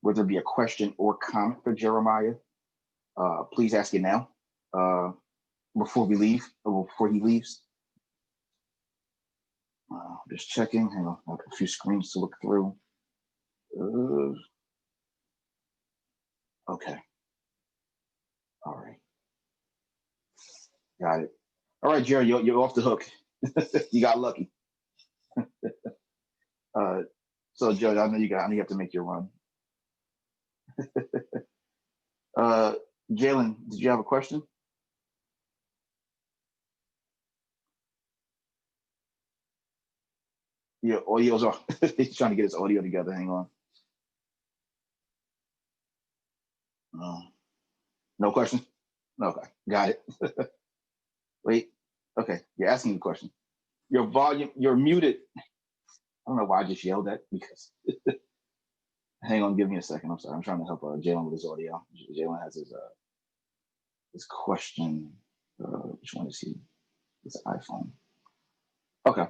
Whether it be a question or comment for Jeremiah, please ask it now before we leave or before he leaves. Just checking. Hang on, I have a few screens to look through. Okay. All right. Got it. All right, Jerry, you're off the hook. You got lucky. So, Joe, I know you have to make your run. Jalen, did you have a question? Your audio's off. He's trying to get his audio together. Hang on. No question? Okay, got it. Wait. Okay, you're asking the question. Your volume, you're muted. I don't know why I just yelled at because. Hang on, give me a second. I'm sorry. I'm trying to help Jalen with his audio. Jalen has his question. Which one is he? It's an iPhone. Okay.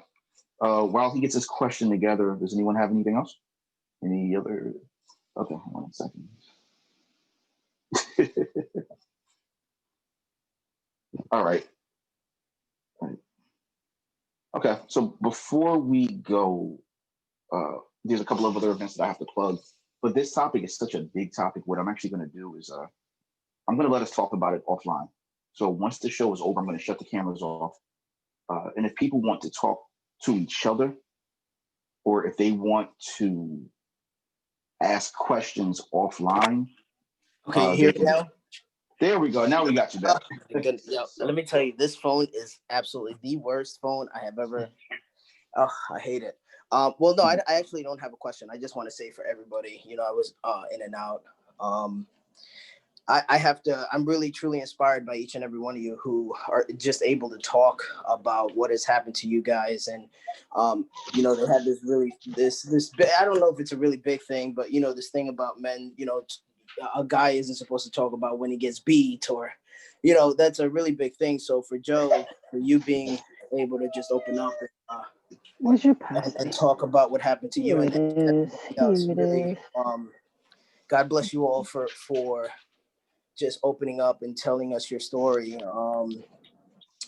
While he gets his question together, does anyone have anything else? Any other? Okay, 1 second. All right. Okay, so before we go, there's a couple of other events that I have to plug, but this topic is such a big topic. What I'm actually going to do is I'm going to let us talk about it offline. So once the show is over, I'm going to shut the cameras off. And if people want to talk to each other, or if they want to ask questions offline. Okay, here now. There we go. Now we got you back. Let me tell you, this phone is absolutely the worst phone I have ever. Oh, I hate it. Well, no, I actually don't have a question. I just want to say for everybody, you know, I was in and out. I have to, I'm really truly inspired by each and every one of you who are just able to talk about what has happened to you guys. And, you know, they have this, I don't know if it's a really big thing, but, you know, this thing about men, you know, a guy isn't supposed to talk about when he gets beat or, that's a really big thing. So for Joe, for you being able to just open up Where's your and passport? talk about what happened to you Here and it is. everybody Here else, it really, is. God bless you all for just opening up and telling us your story.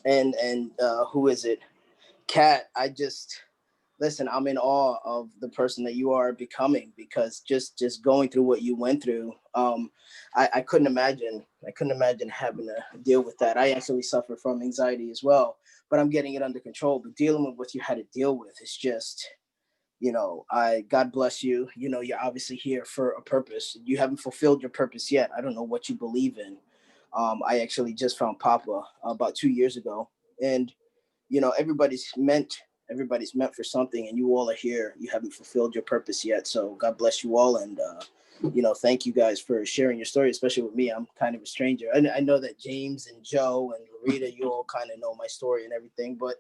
And who is it? Kat, listen, I'm in awe of the person that you are becoming, because just going through what you went through, I couldn't imagine having to deal with that. I actually suffer from anxiety as well, but I'm getting it under control. But dealing with what you had to deal with is just, God bless you. You're obviously here for a purpose. You haven't fulfilled your purpose yet. I don't know what you believe in. I actually just found Papa about 2 years ago, and everybody's meant for something, and you all are here. You haven't fulfilled your purpose yet. So God bless you all, and thank you guys for sharing your story, especially with me. I'm kind of a stranger. I know that James and Joe and Larita, you all kind of know my story and everything, but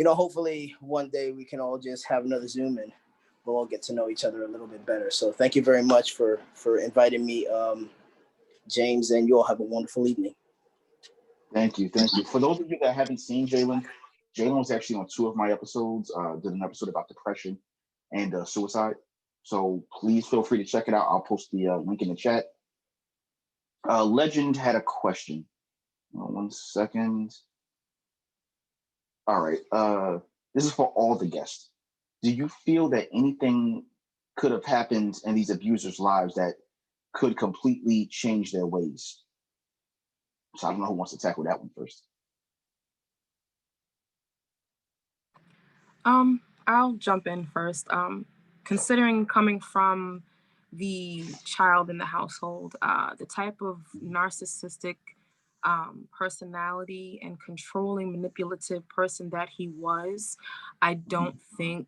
hopefully one day we can all just have another Zoom and we'll all get to know each other a little bit better. So thank you very much for inviting me, James, and you all have a wonderful evening. Thank you. For those of you that haven't seen Jalen was actually on 2 of my episodes. Did an episode about depression and suicide. So please feel free to check it out. I'll post the link in the chat. Legend had a question. 1 second. All right. This is for all the guests. Do you feel that anything could have happened in these abusers' lives that could completely change their ways? So I don't know who wants to tackle that one first. I'll jump in first. Considering coming from the child in the household, the type of narcissistic personality and controlling, manipulative person that he was, I don't think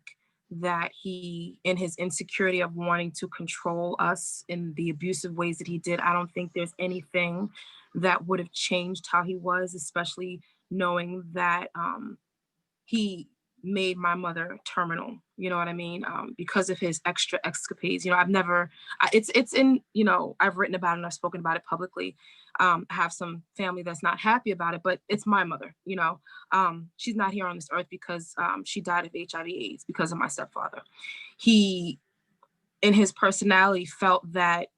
that he, in his insecurity of wanting to control us in the abusive ways that he did, I don't think there's anything that would have changed how he was, especially knowing that he made my mother terminal, you know what I mean? Because of his extra escapades. It's in, I've written about it and I've spoken about it publicly. I have some family that's not happy about it, but it's my mother, she's not here on this earth because she died of HIV/AIDS because of my stepfather. He, in his personality, felt that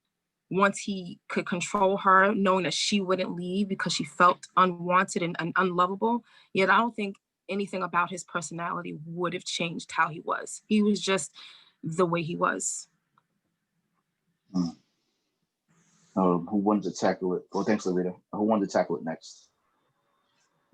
once he could control her, knowing that she wouldn't leave because she felt unwanted and unlovable, yet I don't think anything about his personality would have changed how he was. He was just the way he was. Who wanted to tackle it? Well, thanks, Larita. Who wanted to tackle it next?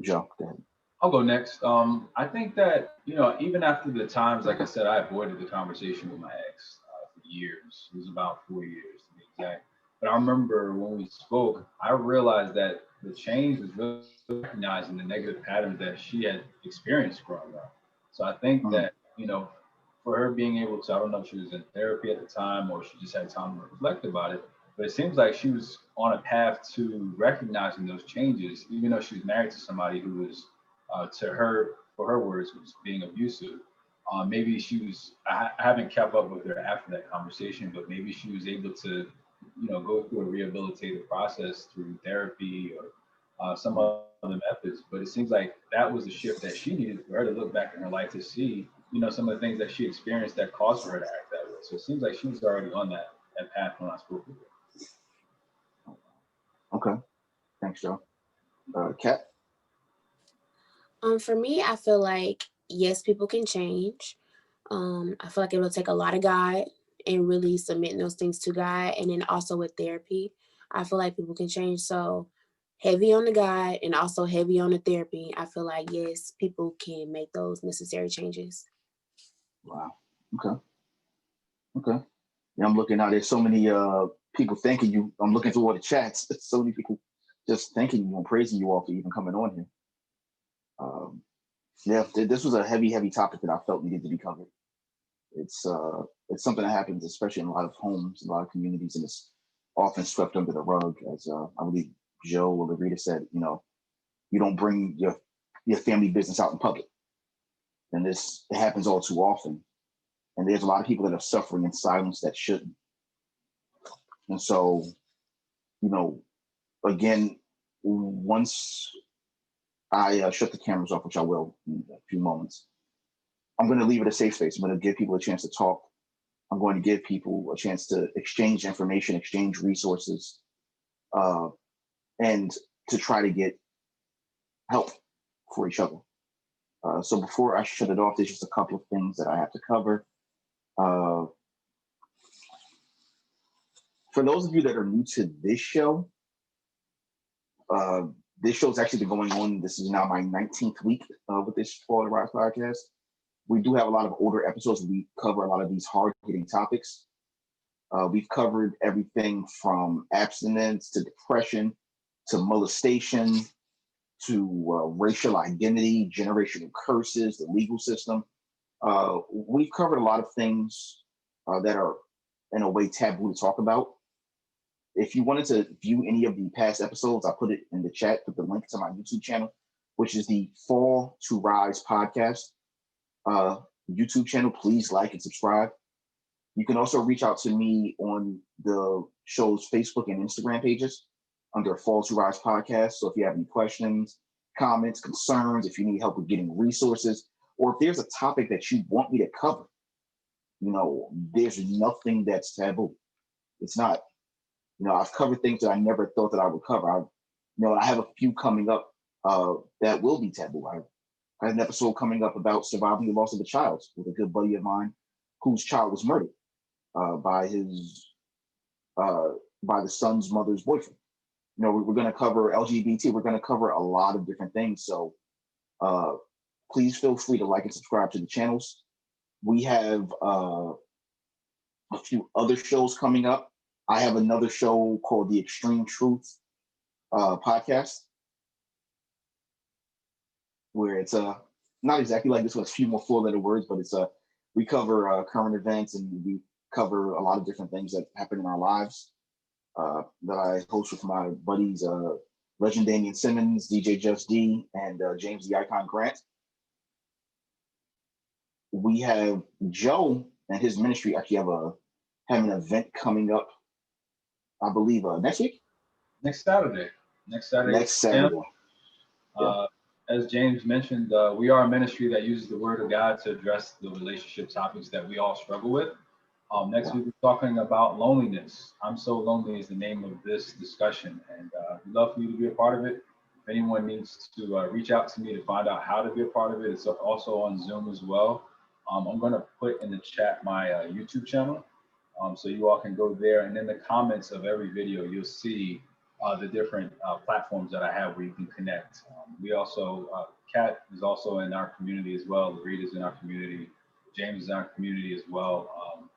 Joe, go ahead. I'll go next. I think that, even after the times, like I said, I avoided the conversation with my ex for years. It was about 4 years to be exact. But I remember when we spoke, I realized that the change was really recognizing the negative patterns that she had experienced growing up. So I think that, for her being able to, I don't know if she was in therapy at the time or she just had time to reflect about it, but it seems like she was on a path to recognizing those changes, even though she was married to somebody who was, to her, for her words, was being abusive. Maybe she was, I haven't kept up with her after that conversation, but maybe she was able to, go through a rehabilitative process through therapy or some other methods. But it seems like that was the shift that she needed for her to look back in her life to see, some of the things that she experienced that caused her to act that way. So it seems like she was already on that path when I spoke with her. Okay. Thanks, Joe. Kat? For me, I feel like, yes, people can change. I feel like it will take a lot of God and really submitting those things to God. And then also with therapy, I feel like people can change. So heavy on the God and also heavy on the therapy. I feel like, yes, people can make those necessary changes. Wow. Okay. Yeah, I'm looking out. There's so many people thanking you. I'm looking through all the chats. So many people just thanking you and praising you all for even coming on here. This was a heavy topic that I felt needed to be covered. It's something that happens, especially in a lot of homes, a lot of communities, and it's often swept under the rug. As I believe Joe or Larita said, you don't bring your family business out in public, and it happens all too often. And there's a lot of people that are suffering in silence that shouldn't. And so, again, once I shut the cameras off, which I will in a few moments, I'm going to leave it a safe space. I'm going to give people a chance to talk. I'm going to give people a chance to exchange information, exchange resources, and to try to get help for each other. So before I shut it off, there's just a couple of things that I have to cover. For those of you that are new to this show's actually been going on. This is now my 19th week with this Fall to Rise podcast. We do have a lot of older episodes. We cover a lot of these hard-hitting topics. We've covered everything from abstinence to depression to molestation to racial identity, generational curses, the legal system. We've covered a lot of things that are in a way taboo to talk about. If you wanted to view any of the past episodes, I put it in the chat, put the link to my YouTube channel, which is the Fall to Rise podcast YouTube channel. Please like and subscribe. You can also reach out to me on the show's Facebook and Instagram pages under Fall to Rise podcast. So if you have any questions, comments, concerns, if you need help with getting resources, or if there's a topic that you want me to cover, there's nothing that's taboo. It's not. I've covered things that I never thought that I would cover. I have a few coming up that will be taboo. I had an episode coming up about surviving the loss of a child with a good buddy of mine whose child was murdered by the son's mother's boyfriend. We're going to cover LGBT. We're going to cover a lot of different things. So please feel free to like and subscribe to the channels. We have a few other shows coming up. I have another show called The Extreme Truth podcast, where it's not exactly like this with a few more four-letter words, but it's we cover current events and we cover a lot of different things that happen in our lives that I host with my buddies, Legend Damian Simmons, DJ Just D, and James the Icon Grant. We have Joe and his ministry actually have an event coming up, I believe, next week? Next Saturday. Next Saturday. As James mentioned, we are a ministry that uses the word of God to address the relationship topics that we all struggle with. Next week, we're talking about loneliness. I'm So Lonely is the name of this discussion, and we'd love for you to be a part of it. If anyone needs to reach out to me to find out how to be a part of it, it's also on Zoom as well. I'm going to put in the chat my YouTube channel. So you all can go there, and in the comments of every video, you'll see the different platforms that I have where you can connect. We also, Kat is also in our community as well. Reed is in our community. James is in our community as well.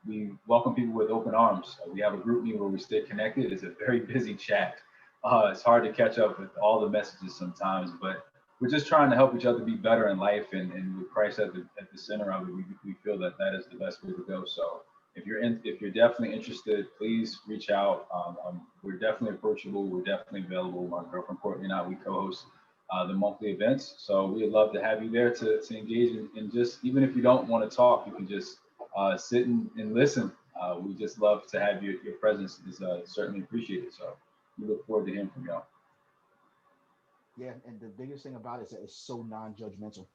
We welcome people with open arms. We have a group meet where we stay connected. It's a very busy chat. It's hard to catch up with all the messages sometimes, but we're just trying to help each other be better in life, and with Christ at the center of it, we feel that is the best way to go. So if you're definitely interested, please reach out. We're definitely approachable. We're definitely available. My girlfriend Courtney and I, we co-host the monthly events. So we'd love to have you there to engage in just, even if you don't want to talk, you can just sit and listen. We just love to have your presence is certainly appreciated. So we look forward to hearing from y'all. Yeah, and the biggest thing about it is that it's so non-judgmental.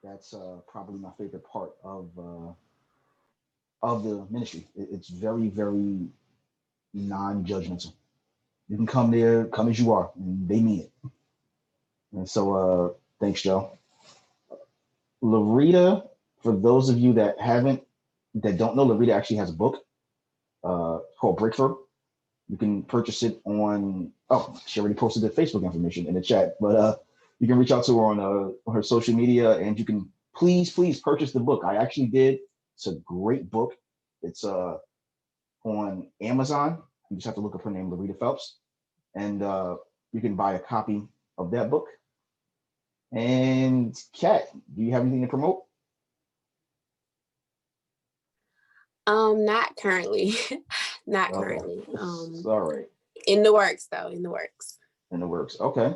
That's probably my favorite part of the ministry. It's very, very non-judgmental. You can come there, come as you are, and they mean it. And so thanks, Joe. Larita, for those of you that don't know, Larita actually has a book called Breakthrough. You can purchase it on, she already posted the Facebook information in the chat, but you can reach out to her on her social media, and you can please purchase the book. I actually did. It's a great book. It's on Amazon. You just have to look up her name, Larita Phelps, and you can buy a copy of that book. And Kat, do you have anything to promote? Not currently. Not currently. All right. In the works, though. In the works. In the works. Okay.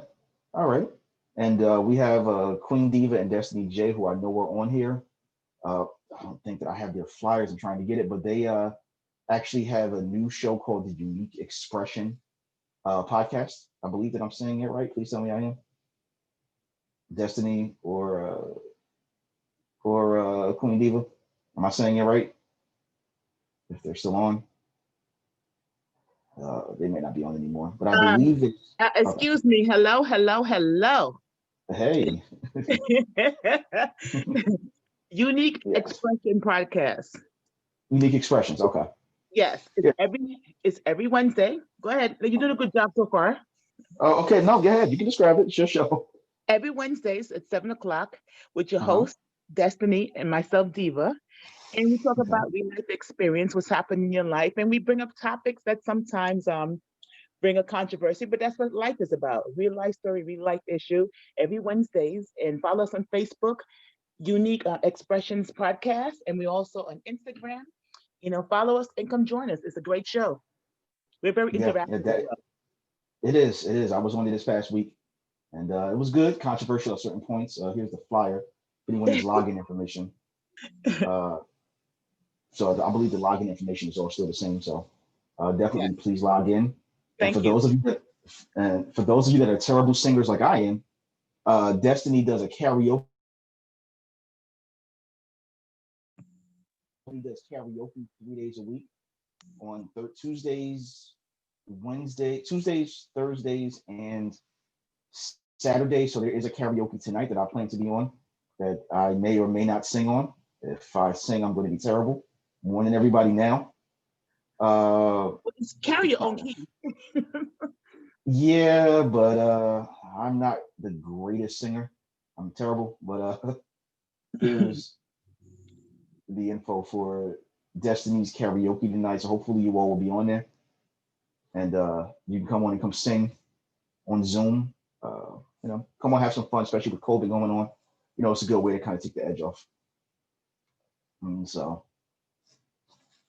All right. And we have Queen Diva and Destiny J, who I know are on here. I don't think that I have their flyers. I'm trying to get it, but they actually have a new show called The Unique Expression. podcast. I believe that I'm saying it right. Please tell me I am. Destiny or Queen Diva. Am I saying it right? If they're still on, they may not be on anymore. But I believe that. Excuse me. Hello, hello, hello. Hey. Unique Yes. Expression Podcast. Unique expressions. Okay. Yes, it's every Wednesday. Go ahead. You're doing a good job so far. Oh, okay. No, go ahead. You can describe it. It's your show. Every Wednesdays at 7 o'clock with your Uh-huh. host, Destiny, and myself, Diva. And we talk Okay. about real life experience, what's happening in your life, and we bring up topics that sometimes bring a controversy, but that's what life is about. Real life story, real life issue. Every Wednesdays, and follow us on Facebook, Unique Expressions Podcast, and we also on Instagram. Follow us and come join us. It's a great show. We're very Yeah, interactive. it is. It is. I was on it this past week, and it was good. Controversial at certain points. Here's the flyer. If anyone needs login information. So I believe the login information is all still the same. So definitely please log in. Thank and you. For those of you that are terrible singers like I am, Destiny does a karaoke. He does karaoke 3 days a week on Tuesdays, Thursdays, and Saturdays. So there is a karaoke tonight that I plan to be on that I may or may not sing on. If I sing, I'm going to be terrible. I'm warning everybody now. Just carry your own key. Yeah, but I'm not the greatest singer. I'm terrible, but here's the info for Destiny's karaoke tonight. So hopefully you all will be on there, and you can come on and come sing on Zoom. Come on, have some fun, especially with COVID going on. It's a good way to kind of take the edge off. So,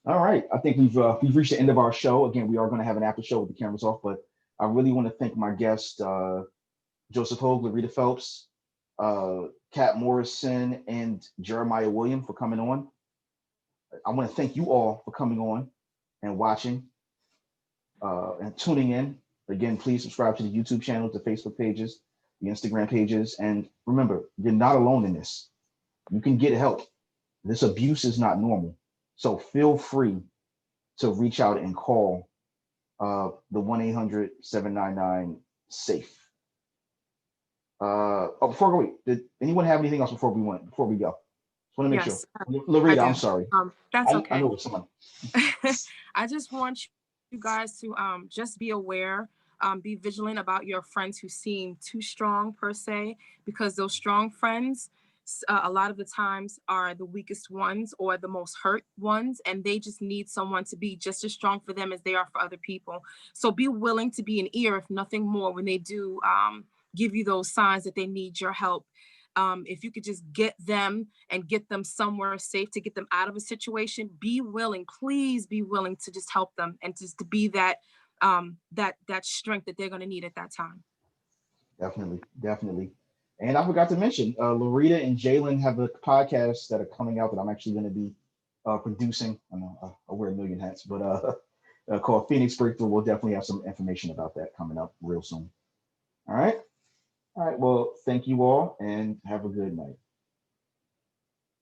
all right, I think we've reached the end of our show. Again, we are going to have an after show with the cameras off, but I really want to thank my guests, Joseph Hogue, Larita Phelps, Kat Morrison, and Jeremiah William for coming on. I want to thank you all for coming on and watching and tuning in. Again, please subscribe to the YouTube channel, the Facebook pages, the Instagram pages. And remember, you're not alone in this. You can get help. This abuse is not normal. So feel free to reach out and call the 1-800-799-SAFE. Before we go, did anyone have anything else before we go? Just want to make Yes, sure. Larita, I I'm do. sorry. That's okay. I know it's someone. I just want you guys to just be aware, be vigilant about your friends who seem too strong per se, because those strong friends a lot of the times are the weakest ones or the most hurt ones, and they just need someone to be just as strong for them as they are for other people. So be willing to be an ear, if nothing more, when they do give you those signs that they need your help. If you could just get them and get them somewhere safe, to get them out of a situation, be willing, please be willing to just help them and just to be that that strength that they're going to need at that time. Definitely. And I forgot to mention, Larita and Jalen have a podcast that are coming out that I'm actually going to be producing. I know I wear a million hats, but called Phoenix Breakthrough. We'll definitely have some information about that coming up real soon. All right. Well, thank you all and have a good night.